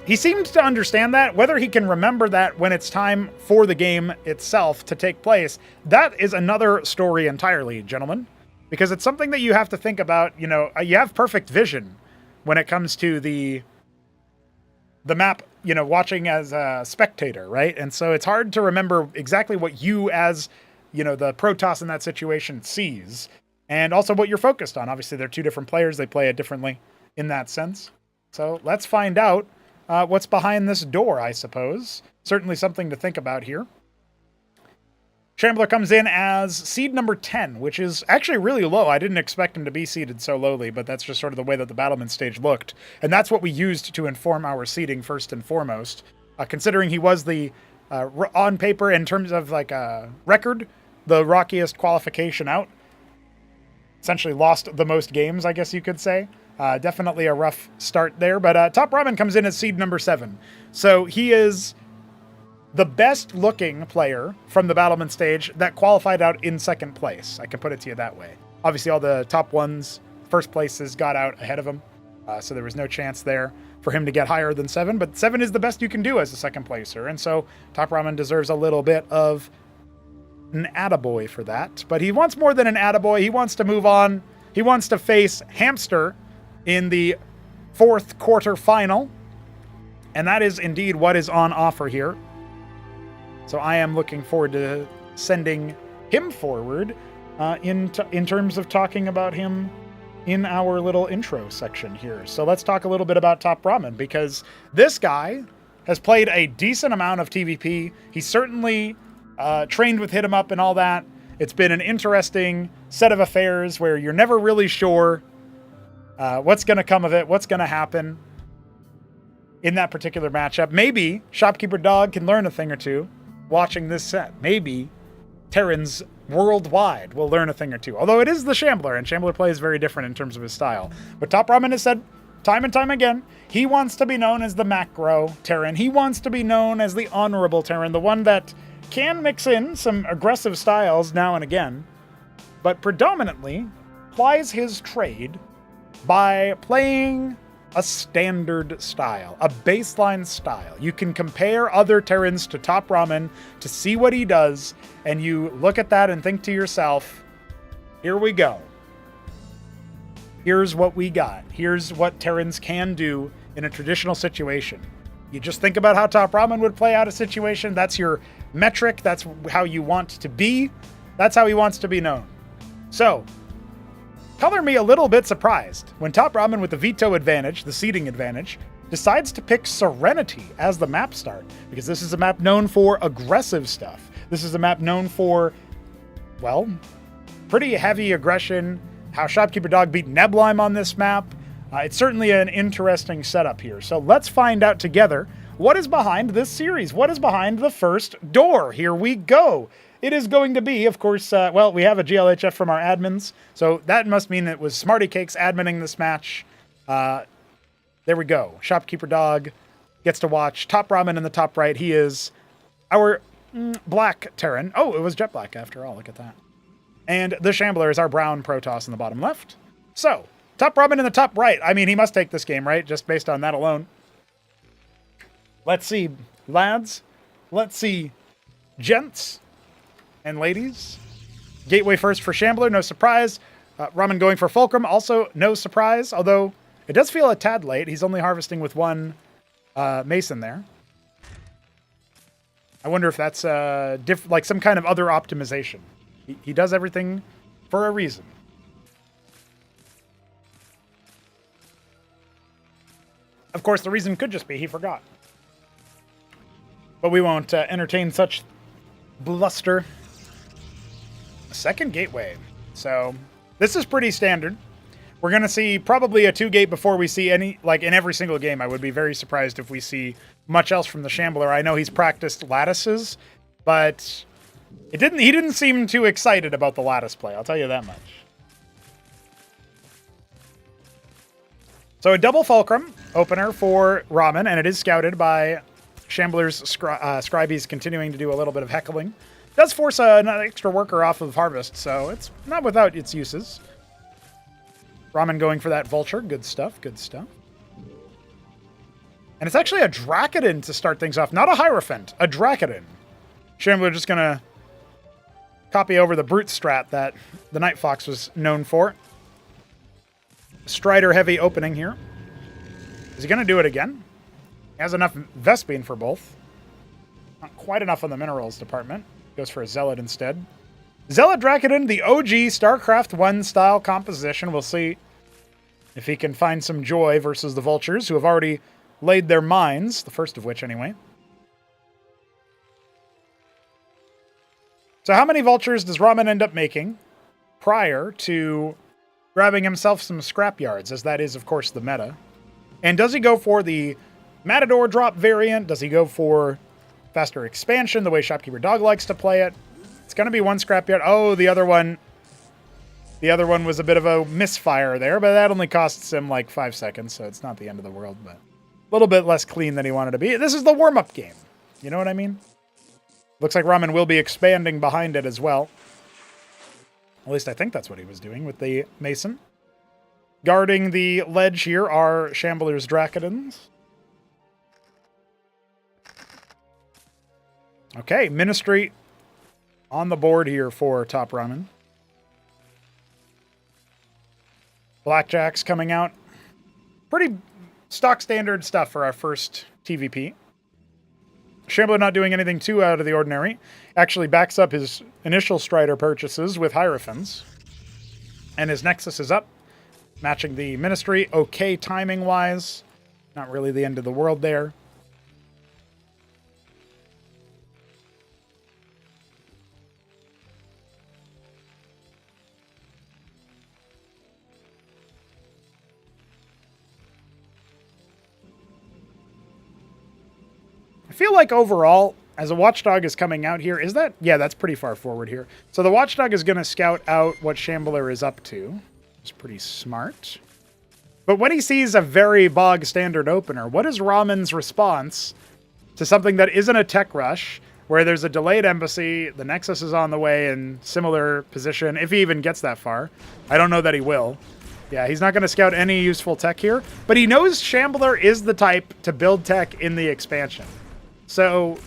he seemed to understand that. Whether he can remember that when it's time for the game itself to take place, that is another story entirely, gentlemen. Because it's something that you have to think about. You know, you have perfect vision when it comes to the map, you know, watching as a spectator, right? And so it's hard to remember exactly what you as, you know, the Protoss in that situation sees. and also what you're focused on. Obviously, they're two different players. They play it differently in that sense. So let's find out what's behind this door, I suppose. Certainly something to think about here. Shambler comes in as seed number 10, which is actually really low. I didn't expect him to be seeded so lowly, but that's just sort of the way that the battlement stage looked. And that's what we used to inform our seeding first and foremost. Considering he was the, on paper, in terms of like a record, the rockiest qualification out. Essentially lost the most games, I guess you could say. Definitely a rough start there. But TopRamen comes in as seed number 7. So he is the best looking player from the battlement stage that qualified out in second place. I can put it to you that way. Obviously all the top ones, first places, got out ahead of him. So there was no chance there for him to get higher than 7, but 7 is the best you can do as a second placer. And so TopRamen deserves a little bit of an attaboy for that, but he wants more than an attaboy. He wants to move on. He wants to face Hamster in the 4th quarter final. And that is indeed what is on offer here. So I am looking forward to sending him forward in terms of talking about him in our little intro section here. So let's talk a little bit about TopRamen, because this guy has played a decent amount of TVP. He's certainly trained with Hit 'em Up and all that. It's been an interesting set of affairs where you're never really sure what's going to come of it, what's going to happen in that particular matchup. Maybe Shopkeeper Dog can learn a thing or two watching this set. Maybe Terrans worldwide will learn a thing or two. Although it is the Shambler, and Shambler plays very different in terms of his style. But TopRamen has said time and time again, he wants to be known as the macro Terran. He wants to be known as the honorable Terran, the one that can mix in some aggressive styles now and again, but predominantly plies his trade by playing a standard style, a baseline style. You can compare other Terrans to TopRamen to see what he does, and you look at that and think to yourself, here we go. Here's what we got. Here's what Terrans can do in a traditional situation. You just think about how TopRamen would play out a situation. That's your metric. That's how you want to be. That's how he wants to be known. So, color me a little bit surprised when TopRamen, with the veto advantage, the seeding advantage, decides to pick Serenity as the map start, because this is a map known for aggressive stuff. This is a map known for, well, pretty heavy aggression. How Shopkeeper Dog beat Neblime on this map. It's certainly an interesting setup here. So let's find out together what is behind this series. What is behind the first door? Here we go. It is going to be, of course, well, we have a GLHF from our admins, so that must mean it was Smarty Cakes adminning this match. There we go. Shopkeeper Dog gets to watch TopRamen in the top right. He is our black Terran. Oh, it was jet black after all. Look at that. And the Shambler is our brown Protoss in the bottom left. So, TopRamen in the top right. I mean, he must take this game, right? Just based on that alone. Let's see, lads. Let's see, gents and ladies. Gateway first for Shambler, no surprise. Ramen going for Fulcrum, also no surprise. Although, it does feel a tad late. He's only harvesting with one Mason there. I wonder if that's like some kind of other optimization. He does everything for a reason. Of course, the reason could just be he forgot. But we won't entertain such bluster. Second gateway. So this is pretty standard. We're going to see probably a 2-gate before we see any, like in every single game. I would be very surprised if we see much else from the Shambler. I know he's practiced lattices, but he didn't seem too excited about the lattice play. I'll tell you that much. So a double Fulcrum opener for Ramen, and it is scouted by Shambler's Scribes continuing to do a little bit of heckling. Does force an extra worker off of Harvest, so it's not without its uses. Ramen going for that Vulture. Good stuff, good stuff. And it's actually a Dracodon to start things off. Not a Hierophant, a Dracodon. Shambler just going to copy over the Brute strat that the Night Fox was known for. Strider heavy opening here. Is he going to do it again? He has enough Vespene for both. Not quite enough on the minerals department. Goes for a Zealot instead. Zealot Draconin, the OG StarCraft 1 style composition. We'll see if he can find some joy versus the Vultures, who have already laid their mines, the first of which anyway. So how many Vultures does Ramen end up making prior to grabbing himself some scrapyards, as that is, of course, the meta? And does he go for the Matador drop variant? Does he go for faster expansion, the way Shopkeeper Dog likes to play it? It's going to be one scrapyard. Oh, the other one was a bit of a misfire there, but that only costs him like 5 seconds, so it's not the end of the world, but a little bit less clean than he wanted to be. This is the warm-up game. You know what I mean? Looks like Ramen will be expanding behind it as well. At least I think that's what he was doing with the Mason. Guarding the ledge here are Shambler's Draconins. Okay, Ministry on the board here for TopRamen. Blackjack's coming out. Pretty stock standard stuff for our first TVP. Shambler not doing anything too out of the ordinary. Actually backs up his initial Strider purchases with Hierophants. And his Nexus is up, matching the Ministry. Okay timing-wise. Not really the end of the world there. I feel like overall, as a Watchdog is coming out here, is that... Yeah, that's pretty far forward here. So the Watchdog is going to scout out what Shambler is up to. It's pretty smart. But when he sees a very bog standard opener, what is Ramen's response to something that isn't a tech rush, where there's a delayed embassy, the Nexus is on the way in similar position, if he even gets that far. I don't know that he will. Yeah, he's not going to scout any useful tech here, but he knows Shambler is the type to build tech in the expansion. So,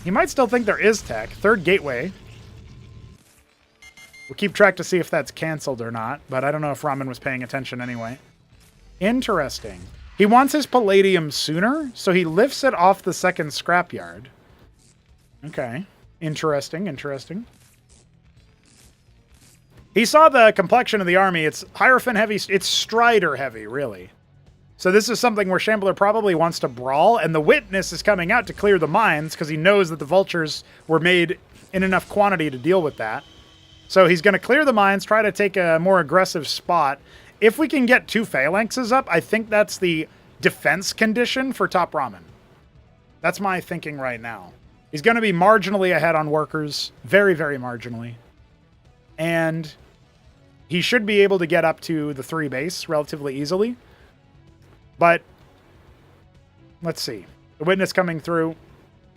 he might still think there is tech. Third gateway. We'll keep track to see if that's canceled or not, but I don't know if Ramen was paying attention anyway. Interesting. He wants his Palladium sooner, so he lifts it off the second scrapyard. Okay. Interesting, interesting. He saw the complexion of the army. It's Hierophant heavy. It's Strider heavy, really. So this is something where Shambler probably wants to brawl, and the Witness is coming out to clear the mines because he knows that the Vultures were made in enough quantity to deal with that. So he's going to clear the mines, try to take a more aggressive spot. If we can get 2 Phalanxes up, I think that's the defense condition for TopRamen. That's my thinking right now. He's going to be marginally ahead on workers, very, very marginally. And he should be able to get up to the 3 base relatively easily. But let's see. The Witness coming through.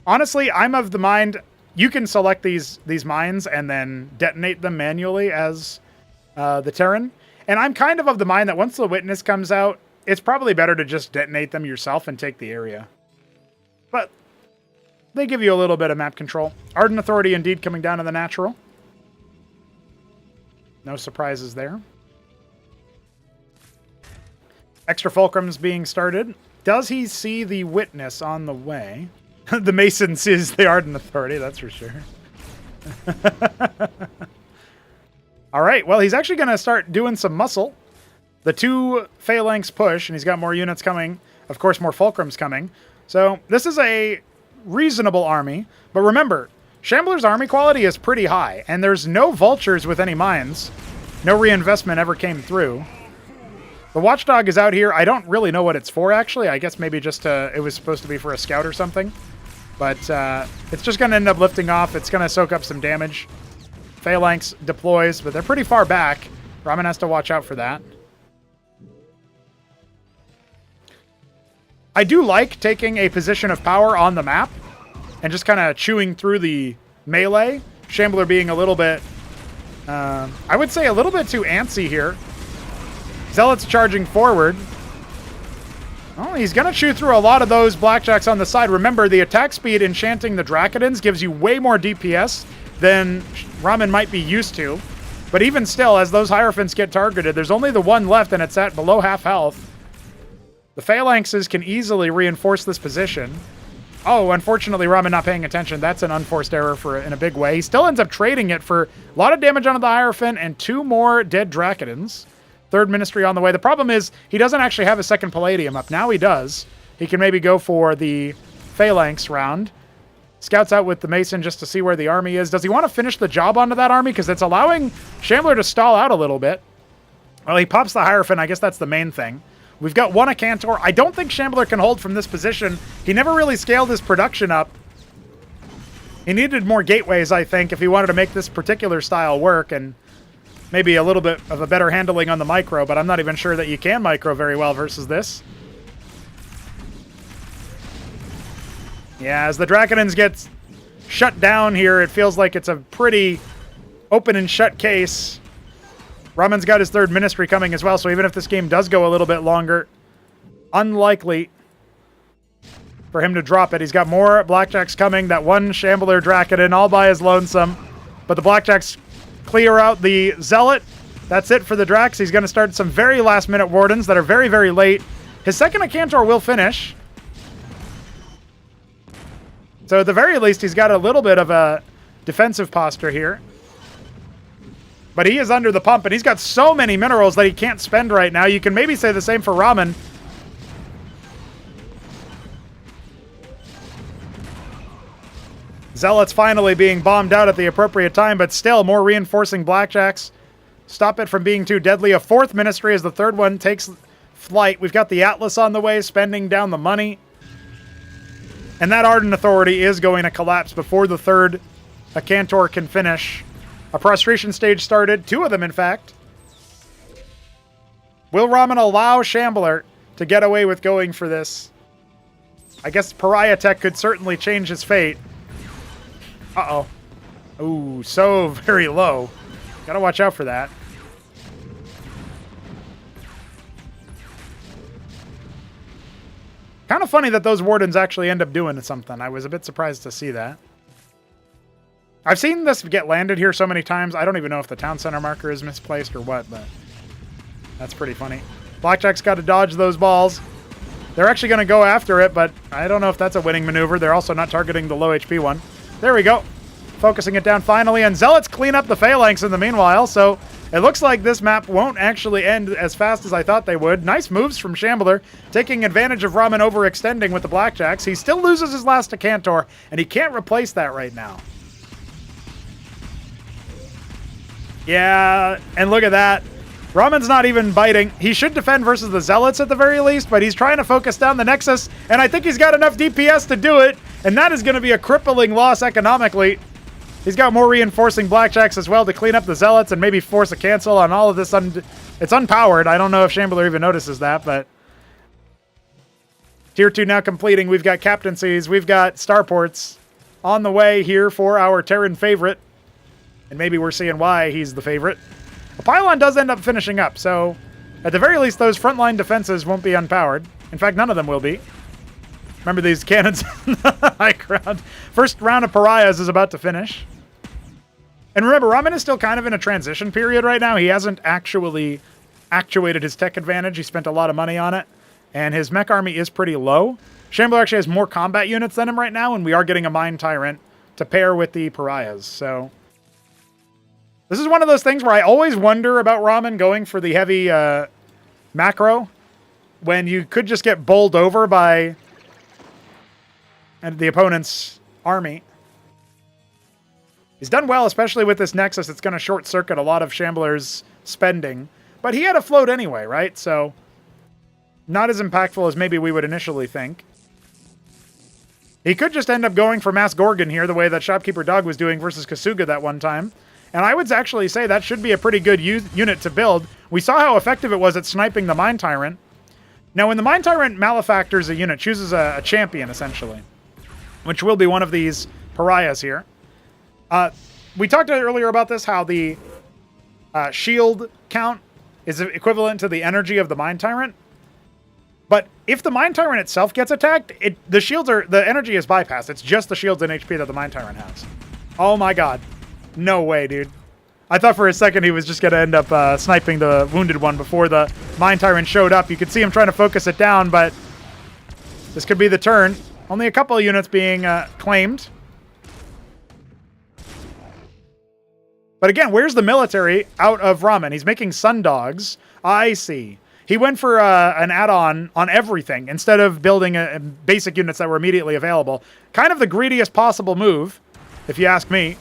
Honestly, I'm of the mind you can select these mines and then detonate them manually as the Terran. And I'm kind of the mind that once the Witness comes out, it's probably better to just detonate them yourself and take the area. But they give you a little bit of map control. Ardent Authority indeed coming down to the natural. No surprises there. Extra Fulcrums being started. Does he see the Witness on the way? The Mason sees the Ardent Authority, that's for sure. All right, well, he's actually going to start doing some muscle. The 2 Phalanx push, and he's got more units coming. Of course, more Fulcrums coming. So this is a reasonable army. But remember, Shambler's army quality is pretty high, and there's no Vultures with any mines. No reinvestment ever came through. The Watchdog is out here. I don't really know what it's for, actually. I guess maybe just it was supposed to be for a scout or something. But it's just going to end up lifting off. It's going to soak up some damage. Phalanx deploys, but they're pretty far back. Ramen has to watch out for that. I do like taking a position of power on the map and just kind of chewing through the melee. Shambler being a little bit, I would say a little bit too antsy here. Zealot's charging forward. Oh, he's going to chew through a lot of those Blackjacks on the side. Remember, the attack speed enchanting the Draconins gives you way more DPS than Ramen might be used to. But even still, as those Hierophants get targeted, there's only the 1 left, and it's at below half health. The Phalanxes can easily reinforce this position. Oh, unfortunately, Ramen not paying attention. That's an unforced error in a big way. He still ends up trading it for a lot of damage onto the Hierophant and 2 more dead Drakatans. Third Ministry on the way. The problem is he doesn't actually have a second Palladium up. Now he does. He can maybe go for the Phalanx round. Scouts out with the Mason just to see where the army is. Does he want to finish the job onto that army? Because it's allowing Shambler to stall out a little bit. Well, he pops the Hierophant. I guess that's the main thing. We've got 1 Acantor. I don't think Shambler can hold from this position. He never really scaled his production up. He needed more gateways, I think, if he wanted to make this particular style work, and maybe a little bit of a better handling on the micro, but I'm not even sure that you can micro very well versus this. Yeah, as the Drakatans get shut down here, it feels like it's a pretty open and shut case. Ramen's got his third Ministry coming as well, so even if this game does go a little bit longer, unlikely for him to drop it. He's got more Blackjacks coming. That 1 Shambler Drakatan all by his lonesome. But the Blackjacks clear out the Zealot. That's it for the Drax. He's going to start some very last-minute Wardens that are very, very late. His second Acantor will finish. So at the very least, he's got a little bit of a defensive posture here. But he is under the pump, and he's got so many minerals that he can't spend right now. You can maybe say the same for Ramen. Zealot's finally being bombed out at the appropriate time, but still more reinforcing Blackjacks. Stop it from being too deadly. A 4th Ministry as the 3rd one takes flight. We've got the Atlas on the way, spending down the money. And that Ardent Authority is going to collapse before the 3rd Acantor can finish. A prostration stage started, 2 of them in fact. Will Ramen allow Shambler to get away with going for this? I guess Pariah Tech could certainly change his fate. Uh-oh. Ooh, so very low. Gotta watch out for that. Kind of funny that those Wardens actually end up doing something. I was a bit surprised to see that. I've seen this get landed here so many times, I don't even know if the town center marker is misplaced or what, but that's pretty funny. Blackjack's got to dodge those balls. They're actually going to go after it, but I don't know if that's a winning maneuver. They're also not targeting the low HP one. There we go. Focusing it down finally, and Zealots clean up the Phalanx in the meanwhile, so it looks like this map won't actually end as fast as I thought they would. Nice moves from Shambler, taking advantage of Ramen overextending with the Blackjacks. He still loses his last Acantor, and he can't replace that right now. Yeah, and look at that. Ramen's not even biting. He should defend versus the Zealots at the very least, but he's trying to focus down the Nexus, and I think he's got enough DPS to do it, and that is going to be a crippling loss economically. He's got more reinforcing Blackjacks as well to clean up the Zealots and maybe force a cancel on all of this. It's unpowered. I don't know if Shambler even notices that, but... Tier 2 now completing. We've got captaincies. We've got starports on the way here for our Terran favorite. And maybe we're seeing why he's the favorite. The pylon does end up finishing up, so at the very least, those frontline defenses won't be unpowered. In fact, none of them will be. Remember these cannons in the high ground. First round of pariahs is about to finish. And remember, Ramen is still kind of in a transition period right now. He hasn't actually actuated his tech advantage. He spent a lot of money on it. And his mech army is pretty low. Shambler actually has more combat units than him right now, and we are getting a Mine Tyrant to pair with the pariahs. So this is one of those things where I always wonder about Ramen going for the heavy macro when you could just get bowled over by the opponent's army. He's done well, especially with this Nexus. It's going to short-circuit a lot of Shambler's spending. But he had a float anyway, right? So not as impactful as maybe we would initially think. He could just end up going for Mass Gorgon here, the way that Shopkeeper Dog was doing versus Kasuga that one time. And I would actually say that should be a pretty good unit to build. We saw how effective it was at sniping the Mine Tyrant. Now, when the Mine Tyrant malefactors a unit, chooses a champion, essentially, which will be one of these pariahs here. We talked earlier about this, how the shield count is equivalent to the energy of the Mine Tyrant. But if the Mine Tyrant itself gets attacked, the energy is bypassed. It's just the shields and HP that the Mine Tyrant has. Oh my god. No way, dude. I thought for a second he was just going to end up sniping the wounded one before the Mine Tyrant showed up. You could see him trying to focus it down, but this could be the turn. Only a couple of units being claimed. But again, where's the military out of Ramen? He's making sundogs. I see. He went for an add-on on everything instead of building basic units that were immediately available. Kind of the greediest possible move, if you ask me.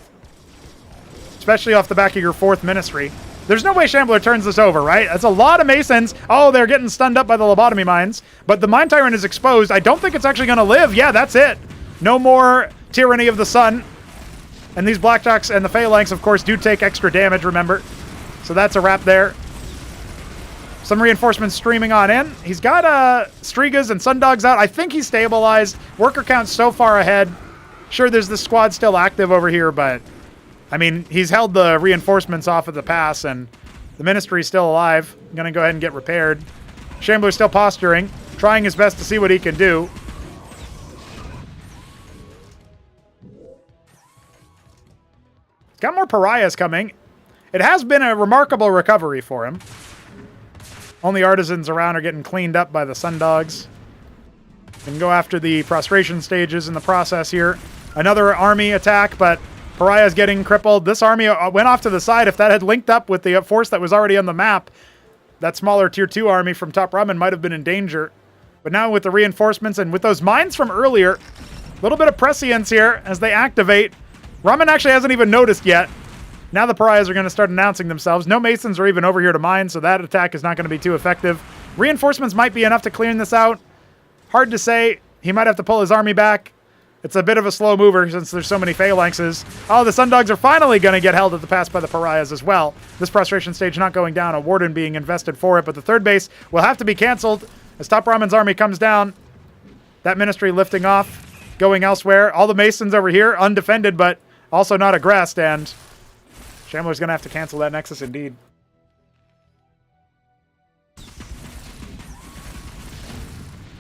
Especially off the back of your 4th ministry. There's no way Shambler turns this over, right? That's a lot of Masons. Oh, they're getting stunned up by the lobotomy mines. But the Mine Tyrant is exposed. I don't think it's actually going to live. Yeah, that's it. No more Tyranny of the Sun. And these Blackjacks and the Phalanx, of course, do take extra damage, remember. So that's a wrap there. Some reinforcements streaming on in. He's got Strigas and Sundogs out. I think he's stabilized. Worker count's so far ahead. Sure, there's this squad still active over here, but... I mean, he's held the reinforcements off of the pass, and the ministry's still alive. I'm going to go ahead and get repaired. Shambler's still posturing, trying his best to see what he can do. He's got more pariahs coming. It has been a remarkable recovery for him. Only artisans around are getting cleaned up by the Sundogs. Can go after the prostration stages in the process here. Another army attack, but... Pariah's getting crippled. This army went off to the side. If that had linked up with the force that was already on the map, that smaller Tier 2 army from TopRamen might have been in danger. But now with the reinforcements and with those mines from earlier, a little bit of prescience here as they activate. Ramen actually hasn't even noticed yet. Now the Pariahs are going to start announcing themselves. No Masons are even over here to mine, so that attack is not going to be too effective. Reinforcements might be enough to clear this out. Hard to say. He might have to pull his army back. It's a bit of a slow mover since there's so many phalanxes. Oh, the Sundogs are finally going to get held at the pass by the Pariahs as well. This prostration stage not going down, a Warden being invested for it, but the 3rd base will have to be canceled as TopRamen's army comes down. That ministry lifting off, going elsewhere. All the Masons over here, undefended, but also not aggressed, and Shambler's going to have to cancel that Nexus indeed.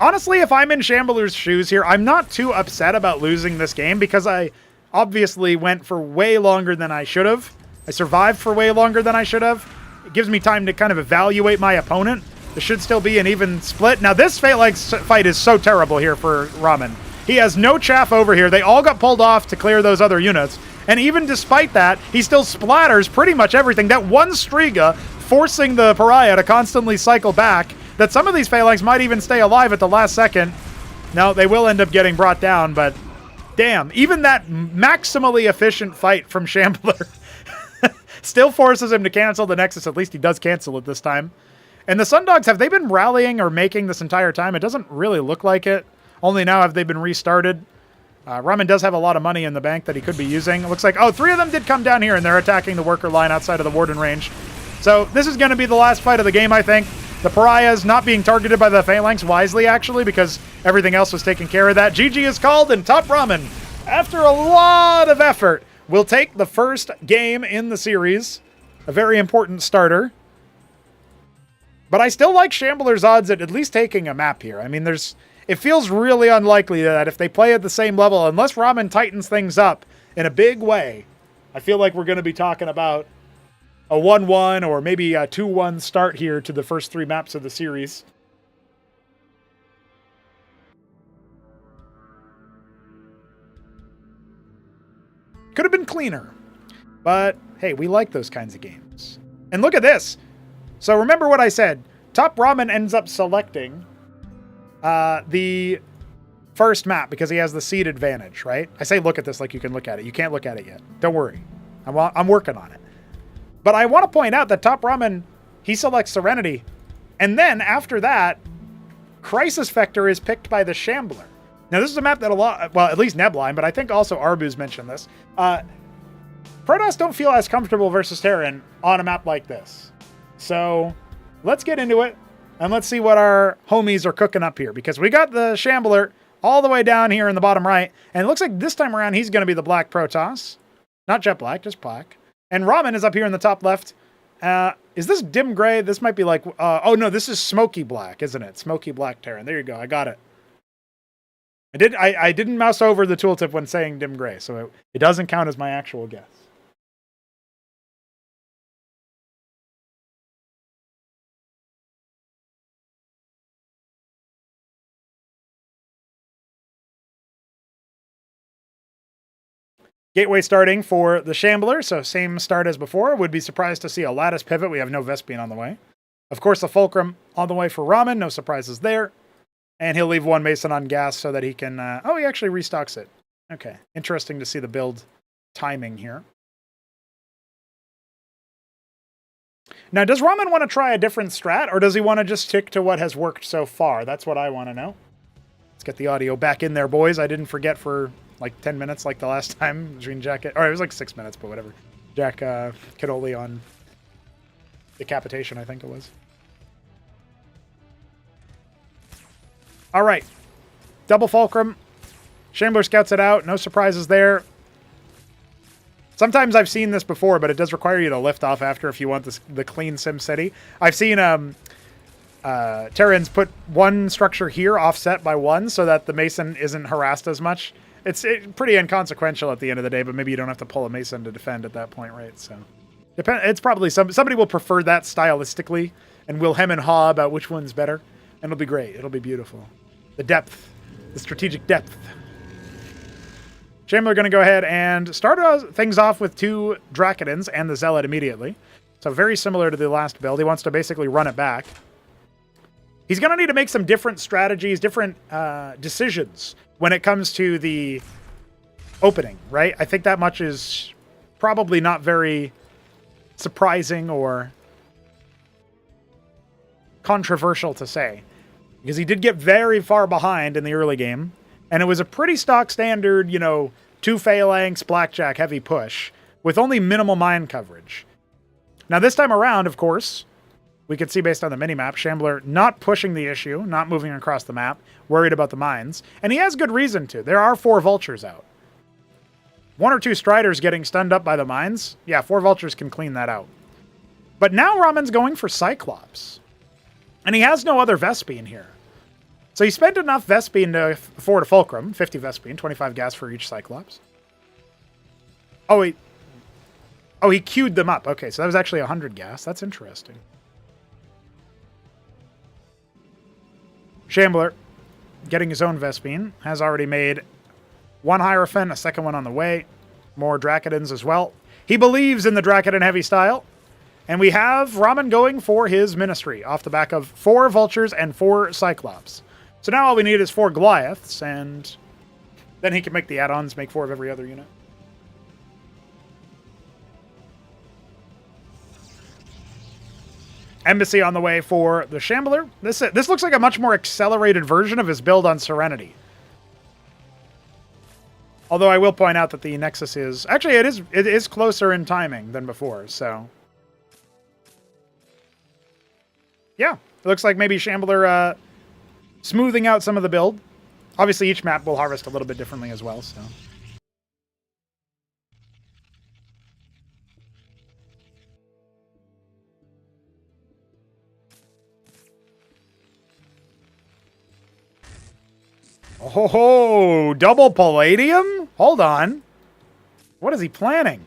Honestly, if I'm in Shambler's shoes here, I'm not too upset about losing this game because I obviously went for way longer than I should have. I survived for way longer than I should have. It gives me time to kind of evaluate my opponent. There should still be an even split. Now, this Phalanx fight is so terrible here for Ramen. He has no chaff over here. They all got pulled off to clear those other units. And even despite that, he still splatters pretty much everything. That one Striga forcing the Pariah to constantly cycle back, that some of these Phalanx might even stay alive at the last second. No, they will end up getting brought down, but damn, even that maximally efficient fight from Shambler still forces him to cancel the Nexus. At least he does cancel it this time. And the Sundogs, have they been rallying or making this entire time? It doesn't really look like it. Only now have they been restarted. Ramen does have a lot of money in the bank that he could be using. It looks like, oh, 3 of them did come down here, and they're attacking the worker line outside of the Warden range. So this is going to be the last fight of the game, I think. The Pariahs not being targeted by the Phalanx wisely, actually, because everything else was taking care of that. GG is called, and TopRamen, after a lot of effort, will take the first game in the series. A very important starter. But I still like Shambler's odds at least taking a map here. I mean, it feels really unlikely that if they play at the same level, unless Ramen tightens things up in a big way, I feel like we're going to be talking about a 1-1 or maybe a 2-1 start here to the first 3 maps of the series. Could have been cleaner. But, hey, we like those kinds of games. And look at this. So remember what I said. TopRamen ends up selecting the first map because he has the seed advantage, right? I say look at this like you can look at it. You can't look at it yet. Don't worry. I'm working on it. But I want to point out that TopRamen, he selects Serenity. And then after that, Crisis Vector is picked by the Shambler. Now this is a map that at least Neblime, but I think also Arbu's mentioned this. Protoss don't feel as comfortable versus Terran on a map like this. So let's get into it and let's see what our homies are cooking up here, because we got the Shambler all the way down here in the bottom right. And it looks like this time around, he's going to be the black Protoss. Not jet black, just black. And Ramen is up here in the top left. Is this dim gray? This might be like, oh no, this is smoky black, isn't it? Smoky black Terran. There you go. I got it. I didn't mouse over the tooltip when saying dim gray, so it doesn't count as my actual guess. Gateway starting for the Shambler, so same start as before. Would be surprised to see a lattice pivot. We have no Vespene on the way. Of course, the Fulcrum on the way for Ramen. No surprises there. And he'll leave one Mason on gas so that he can... oh, he actually restocks it. Okay. Interesting to see the build timing here. Now, does Ramen want to try a different strat, or does he want to just stick to what has worked so far? That's what I want to know. Let's get the audio back in there, boys. I didn't forget for like 10 minutes like the last time between Jack... Or it was like 6 minutes, but whatever. Jack Kenoli on decapitation, I think it was. All right. Double Fulcrum. Shambler scouts it out. No surprises there. Sometimes I've seen this before, but it does require you to lift off after if you want the clean SimCity. I've seen Terrans put one structure here offset by one so that the Mason isn't harassed as much. It's pretty inconsequential at the end of the day, but maybe you don't have to pull a Mason to defend at that point, right? So it's probably somebody will prefer that stylistically, and we'll hem and haw about which one's better, and it'll be great. It'll be beautiful. The depth, the strategic depth. Shambler going to go ahead and start things off with 2 Dracodons and the Zealot immediately. So very similar to the last build. He wants to basically run it back. He's going to need to make some different strategies, different decisions when it comes to the opening, right? I think that much is probably not very surprising or controversial to say. Because he did get very far behind in the early game. And it was a pretty stock standard, 2 Phalanx, Blackjack, heavy push, with only minimal mine coverage. Now this time around, of course, we could see based on the minimap, Shambler not pushing the issue, not moving across the map, worried about the mines. And he has good reason to. There are 4 Vultures out. 1 or 2 Striders getting stunned up by the mines. Yeah, 4 Vultures can clean that out. But now Ramen's going for Cyclops. And he has no other Vespene here. So he spent enough Vespene to afford a Fulcrum, 50 Vespene, 25 gas for each Cyclops. Oh, he queued them up. Okay, so that was actually 100 gas. That's interesting. Shambler, getting his own Vespene, has already made 1 Hierophant, a second one on the way. More Dracodons as well. He believes in the Dracodon heavy style. And we have Ramen going for his Ministry off the back of 4 Vultures and 4 Cyclops. So now all we need is 4 Goliaths, and then he can make the add-ons, make 4 of every other unit. Embassy on the way for the Shambler. This looks like a much more accelerated version of his build on Serenity. Although I will point out that the Nexus is... Actually, it is closer in timing than before, so... Yeah, it looks like maybe Shambler... smoothing out some of the build. Obviously, each map will harvest a little bit differently as well, so... Oh ho! Double Palladium? Hold on. What is he planning?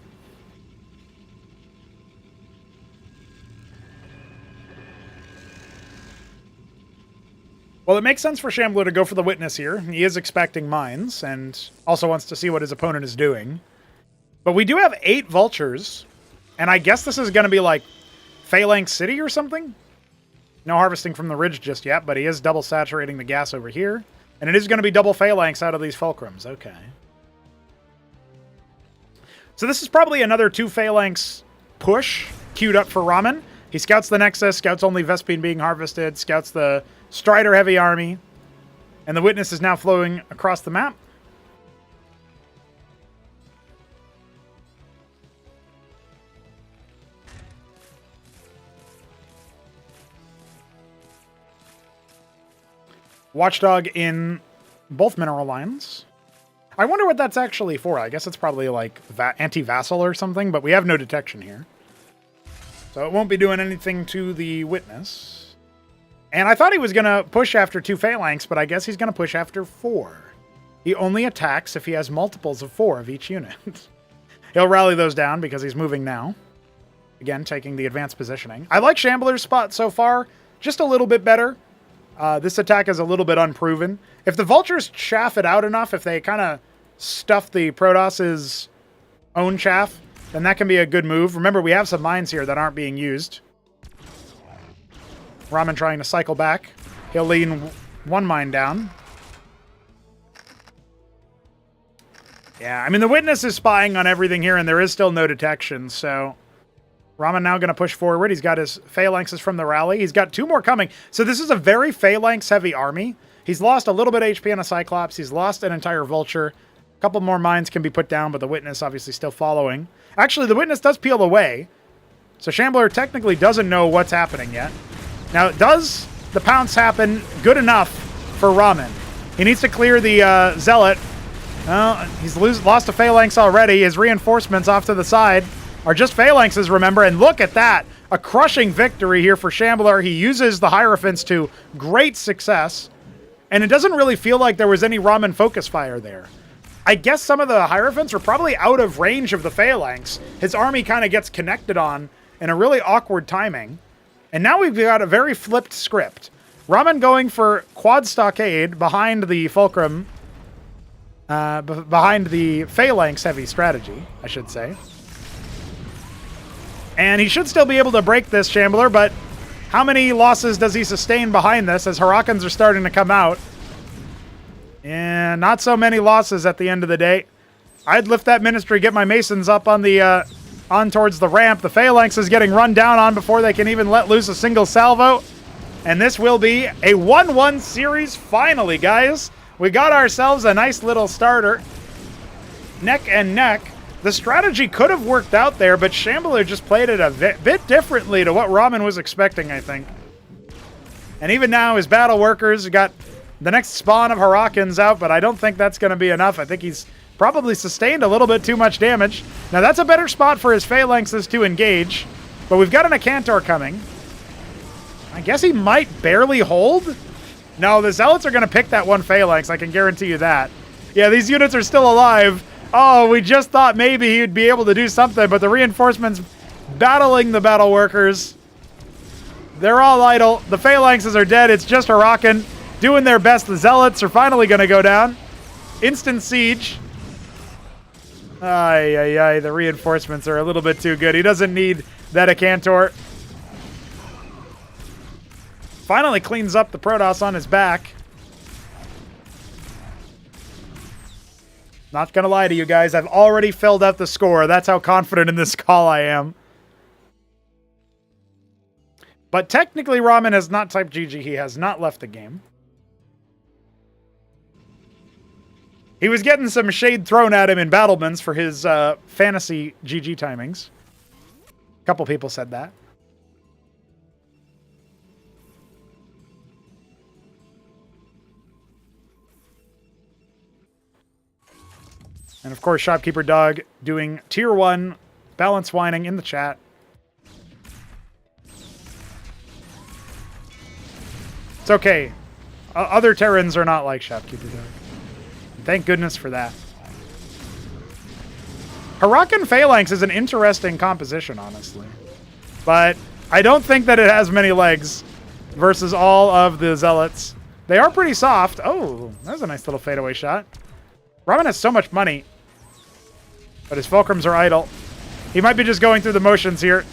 Well, it makes sense for Shambler to go for the Witness here. He is expecting mines, and also wants to see what his opponent is doing. But we do have 8 Vultures, and I guess this is going to be like Phalanx City or something? No harvesting from the Ridge just yet, but he is double saturating the gas over here. And it is going to be double Phalanx out of these Fulcrums. Okay. So this is probably another 2 Phalanx push queued up for Ramen. He scouts the Nexus, scouts only Vespene being harvested, scouts the Strider heavy army, and the Witness is now flowing across the map. Watchdog in both mineral lines. I wonder what that's actually for. I guess it's probably like anti-vassal or something, but we have no detection here. So it won't be doing anything to the Witness. And I thought he was going to push after 2 Phalanx, but I guess he's going to push after 4. He only attacks if he has multiples of 4 of each unit. He'll rally those down because he's moving now. Again, taking the advanced positioning. I like Shambler's spot so far, just a little bit better. This attack is a little bit unproven. If the Vultures chaff it out enough, if they kind of stuff the Protoss's own chaff, then that can be a good move. Remember, we have some mines here that aren't being used. Ramen trying to cycle back. He'll lean one mine down. Yeah, I mean, the Witness is spying on everything here, and there is still no detection, so... Ramen now going to push forward. He's got his phalanxes from the rally. He's got 2 more coming. So this is a very phalanx-heavy army. He's lost a little bit of HP on a Cyclops. He's lost an entire Vulture. A couple more mines can be put down, but the Witness obviously still following. Actually, the Witness does peel away. So Shambler technically doesn't know what's happening yet. Now, does the pounce happen good enough for Ramen? He needs to clear the Zealot. Well, he's lost a phalanx already. His reinforcements off to the side are just phalanxes, remember, and look at that. A crushing victory here for Shambler. He uses the Hierophants to great success, and it doesn't really feel like there was any Ramen focus fire there. I guess some of the Hierophants are probably out of range of the phalanx. His army kind of gets connected on in a really awkward timing, and now we've got a very flipped script. Ramen going for quad stockade behind the Fulcrum, behind the phalanx-heavy strategy, I should say. And he should still be able to break this, Shambler, but how many losses does he sustain behind this as Hurricanes are starting to come out? And not so many losses at the end of the day. I'd lift that Ministry, get my Masons up on the on towards the ramp. The Phalanx is getting run down on before they can even let loose a single salvo. And this will be a 1-1 series finally, guys. We got ourselves a nice little starter. Neck and neck. The strategy could have worked out there, but Shambler just played it a bit differently to what Ramen was expecting, I think. And even now, his battle workers got the next spawn of Hurricanes out, but I don't think that's going to be enough. I think he's probably sustained a little bit too much damage. Now, that's a better spot for his phalanxes to engage, but we've got an Acantor coming. I guess he might barely hold? No, the Zealots are going to pick that one phalanx, I can guarantee you that. Yeah, these units are still alive. Oh, we just thought maybe he'd be able to do something, but the reinforcements battling the battle workers. They're all idle. The phalanxes are dead. It's just Huracan doing their best. The Zealots are finally going to go down. Instant siege. Ay, ay, ay. The reinforcements are a little bit too good. He doesn't need that Acantor. Finally cleans up the Protoss on his back. Not gonna lie to you guys, I've already filled out the score. That's how confident in this call I am. But technically, Ramen has not typed GG. He has not left the game. He was getting some shade thrown at him in Battlements for his fantasy GG timings. A couple people said that. And of course, Shopkeeper Dog doing tier 1 balance whining in the chat. It's okay. Other Terrans are not like Shopkeeper Dog. Thank goodness for that. Huracan Phalanx is an interesting composition, honestly. But I don't think that it has many legs versus all of the Zealots. They are pretty soft. Oh, that was a nice little fadeaway shot. Ramen has so much money. But his Fulcrums are idle. He might be just going through the motions here.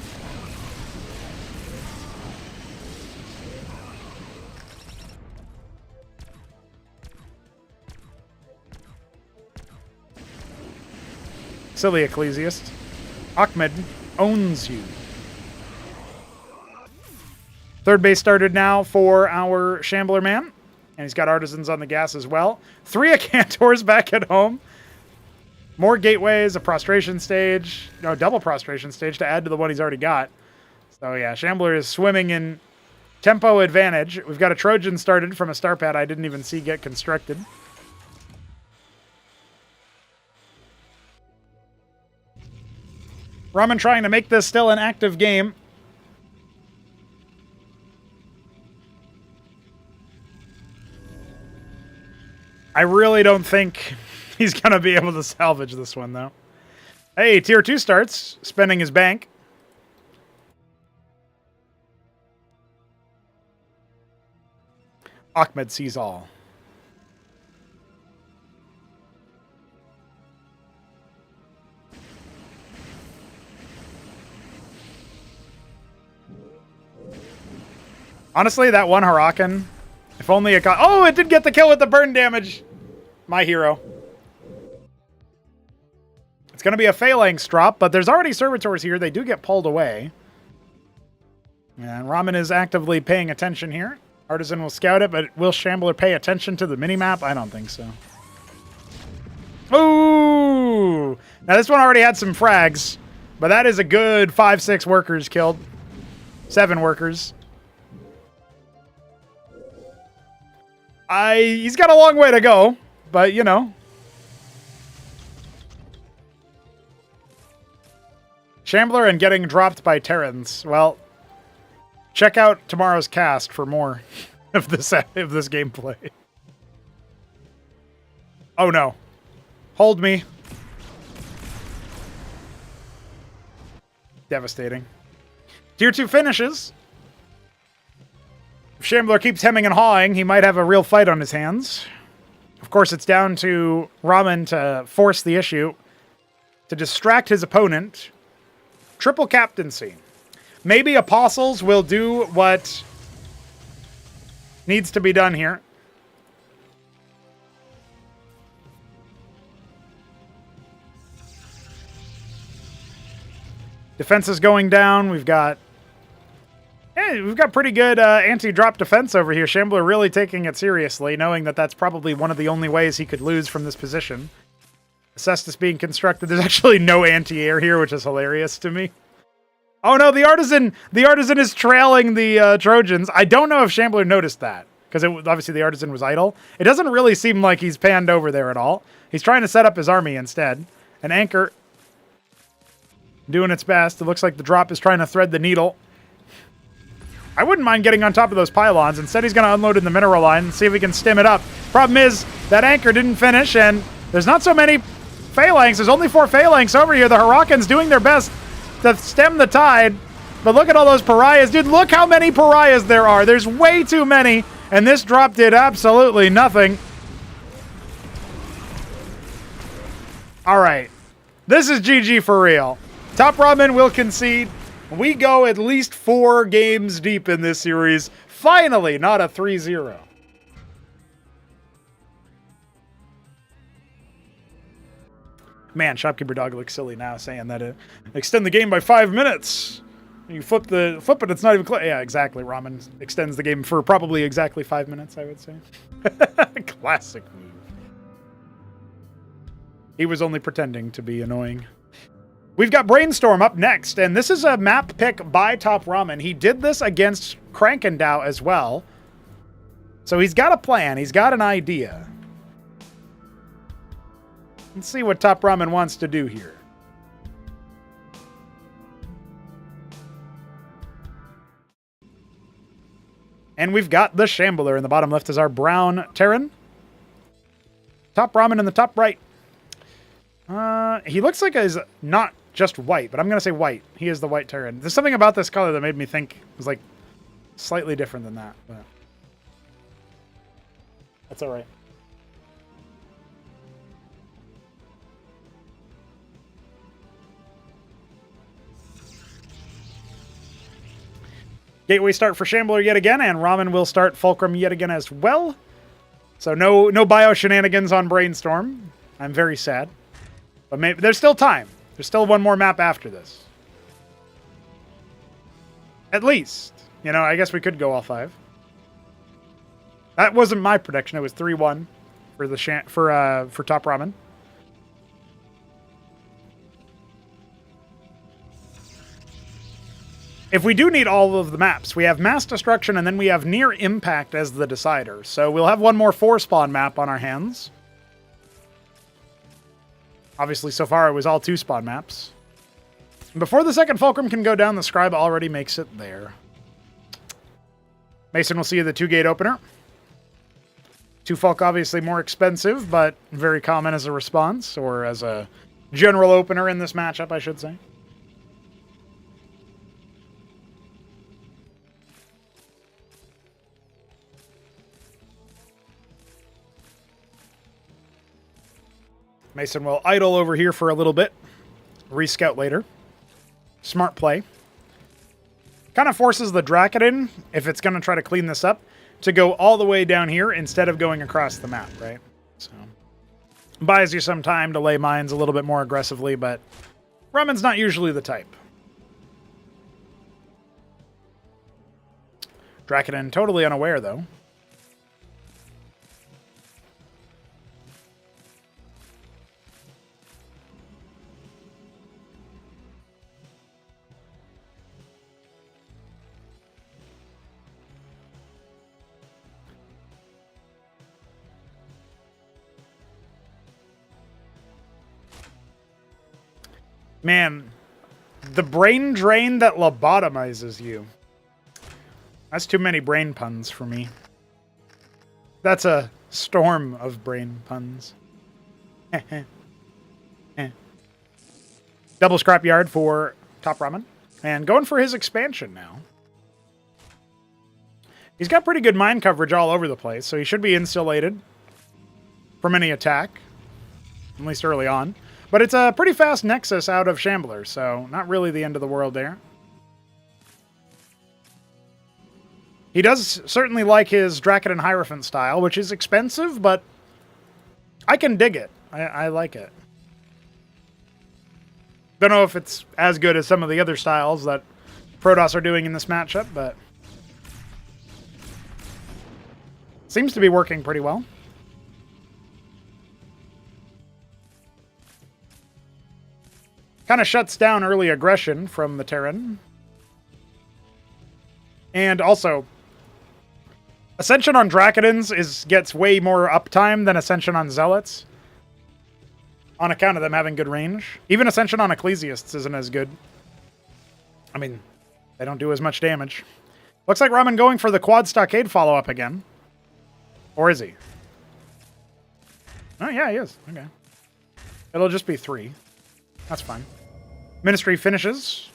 Silly Ecclesiast. Ahmed owns you. Third base started now for our Shambler man. And he's got Artisans on the gas as well. 3 Acantors back at home. More gateways, a prostration stage. No, double prostration stage to add to the one he's already got. So yeah, Shambler is swimming in tempo advantage. We've got a Trojan started from a star pad I didn't even see get constructed. Ramen trying to make this still an active game. I really don't think he's going to be able to salvage this one, though. Hey, tier 2 starts, spending his bank. Ahmed sees all. Honestly, that one Huracan, if only it got... Oh, it did get the kill with the burn damage. My hero. It's going to be a Phalanx drop, but there's already servitors here. They do get pulled away. And Ramen is actively paying attention here. Artisan will scout it, but will Shambler pay attention to the minimap? I don't think so. Ooh! Now, this one already had some frags, but that is a good 5-6 workers killed. 7 workers. He's got a long way to go, but, you know. Shambler and getting dropped by Terrans. Well, check out tomorrow's cast for more of this gameplay. Oh, no. Hold me. Devastating. Tier 2 finishes. If Shambler keeps hemming and hawing, he might have a real fight on his hands. Of course, it's down to Ramen to force the issue, to distract his opponent. Triple captaincy. Maybe Apostles will do what needs to be done here. Defense is going down. We've got pretty good anti-drop defense over here. Shambler really taking it seriously, knowing that that's probably one of the only ways he could lose from this position. Cestus being constructed. There's actually no anti-air here, which is hilarious to me. Oh no, the Artisan is trailing the Trojans. I don't know if Shambler noticed that, because obviously the Artisan was idle. It doesn't really seem like he's panned over there at all. He's trying to set up his army instead. An Anchor doing its best. It looks like the drop is trying to thread the needle. I wouldn't mind getting on top of those pylons. Instead, he's going to unload in the mineral line and see if he can stim it up. Problem is, that Anchor didn't finish, and there's not so many Phalanx. There's only 4 Phalanx over here. The Huracans doing their best to stem the tide. But look at all those pariahs. Dude, look how many pariahs there are. There's way too many, and this drop did absolutely nothing. All right. This is GG for real. TopRamen will concede. We go at least 4 games deep in this series. Finally, not a 3-0. Man, Shopkeeper Dog looks silly now saying that extend the game by 5 minutes. You flip it, it's not even close. Yeah, exactly. Ramen extends the game for probably exactly 5 minutes, I would say. Classic move. He was only pretending to be annoying. We've got Brainstorm up next, and this is a map pick by TopRamen. He did this against Krankendow as well. So he's got a plan. He's got an idea. Let's see what TopRamen wants to do here. And we've got the Shambler in the bottom left is our brown Terran. TopRamen in the top right. He looks like he's not just white, but I'm going to say white. He is the white Terran. There's something about this color that made me think it was like slightly different than that, but that's all right. Gateway start for Shambler yet again, and Ramen will start Fulcrum yet again as well. So no bio shenanigans on Brainstorm. I'm very sad. But maybe there's still time. There's still one more map after this. At least. You know, I guess we could go all 5. That wasn't my prediction. It was 3-1 for the for TopRamen. If we do need all of the maps, we have Mass Destruction and then we have Near Impact as the decider. So we'll have one more 4-spawn map on our hands. Obviously, so far it was all 2-spawn maps. Before the second Fulcrum can go down, the Scribe already makes it there. Mason will see the 2-gate opener. 2 Fulc obviously more expensive, but very common as a response, or as a general opener in this matchup, I should say. Mason will idle over here for a little bit. Rescout later. Smart play. kind of forces the Dracoden, if it's going to try to clean this up, to go all the way down here instead of going across the map, right? So, buys you some time to lay mines a little bit more aggressively, but Ramen's not usually the type. Dracoden totally unaware, though. Man, the brain drain that lobotomizes you. That's too many brain puns for me. That's a storm of brain puns. Double scrapyard for TopRamen. And going for his expansion now. He's got pretty good mine coverage all over the place, so he should be insulated from any attack. At least early on. But it's a pretty fast nexus out of Shambler, so not really the end of the world there. He does certainly like his Dracoden Hierophant style, which is expensive, but I can dig it. I like it. Don't know if it's as good as some of the other styles that Protoss are doing in this matchup, but seems to be working pretty well. Kind of shuts down early aggression from the Terran. And also, Ascension on Draconens gets way more uptime than Ascension on Zealots. On account of them having good range. Even Ascension on Ecclesiasts isn't as good. I mean, they don't do as much damage. Looks like Ramen going for the Quad Stockade follow-up again. Or is he? Oh, yeah, he is. Okay. It'll just be 3. That's fine. Ministry finishes.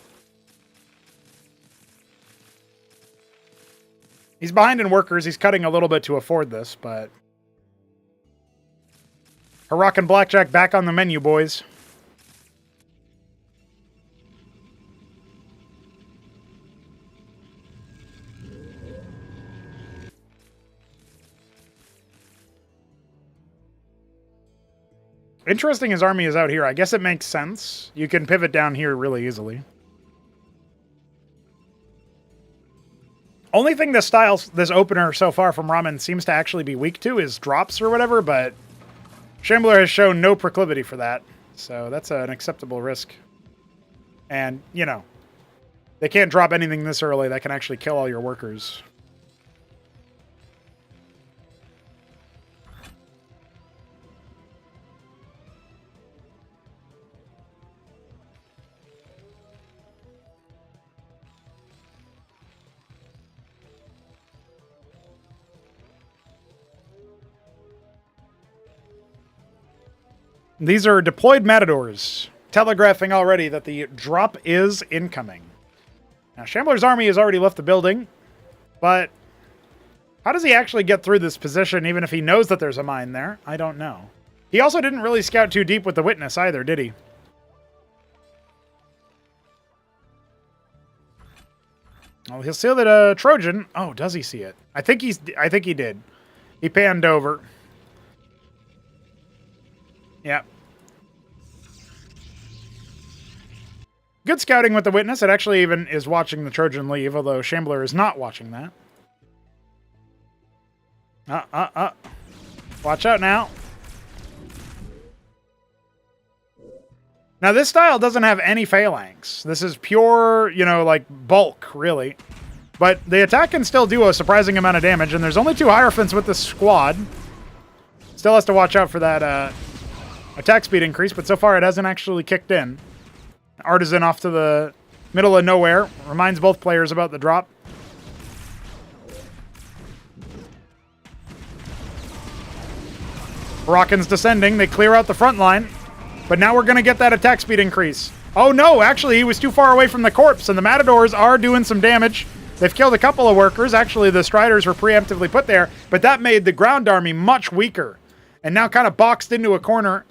He's behind in workers. He's cutting a little bit to afford this, but Harrock and Blackjack back on the menu, boys. Interesting his army is out here. I guess it makes sense. You can pivot down here really easily. Only thing this opener so far from Ramen seems to actually be weak to is drops or whatever, but Shambler has shown no proclivity for that. So that's an acceptable risk. And, you know, they can't drop anything this early that can actually kill all your workers. These are deployed Matadors, telegraphing already that the drop is incoming. Now, Shambler's army has already left the building, but how does he actually get through this position even if he knows that there's a mine there? I don't know. He also didn't really scout too deep with the Witness either, did he? Well, he'll see that Trojan. Oh, does he see it? I think he did. He panned over. Yeah. Good scouting with the Witness. It actually even is watching the Trojan leave, although Shambler is not watching that. Watch out now. Now, this style doesn't have any phalanx. This is pure, you know, like bulk, really. But the attack can still do a surprising amount of damage, and there's only 2 Hierophants with this squad. Still has to watch out for that attack speed increase, but so far it hasn't actually kicked in. Artisan off to the middle of nowhere. Reminds both players about the drop. Rockin's descending. They clear out the front line. But now we're going to get that attack speed increase. Oh no, actually he was too far away from the corpse, and the Matadors are doing some damage. They've killed a couple of workers. Actually, the Striders were preemptively put there, but that made the ground army much weaker. And now kind of boxed into a corner.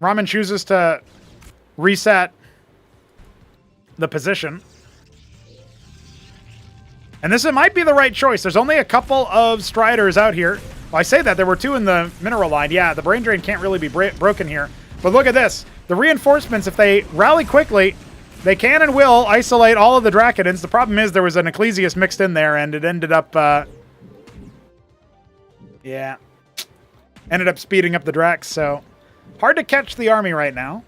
Ramen chooses to reset the position. And this might be the right choice. There's only a couple of Striders out here. Well, I say that. There were 2 in the mineral line. Yeah, the brain drain can't really be broken here. But look at this. The reinforcements, if they rally quickly, they can and will isolate all of the Draconins. The problem is there was an Ecclesias mixed in there, and it ended up... yeah. Ended up speeding up the Drax, so... hard to catch the army right now.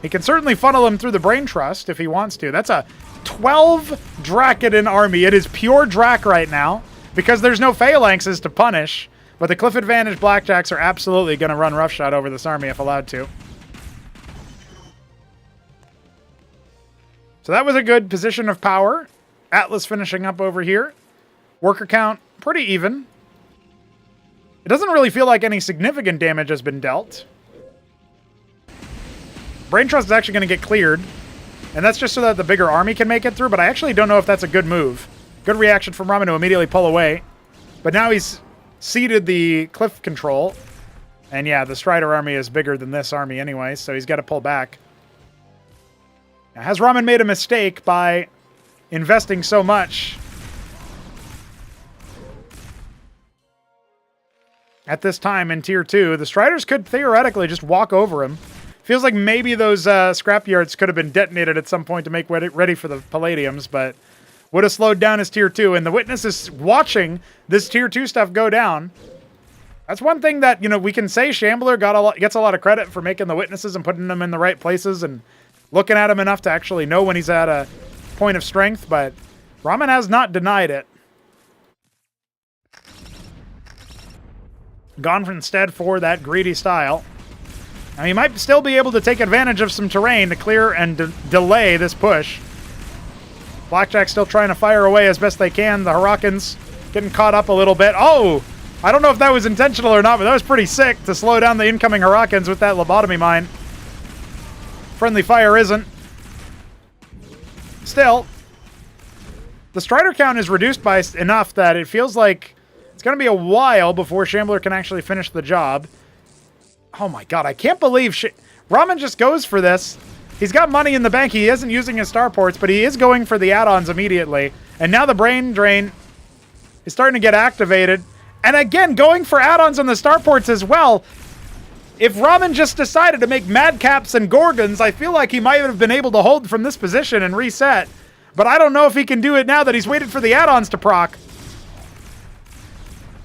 He can certainly funnel him through the Brain Trust if he wants to. That's a 12 Draconin army. It is pure Drac right now because there's no Phalanxes to punish. But the Cliff Advantage Blackjacks are absolutely going to run roughshod over this army if allowed to. So that was a good position of power. Atlas finishing up over here. Worker count, pretty even. It doesn't really feel like any significant damage has been dealt. Brain Trust is actually going to get cleared. And that's just so that the bigger army can make it through. But I actually don't know if that's a good move. Good reaction from Ramen to immediately pull away. But now he's ceded the cliff control. And yeah, the Strider army is bigger than this army anyway. So he's got to pull back. Now, has Ramen made a mistake by investing so much at this time in Tier 2? The Striders could theoretically just walk over him. Feels like maybe those scrapyards could have been detonated at some point to make ready for the Palladiums, but would have slowed down his Tier 2. And the Witness is watching this Tier 2 stuff go down. That's one thing that, you know, we can say Shambler gets a lot of credit for making the Witnesses and putting them in the right places and looking at him enough to actually know when he's at a point of strength, but Ramen has not denied it. Gone instead for that greedy style. Now, he might still be able to take advantage of some terrain to clear and delay this push. Blackjack's still trying to fire away as best they can. The Hurricanes getting caught up a little bit. Oh! I don't know if that was intentional or not, but that was pretty sick to slow down the incoming Hurricanes with that lobotomy mine. Friendly fire isn't. Still, the Strider count is reduced by enough that it feels like it's going to be a while before Shambler can actually finish the job. Oh my god, I can't believe Ramen just goes for this. He's got money in the bank. He isn't using his starports, but he is going for the add-ons immediately. And now the brain drain is starting to get activated. And again, going for add-ons on the starports as well. If Ramen just decided to make Madcaps and Gorgons, I feel like he might have been able to hold from this position and reset. But I don't know if he can do it now that he's waited for the add-ons to proc.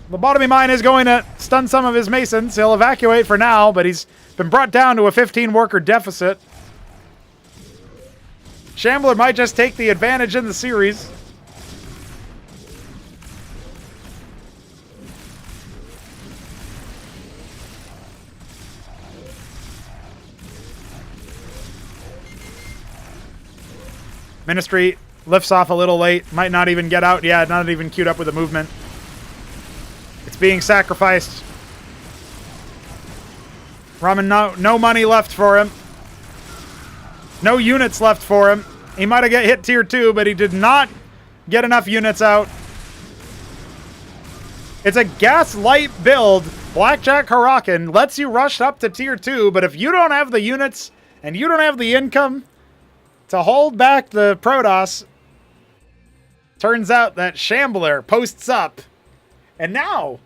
Lobotomy mine is going to stun some of his Masons. He'll evacuate for now, but he's been brought down to a 15-worker deficit. Shambler might just take the advantage in the series. Ministry lifts off a little late. Might not even get out. Yeah, not even queued up with a movement. It's being sacrificed. Ramen, no money left for him. No units left for him. He might have hit Tier 2, but he did not get enough units out. It's a gaslight build. Blackjack Huracan lets you rush up to Tier 2, but if you don't have the units and you don't have the income to hold back the Protoss, turns out that Shambler posts up. And now,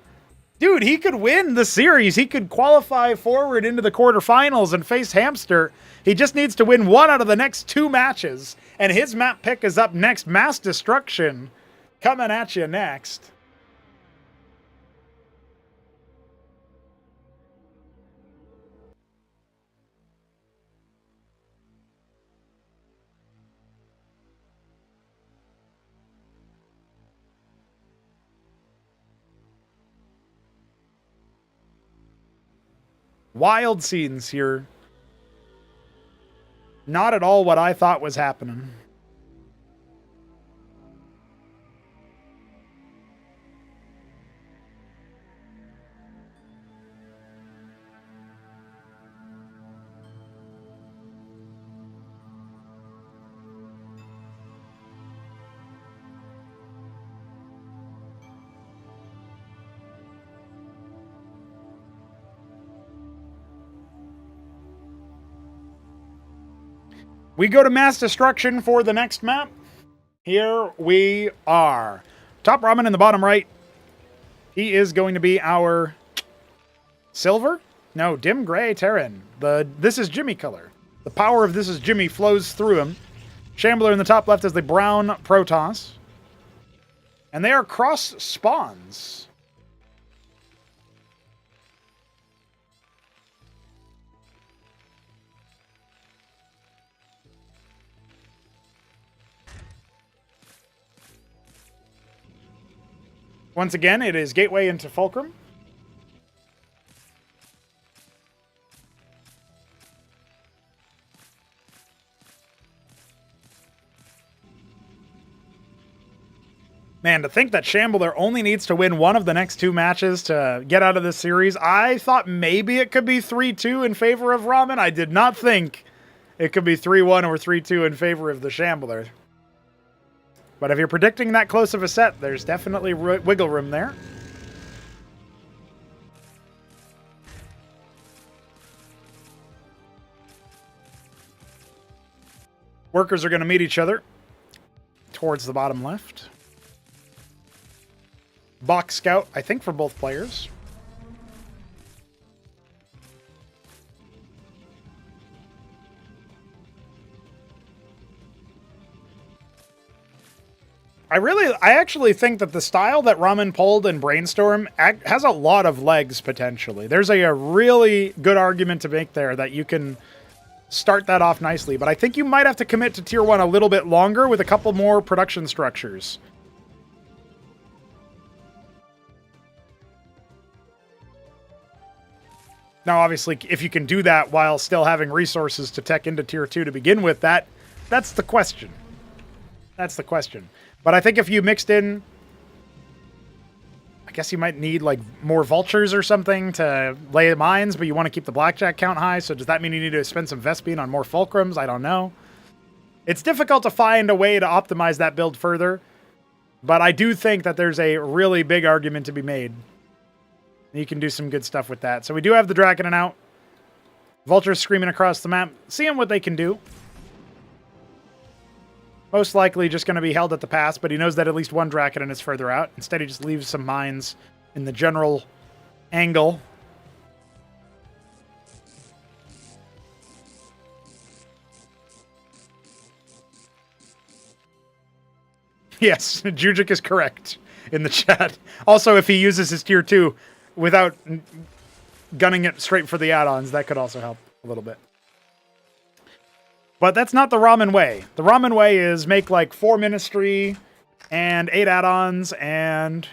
dude, he could win the series. He could qualify forward into the quarterfinals and face Hamster. He just needs to win one out of the next 2 matches. And his map pick is up next. Mass Destruction coming at you next. Wild scenes here. Not at all what I thought was happening. We go to mass destruction for the next map. Here we are. TopRamen in the bottom right. He is going to be our silver? No, dim gray Terran. The This Is Jimmy color. The power of This Is Jimmy flows through him. Shambler in the top left is the brown Protoss. And they are cross spawns. Once again, it is gateway into Fulcrum. Man, to think that Shambler only needs to win one of the next 2 matches to get out of this series. I thought maybe it could be 3-2 in favor of Ramen. I did not think it could be 3-1 or 3-2 in favor of the Shambler. But if you're predicting that close of a set, there's definitely wiggle room there. Workers are going to meet each other towards the bottom left. Box Scout, I think, for both players. I actually think that the style that Ramen pulled in Brainstorm has a lot of legs, potentially. There's a really good argument to make there that you can start that off nicely, but I think you might have to commit to Tier 1 a little bit longer with a couple more production structures. Now, obviously, if you can do that while still having resources to tech into Tier 2 to begin with, that's the question. That's the question. But I think if you mixed in, I guess you might need like more vultures or something to lay mines, but you want to keep the blackjack count high. So does that mean you need to spend some Vespene on more fulcrums? I don't know. It's difficult to find a way to optimize that build further, but I do think that there's a really big argument to be made. You can do some good stuff with that. So we do have the Draken out. Vultures screaming across the map, seeing what they can do. Most likely just going to be held at the pass, but he knows that at least one Draken is further out. Instead, he just leaves some mines in the general angle. Yes, Jujic is correct in the chat. Also, if he uses his Tier 2 without gunning it straight for the add-ons, that could also help a little bit. But that's not the Ramen way. The Ramen way is make like 4 Ministry and 8 add-ons and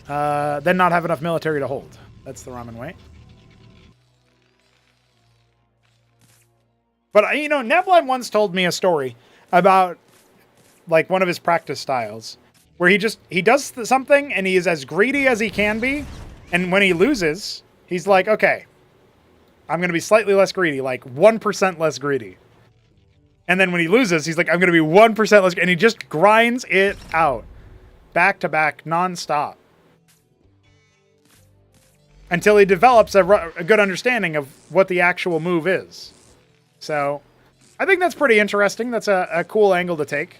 then not have enough military to hold. That's the Ramen way. But, you know, Neblime once told me a story about like one of his practice styles where he does something and he is as greedy as he can be. And when he loses, he's like, okay, I'm going to be slightly less greedy, like 1% less greedy. And then when he loses, he's like, I'm going to be 1% less, and he just grinds it out. Back to back, nonstop. Until he develops a good understanding of what the actual move is. So, I think that's pretty interesting. That's a cool angle to take.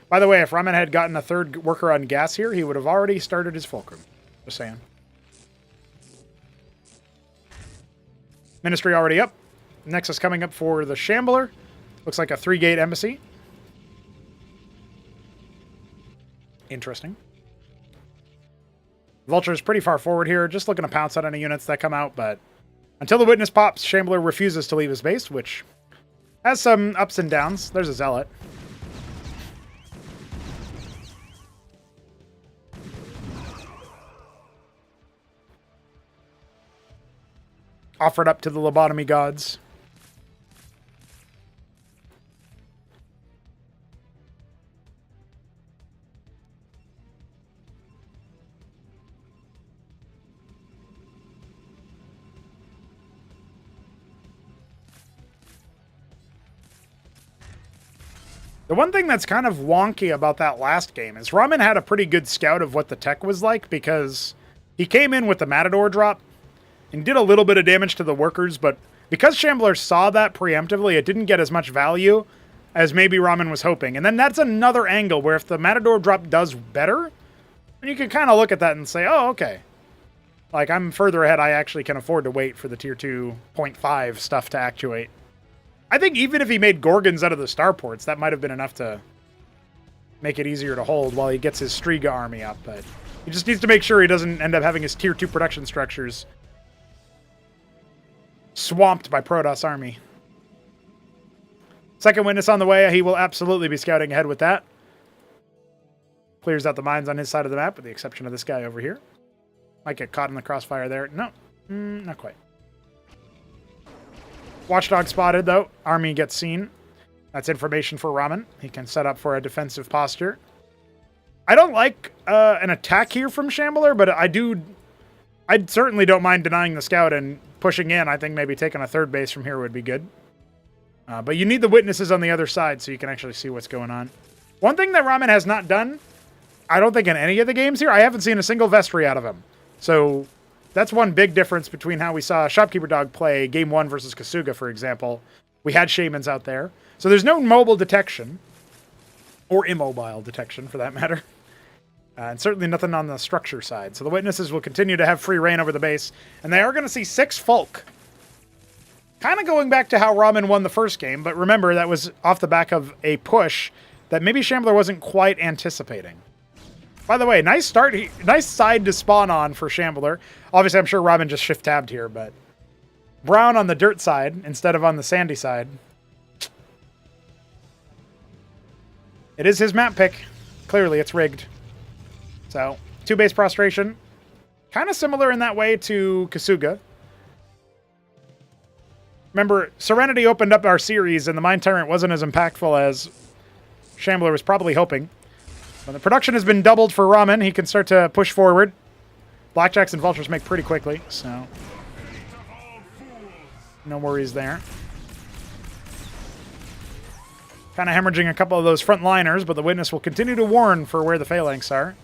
By the way, if Ramen had gotten a 3rd worker on gas here, he would have already started his fulcrum. Just saying. Ministry already up. Nexus coming up for the Shambler. Looks like a 3-gate embassy. Interesting. Vulture is pretty far forward here, just looking to pounce on any units that come out, but until the witness pops, Shambler refuses to leave his base, which has some ups and downs. There's a Zealot. Offered up to the lobotomy gods. The one thing that's kind of wonky about that last game is Ramen had a pretty good scout of what the tech was like because he came in with the Matador drop and did a little bit of damage to the workers, but Because Shambler saw that preemptively, it didn't get as much value as maybe Ramen was hoping. And then that's another angle where if the Matador drop does better, then you can kind of look at that and say, oh, okay. Like, I'm further ahead. I actually can afford to wait for the tier 2.5 stuff to actuate. I think even if he made Gorgons out of the starports, that might have been enough to make it easier to hold while he gets his Striga army up. But he just needs to make sure he doesn't end up having his tier 2 production structures swamped by Protoss army. Second witness on the way. He will absolutely be scouting ahead with that. Clears out the mines on his side of the map, with the exception of this guy over here. Might get caught in the crossfire there. No, not quite. Watchdog spotted, though. Army gets seen. That's information for Ramen. He can set up for a defensive posture. I don't like an attack here from Shambler, but I certainly don't mind denying the scout and pushing in. I think maybe taking a third base from here would be good. But you need the witnesses on the other side so you can actually see what's going on. One thing that Ramen has not done, I don't think in any of the games here, I haven't seen a single vestry out of him. So that's one big difference between how we saw Shopkeeper Dog play Game 1 versus Kasuga, for example. We had Shamans out there. So there's no mobile detection. Or immobile detection, for that matter. And certainly nothing on the structure side. So the witnesses will continue to have free reign over the base. And they are going to see 6 folk. Kind of going back to how Ramen won the first game. But remember, that was off the back of a push that maybe Shambler wasn't quite anticipating. By the way, nice start. Nice side to spawn on for Shambler. Obviously, I'm sure Ramen just shift-tabbed here, but brown on the dirt side instead of on the sandy side. It is his map pick. Clearly, it's rigged. So, 2 base prostration. Kind of similar in that way to Kasuga. Remember, Serenity opened up our series, and the Mind Tyrant wasn't as impactful as Shambler was probably hoping. When the production has been doubled for Ramen, he can start to push forward. Blackjacks and Vultures make pretty quickly, so no worries there. Kind of hemorrhaging a couple of those front liners, but the witness will continue to warn for where the phalanx are.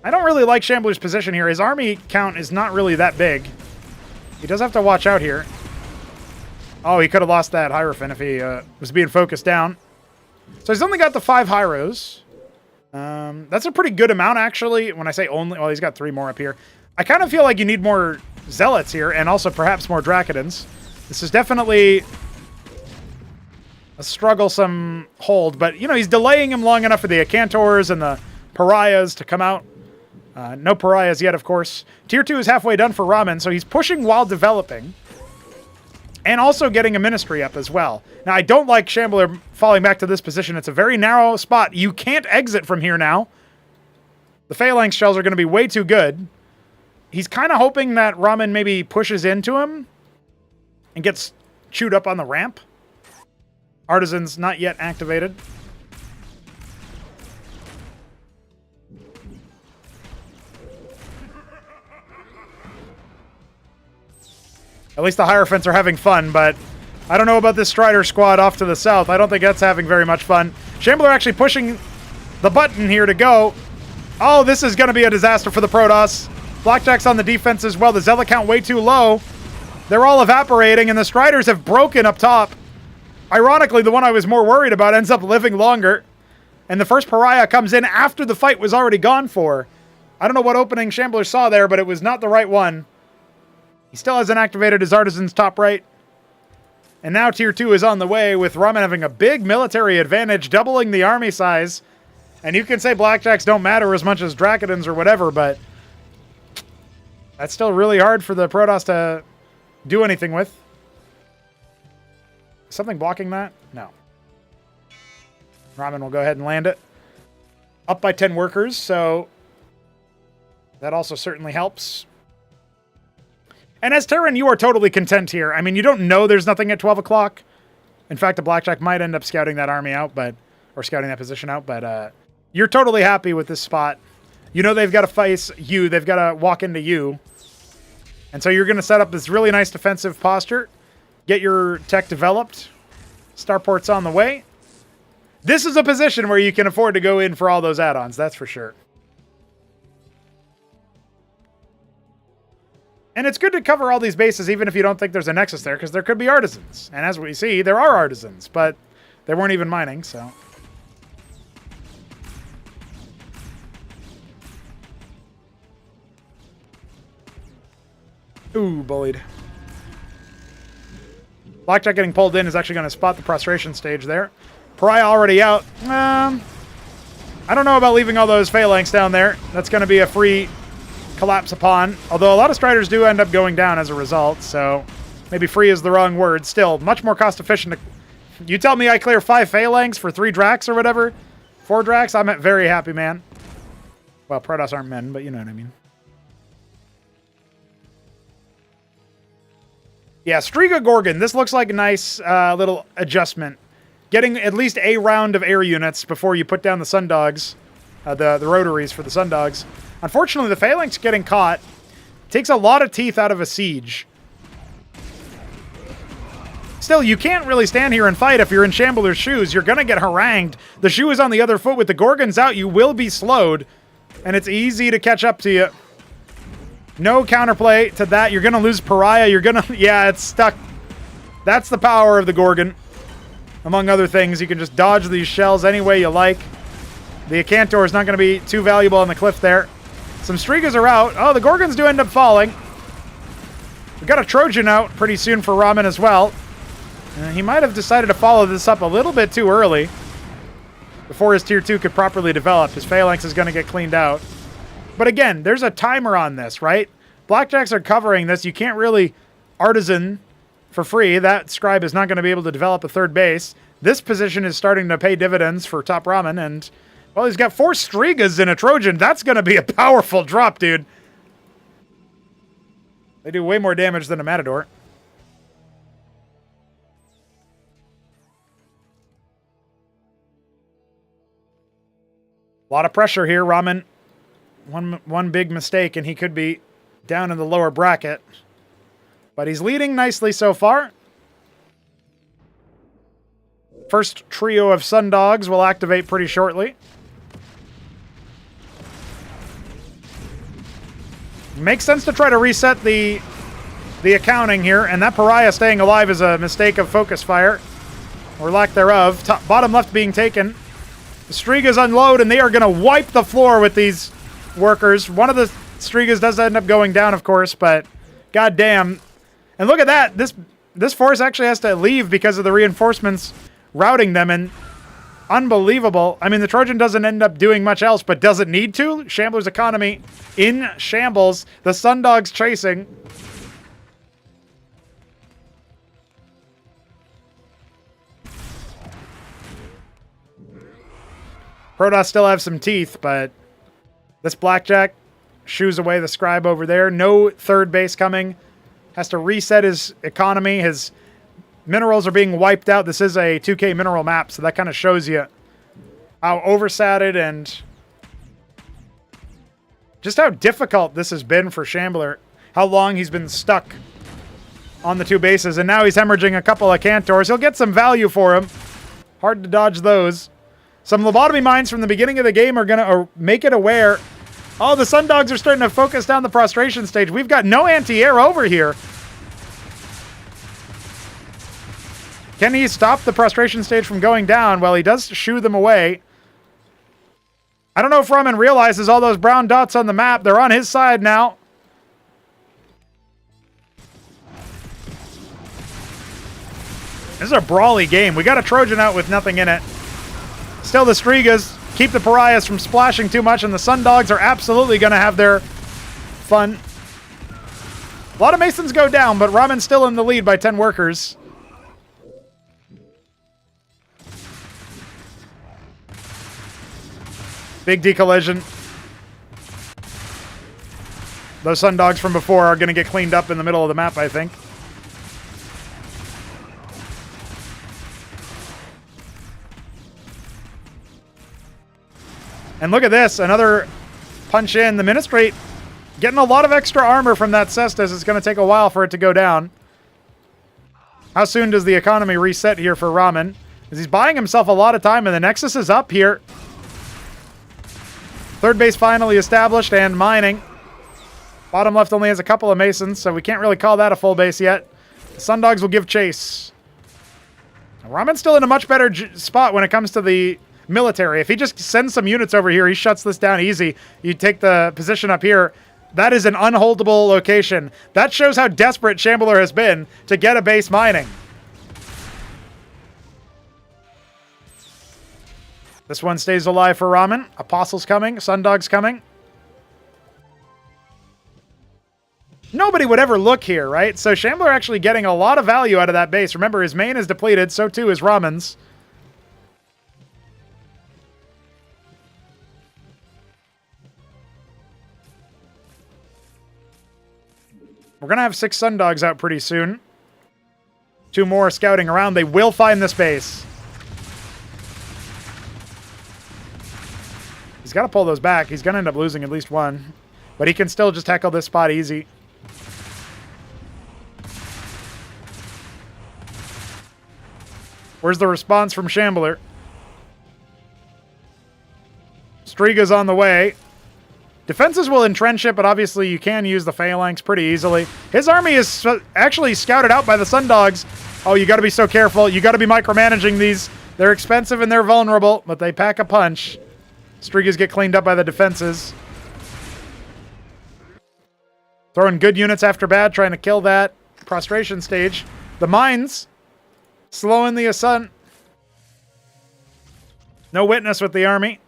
I don't really like Shambler's position here. His army count is not really that big. He does have to watch out here. Oh, he could have lost that Hierophant if he was being focused down. So he's only got the 5 Hyros. That's a pretty good amount, actually. When I say only, well, he's got 3 more up here. I kind of feel like you need more Zealots here, and also perhaps more Dracodons. This is definitely a strugglesome hold, but, you know, he's delaying him long enough for the Acantors and the Pariahs to come out. No Pariahs yet, of course. Tier 2 is halfway done for Ramen, so he's pushing while developing. And also getting a Ministry up as well. Now, I don't like Shambler falling back to this position. It's a very narrow spot. You can't exit from here now. The Phalanx shells are going to be way too good. He's kind of hoping that Ramen maybe pushes into him and gets chewed up on the ramp. Artisans not yet activated. At least the Hierophants are having fun, but I don't know about this Strider squad off to the south. I don't think that's having very much fun. Shambler actually pushing the button here to go. Oh, this is going to be a disaster for the Protoss. Blackjack's on the defense as well. The Zealot count way too low. They're all evaporating, and the Striders have broken up top. Ironically, the one I was more worried about ends up living longer. And the first Pariah comes in after the fight was already gone for. I don't know what opening Shambler saw there, but it was not the right one. He still hasn't activated his Artisans top right. And now Tier 2 is on the way, with Ramen having a big military advantage, doubling the army size. And you can say Blackjacks don't matter as much as Dracodons or whatever, but that's still really hard for the Protoss to do anything with. Is something blocking that? No. Ramen will go ahead and land it. Up by 10 workers, so that also certainly helps. And as Terran, you are totally content here. I mean, you don't know there's nothing at 12 o'clock. In fact, a Blackjack might end up scouting that army out, or scouting that position out, but you're totally happy with this spot. You know they've got to face you. They've got to walk into you. And so you're going to set up this really nice defensive posture. Get your tech developed. Starport's on the way. This is a position where you can afford to go in for all those add-ons, that's for sure. And it's good to cover all these bases even if you don't think there's a nexus there, because there could be artisans. And as we see, there are artisans, but they weren't even mining, so... Ooh, bullied. Blackjack getting pulled in is actually going to spot the prostration stage there. Pariah already out. I don't know about leaving all those phalanx down there. That's going to be a free collapse upon. Although a lot of striders do end up going down as a result, so maybe free is the wrong word. Still, much more cost efficient. You tell me I clear 5 phalanx for 3 Drax or whatever? 4 Drax? I'm very happy, man. Well, Protoss aren't men, but you know what I mean. Yeah, Striga Gorgon. This looks like a nice little adjustment. Getting at least a round of air units before you put down the Sundogs, the rotaries for the Sundogs. Unfortunately, the Phalanx getting caught takes a lot of teeth out of a siege. Still, you can't really stand here and fight if you're in Shambler's shoes. You're going to get harangued. The shoe is on the other foot. With the Gorgons out, you will be slowed, and it's easy to catch up to you. No counterplay to that. You're going to lose Pariah. You're going to... Yeah, it's stuck. That's the power of the Gorgon. Among other things, you can just dodge these shells any way you like. The Acantor is not going to be too valuable on the cliff there. Some Strigas are out. Oh, the Gorgons do end up falling. We got a Trojan out pretty soon for Ramen as well. He might have decided to follow this up a little bit too early before his Tier 2 could properly develop. His Phalanx is going to get cleaned out. But again, there's a timer on this, right? Blackjacks are covering this. You can't really artisan for free. That scribe is not going to be able to develop a third base. This position is starting to pay dividends for TopRamen, and, well, he's got 4 Strigas in a Trojan. That's going to be a powerful drop, dude. They do way more damage than a Matador. A lot of pressure here. Ramen, one big mistake, and he could be down in the lower bracket. But he's leading nicely so far. First trio of Sundogs will activate pretty shortly. Makes sense to try to reset the accounting here, and that Pariah staying alive is a mistake of focus fire, or lack thereof. Bottom left being taken. The Strigas unload, and they are going to wipe the floor with these workers. One of the Strigas does end up going down, of course, but goddamn. And look at that. This force actually has to leave because of the reinforcements routing them, and unbelievable. I mean, the Trojan doesn't end up doing much else, but does it need to? Shambler's economy in shambles. The Sundogs chasing. Protoss still have some teeth, but this Blackjack shoos away the scribe over there. No third base coming. Has to reset his economy. His minerals are being wiped out. This is a 2K mineral map, so that kind of shows you how oversatted and just how difficult this has been for Shambler. How long he's been stuck on the 2 bases, and now he's hemorrhaging a couple of Cantors. He'll get some value for him. Hard to dodge those. Some lobotomy mines from the beginning of the game are going to make it aware. Oh, the Sundogs are starting to focus down the prostration stage. We've got no anti-air over here. Can he stop the prostration stage from going down? Well, he does shoo them away. I don't know if Ramen realizes all those brown dots on the map. They're on his side now. This is a brawly game. We got a Trojan out with nothing in it. Still, the Strigas keep the Pariahs from splashing too much, and the Sundogs are absolutely going to have their fun. A lot of Masons go down, but Ramen's still in the lead by 10 workers. Big decollision. Those Sundogs from before are going to get cleaned up in the middle of the map, I think. And look at this, another punch in. The Ministry getting a lot of extra armor from that Cestus. It's going to take a while for it to go down. How soon does the economy reset here for Ramen? Because he's buying himself a lot of time, and the Nexus is up here. Third base finally established and mining. Bottom left only has a couple of Masons, so we can't really call that a full base yet. The Sundogs will give chase. Ramen's still in a much better spot when it comes to the military. If he just sends some units over here, he shuts this down easy. You take the position up here. That is an unholdable location. That shows how desperate Shambler has been to get a base mining. This one stays alive for Ramen. Apostles coming. Sundogs coming. Nobody would ever look here, right? So Shambler actually getting a lot of value out of that base. Remember, his main is depleted. So too is Ramen's. We're going to have 6 Sundogs out pretty soon. 2 more scouting around. They will find this base. He's got to pull those back. He's going to end up losing at least one. But he can still just tackle this spot easy. Where's the response from Shambler? Striga's on the way. Defenses will entrench it, but obviously you can use the Phalanx pretty easily. His army is actually scouted out by the Sundogs. Oh, you got to be so careful. You got to be micromanaging these. They're expensive and they're vulnerable, but they pack a punch. Strigas get cleaned up by the defenses. Throwing good units after bad, trying to kill that prostration stage. The mines slowing the ascent. No witness with the army.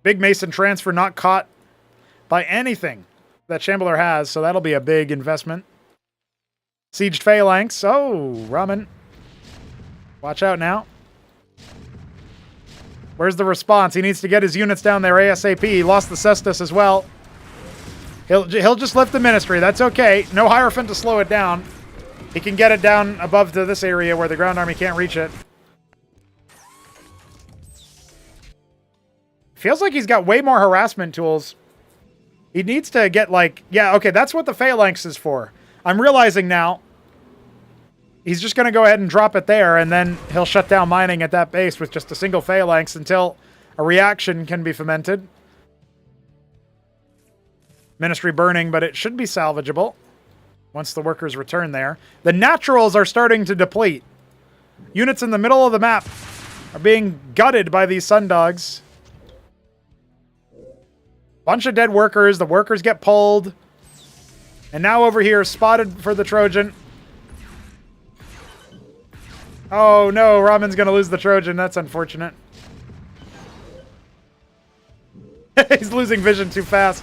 Big Mason transfer not caught by anything that Shambler has, so that'll be a big investment. Sieged Phalanx. Oh, Ramen. Watch out now. Where's the response? He needs to get his units down there ASAP. He lost the Cestus as well. He'll just lift the Ministry. That's okay. No Hierophant to slow it down. He can get it down above to this area where the ground army can't reach it. Feels like he's got way more harassment tools. He needs to get like... Yeah, okay, that's what the Phalanx is for. I'm realizing now. He's just going to go ahead and drop it there, and then he'll shut down mining at that base with just a single Phalanx until a reaction can be fomented. Ministry burning, but it should be salvageable once the workers return there. The naturals are starting to deplete. Units in the middle of the map are being gutted by these Sundogs. Bunch of dead workers. The workers get pulled. And now over here, spotted for the Trojan. Oh no, Ramen's going to lose the Trojan. That's unfortunate. He's losing vision too fast.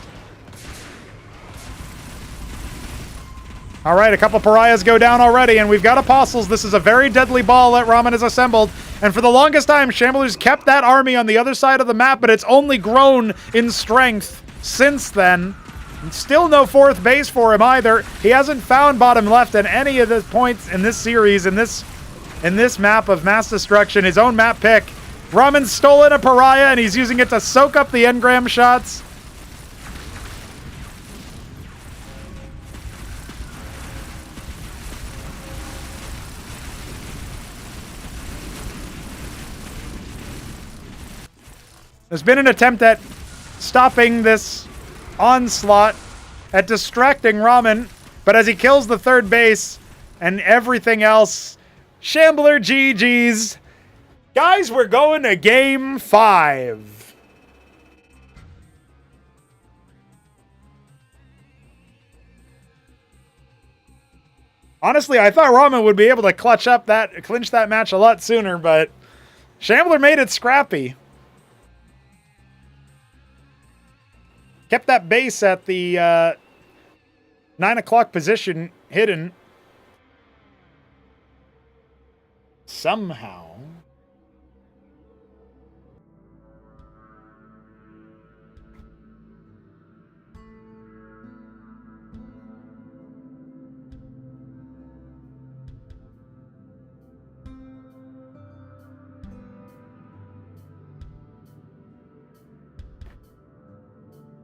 All right, a couple pariahs go down already, and we've got apostles. This is a very deadly ball that Ramen has assembled. And for the longest time, Shambler's kept that army on the other side of the map, but it's only grown in strength since then. Still no 4th base for him either. He hasn't found bottom left at any of the points in this series, in this map of mass destruction. His own map pick. Ramen's stolen a pariah, and he's using it to soak up the engram shots. There's been an attempt at stopping this onslaught, at distracting Ramen, but as he kills the 3rd base and everything else, Shambler GG's. Guys, we're going to game 5. Honestly, I thought Ramen would be able to clinch that match a lot sooner, but Shambler made it scrappy. Kept that base at the 9 o'clock position hidden. Somehow.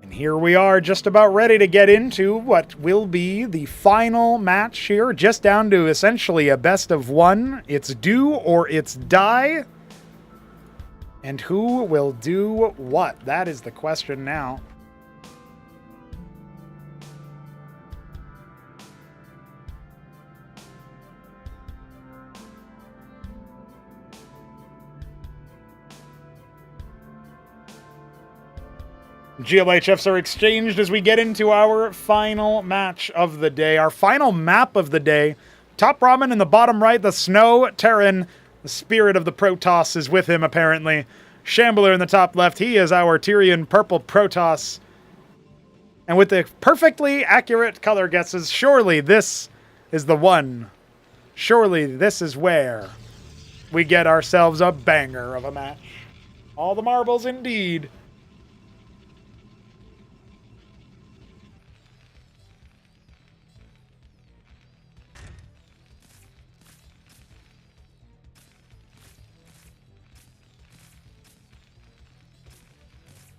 Here we are, just about ready to get into what will be the final match here, just down to essentially a best of 1. It's do or it's die. And who will do what? That is the question now. GLHFs are exchanged as we get into our final match of the day. Our final map of the day. TopRamen in the bottom right, the Snow Terran. The spirit of the Protoss is with him, apparently. Shambler in the top left. He is our Tyrian purple Protoss. And with the perfectly accurate color guesses, surely this is the one. Surely this is where we get ourselves a banger of a match. All the marbles indeed.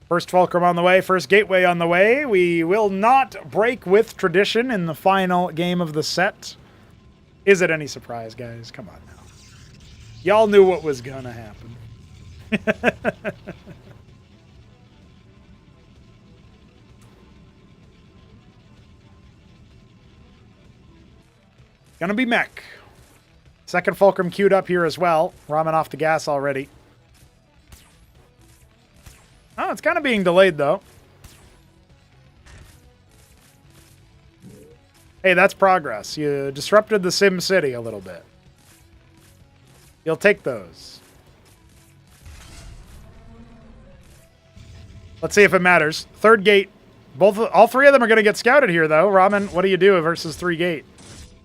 First Fulcrum on the way, first Gateway on the way. We will not break with tradition in the final game of the set. Is it any surprise, guys? Come on now. Y'all knew what was gonna happen. Gonna be mech. Second Fulcrum queued up here as well. Ramen off the gas already. Oh, it's kind of being delayed, though. Hey, that's progress. You disrupted the Sim City a little bit. You'll take those. Let's see if it matters. Third gate. All three of them are going to get scouted here, though. Ramen, what do you do versus 3 gate?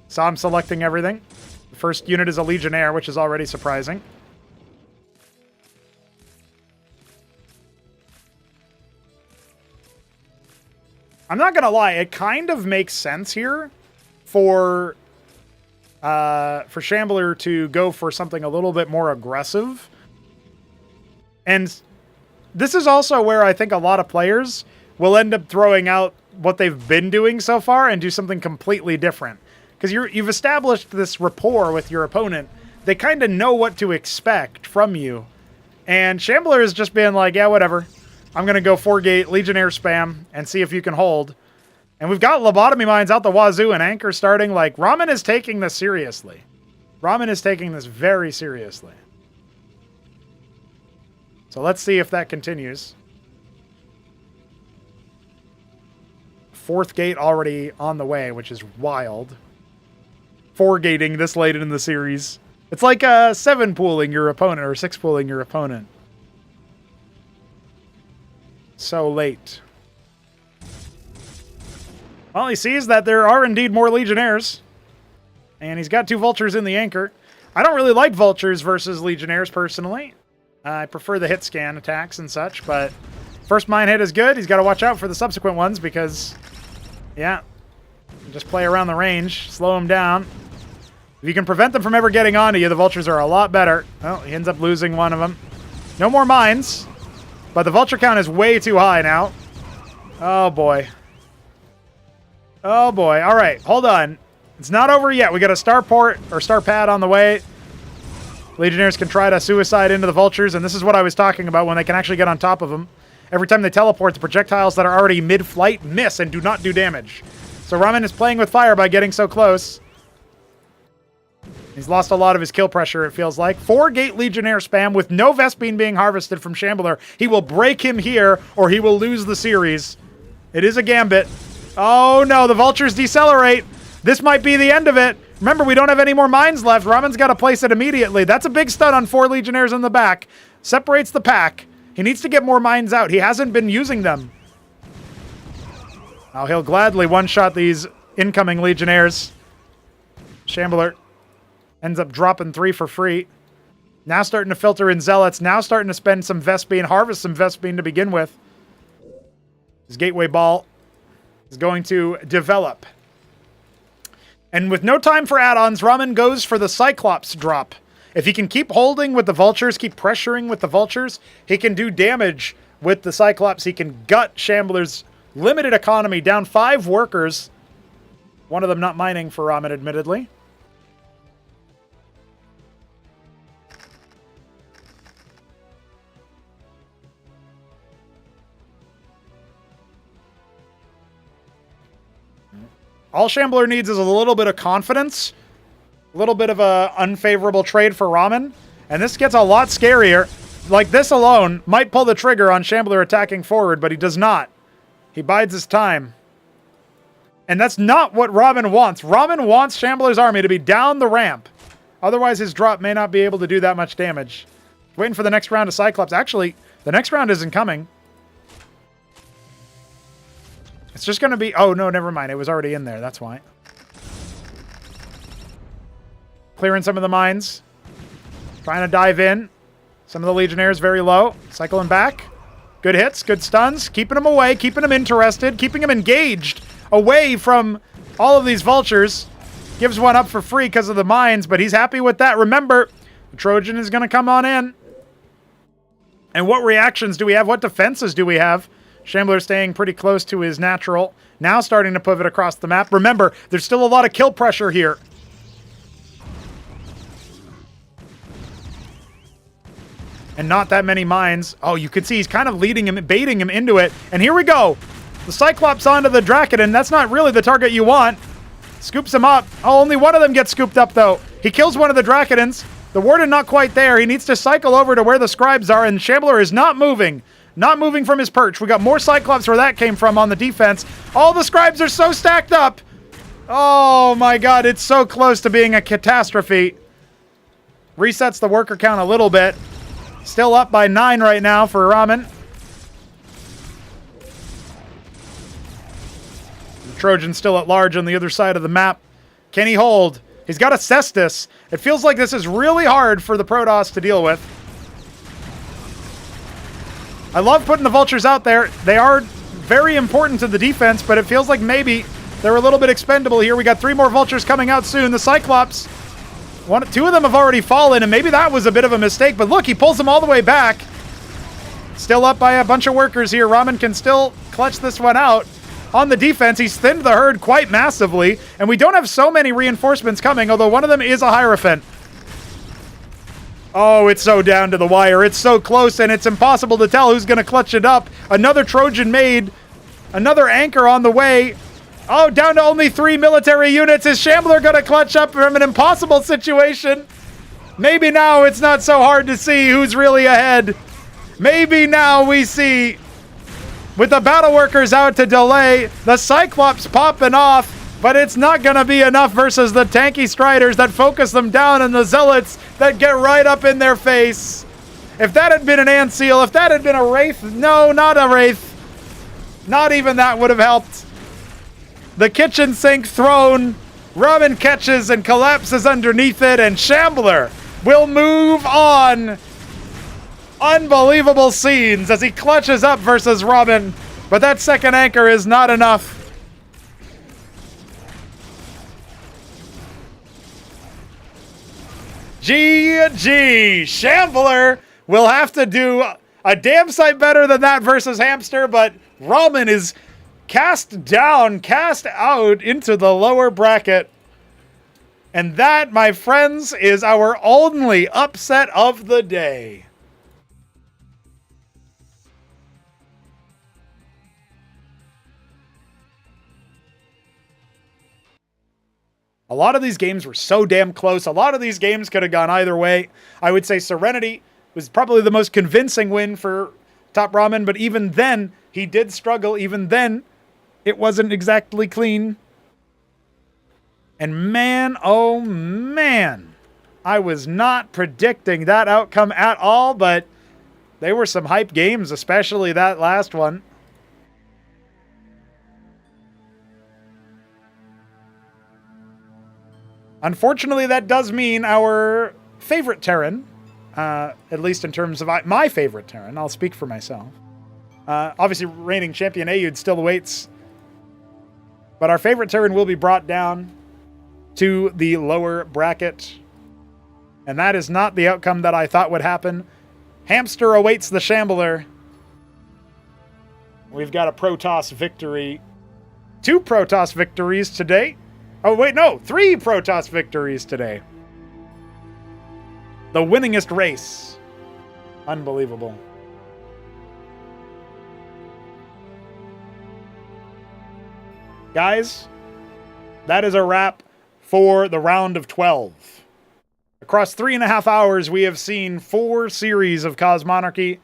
So I'm selecting everything. The first unit is a Legionnaire, which is already surprising. I'm not gonna lie, it kind of makes sense here for Shambler to go for something a little bit more aggressive. And this is also where I think a lot of players will end up throwing out what they've been doing so far and do something completely different. Because you've established this rapport with your opponent. They kind of know what to expect from you. And Shambler has just been like, yeah, whatever. I'm going to go 4-gate Legionnaire spam and see if you can hold. And we've got lobotomy mines out the wazoo and anchor starting. Like, Ramen is taking this seriously. Ramen is taking this very seriously. So let's see if that continues. 4th gate already on the way, which is wild. 4-gating this late in the series. It's like 7-pooling your opponent or 6-pooling your opponent. So late. Well, he sees that there are indeed more Legionnaires. And he's got 2 Vultures in the anchor. I don't really like Vultures versus Legionnaires, personally. I prefer the hit scan attacks and such, but first mine hit is good. He's got to watch out for the subsequent ones because, yeah, just play around the range, slow them down. If you can prevent them from ever getting onto you, the Vultures are a lot better. Well, he ends up losing one of them. No more mines. But the Vulture count is way too high now. Oh, boy. Oh, boy. All right, hold on. It's not over yet. We got a starport or star pad on the way. Legionnaires can try to suicide into the Vultures, and this is what I was talking about when they can actually get on top of them. Every time they teleport, the projectiles that are already mid-flight miss and do not do damage. So Ramen is playing with fire by getting so close. He's lost a lot of his kill pressure, it feels like. 4-gate Legionnaire spam with no Vespene being harvested from Shambler. He will break him here, or he will lose the series. It is a gambit. Oh, no, the Vultures decelerate. This might be the end of it. Remember, we don't have any more mines left. Ramen's got to place it immediately. That's a big stun on 4 Legionnaires in the back. Separates the pack. He needs to get more mines out. He hasn't been using them. Now, he'll gladly one-shot these incoming Legionnaires. Shambler ends up dropping 3 for free. Now starting to filter in Zealots. Now starting to spend some Vespene, harvest some Vespene to begin with. His Gateway Ball is going to develop. And with no time for add-ons, Ramen goes for the Cyclops drop. If he can keep holding with the Vultures, keep pressuring with the Vultures, he can do damage with the Cyclops. He can gut Shambler's limited economy, down 5 workers. One of them not mining for Ramen, admittedly. All Shambler needs is a little bit of confidence, a little bit of an unfavorable trade for Ramen, and this gets a lot scarier. like this alone might pull the trigger on Shambler attacking forward, but he does not. He bides his time. And that's not what Ramen wants. Ramen wants Shambler's army to be down the ramp. Otherwise, his drop may not be able to do that much damage. Waiting for the next round of Cyclops. Actually, the next round isn't coming. It's just going to be... Oh, no, never mind. It was already in there. That's why. Clearing some of the mines. Trying to dive in. Some of the Legionnaires very low. Cycling back. Good hits. Good stuns. Keeping them away. Keeping them interested. Keeping them engaged. Away from all of these vultures. Gives one up for free because of the mines, but he's happy with that. Remember, the Trojan is going to come on in. And what reactions do we have? What defenses do we have? Shambler staying pretty close to his natural. Now starting to pivot across the map. Remember, there's still a lot of kill pressure here. And not that many mines. Oh, you can see he's kind of leading him, baiting him into it. And here we go. The Cyclops onto the Dracoden. That's not really the target you want. Scoops him up. Oh, only one of them gets scooped up, though. He kills one of the Dracodens. The Warden not quite there. He needs to cycle over to where the Scribes are, and Shambler is not moving. Not moving from his perch. We got more Cyclops where that came from on the defense. All the Scribes are so stacked up. Oh, my God. It's so close to being a catastrophe. Resets the worker count a little bit. Still up by 9 right now for Ramen. Trojan still at large on the other side of the map. Can he hold? He's got a Cestus. It feels like this is really hard for the Protoss to deal with. I love putting the Vultures out there. They are very important to the defense, but it feels like maybe they're a little bit expendable here. We got 3 more Vultures coming out soon. The Cyclops, 2 of them have already fallen, and maybe that was a bit of a mistake, but look, he pulls them all the way back. Still up by a bunch of workers here. Ramen can still clutch this one out. On the defense, he's thinned the herd quite massively, and we don't have so many reinforcements coming, although one of them is a Hierophant. Oh, it's so down to the wire. It's so close, and it's impossible to tell who's going to clutch it up. Another Trojan made. Another anchor on the way. Oh, down to only 3 military units. Is Shambler going to clutch up from an impossible situation? Maybe now it's not so hard to see who's really ahead. Maybe now we see, with the battle workers out to delay, the Cyclops popping off, but it's not going to be enough versus the tanky Striders that focus them down and the Zealots that get right up in their face. If that had been an Anseal, if that had been a Wraith, no, not a Wraith. Not even that would have helped. The kitchen sink throne, Ramen catches and collapses underneath it, and Shambler will move on. Unbelievable scenes as he clutches up versus Ramen, but that second anchor is not enough. GG. Shambler will have to do a damn sight better than that versus Hamster, but Ramen is cast down, cast out into the lower bracket. And that, my friends, is our only upset of the day. A lot of these games were so damn close. A lot of these games could have gone either way. I would say Serenity was probably the most convincing win for TopRamen, but even then, he did struggle. Even then, it wasn't exactly clean. And man, oh man, I was not predicting that outcome at all, but they were some hype games, especially that last one. Unfortunately, that does mean our favorite Terran, at least in terms of my favorite Terran, I'll speak for myself. Obviously, reigning champion Ayud still awaits, but our favorite Terran will be brought down to the lower bracket, and that is not the outcome that I thought would happen. Hamster awaits the Shambler. We've got a Protoss victory. 2 Protoss victories today. Oh, wait, no. 3 Protoss victories today. The winningest race. Unbelievable. Guys, that is a wrap for the round of 12. Across 3.5 hours, we have seen 4 series of Cosmonarchy.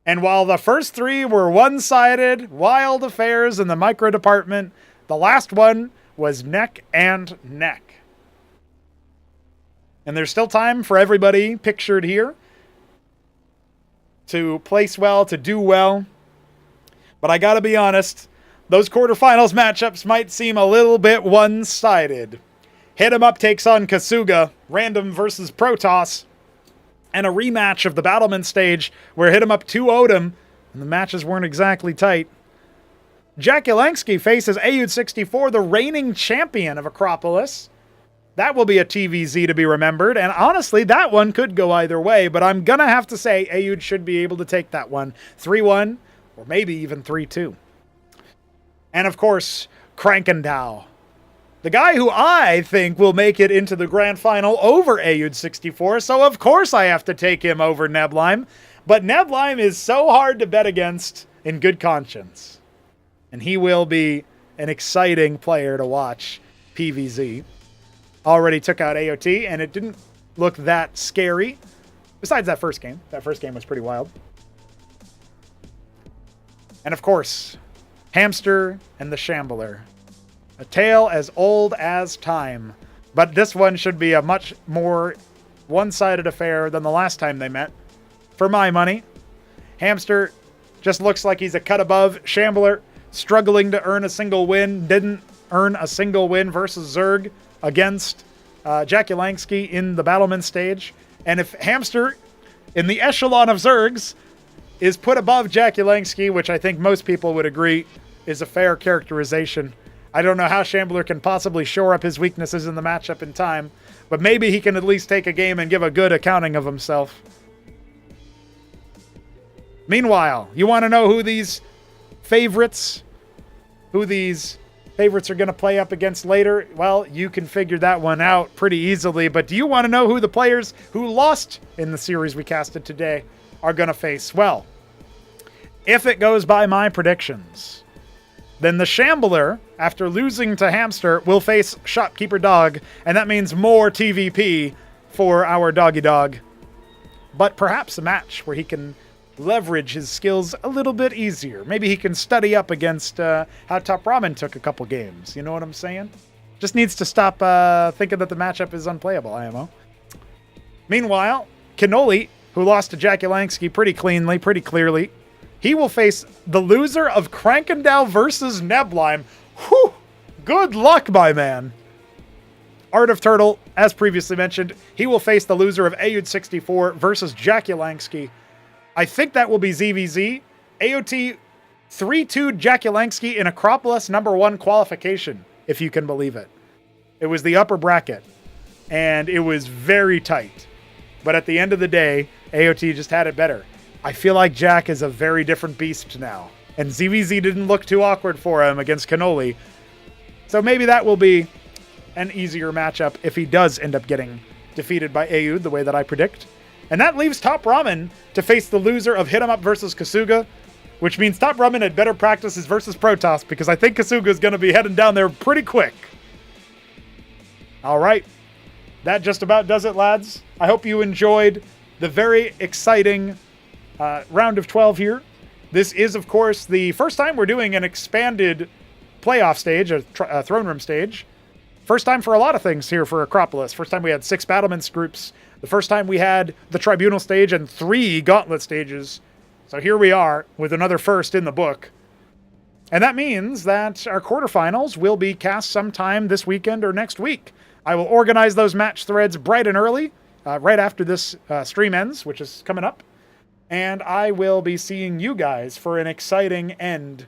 And while the first 3 were one-sided, wild affairs in the micro department, the last one was neck and neck. And there's still time for everybody pictured here to place well, to do well. But I gotta be honest, those quarterfinals matchups might seem a little bit one-sided. Hit 'em Up takes on Kasuga, Random versus Protoss, and a rematch of the Battlement stage where Hit 'em Up 2-0'd him, and the matches weren't exactly tight. Jakulangski faces AUD64, the reigning champion of Acropolis. That will be a TVZ to be remembered, and honestly, that one could go either way, but I'm gonna have to say AUD should be able to take that one 3-1, or maybe even 3-2. And of course, Krankendow, the guy who I think will make it into the grand final over AUD64, so of course I have to take him over Neblime, but Neblime is so hard to bet against in good conscience. And he will be an exciting player to watch, PVZ. Already took out AOT, and it didn't look that scary. Besides that first game. That first game was pretty wild. And of course, Hamster and the Shambler. A tale as old as time. But this one should be a much more one-sided affair than the last time they met. For my money, Hamster just looks like he's a cut above. Shambler struggling to earn a single win. Didn't earn a single win versus Zerg against Jakulangski in the Battlement stage. And if Hamster, in the echelon of Zergs, is put above Jakulangski, which I think most people would agree is a fair characterization. I don't know how Shambler can possibly shore up his weaknesses in the matchup in time, but maybe he can at least take a game and give a good accounting of himself. Meanwhile, you want to know who these favorites are going to play up against later? Well, you can figure that one out pretty easily, but do you want to know who the players who lost in the series we casted today are going to face? Well, if it goes by my predictions, then the Shambler, after losing to Hamster, will face Shopkeeper Dog, and that means more TVP for our doggy dog. But perhaps a match where he can leverage his skills a little bit easier. Maybe he can study up against how TopRamen took a couple games. You know what I'm saying? Just needs to stop thinking that the matchup is unplayable, IMO. Meanwhile, Kenoli, who lost to Jakulangski pretty cleanly, pretty clearly, he will face the loser of Krankendow versus Neblime. Whew! Good luck, my man. Art of Turtle, as previously mentioned, he will face the loser of AUD64 versus Jakulangski. I think that will be ZVZ. AOT 3-2 Jakulangski in Acropolis #1 qualification, if you can believe it. It was the upper bracket, and it was very tight. But at the end of the day, AOT just had it better. I feel like Jack is a very different beast now, and ZVZ didn't look too awkward for him against Kenoli. So maybe that will be an easier matchup if he does end up getting defeated by AUD the way that I predict. And that leaves TopRamen to face the loser of Hit 'em Up versus Kasuga, which means TopRamen had better practices versus Protoss, because I think Kasuga is going to be heading down there pretty quick. All right. That just about does it, lads. I hope you enjoyed the very exciting round of 12 here. This is, of course, the first time we're doing an expanded playoff stage, a Throneroom stage. First time for a lot of things here for Acropolis. First time we had 6 battlements groups. The first time we had the Tribunal stage and 3 Gauntlet stages. So here we are with another first in the book. And that means that our quarterfinals will be cast sometime this weekend or next week. I will organize those match threads bright and early, right after this stream ends, which is coming up. And I will be seeing you guys for an exciting end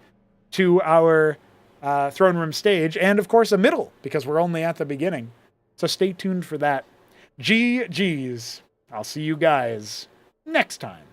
to our Throneroom stage. And, of course, a middle, because we're only at the beginning. So stay tuned for that. GG's. I'll see you guys next time.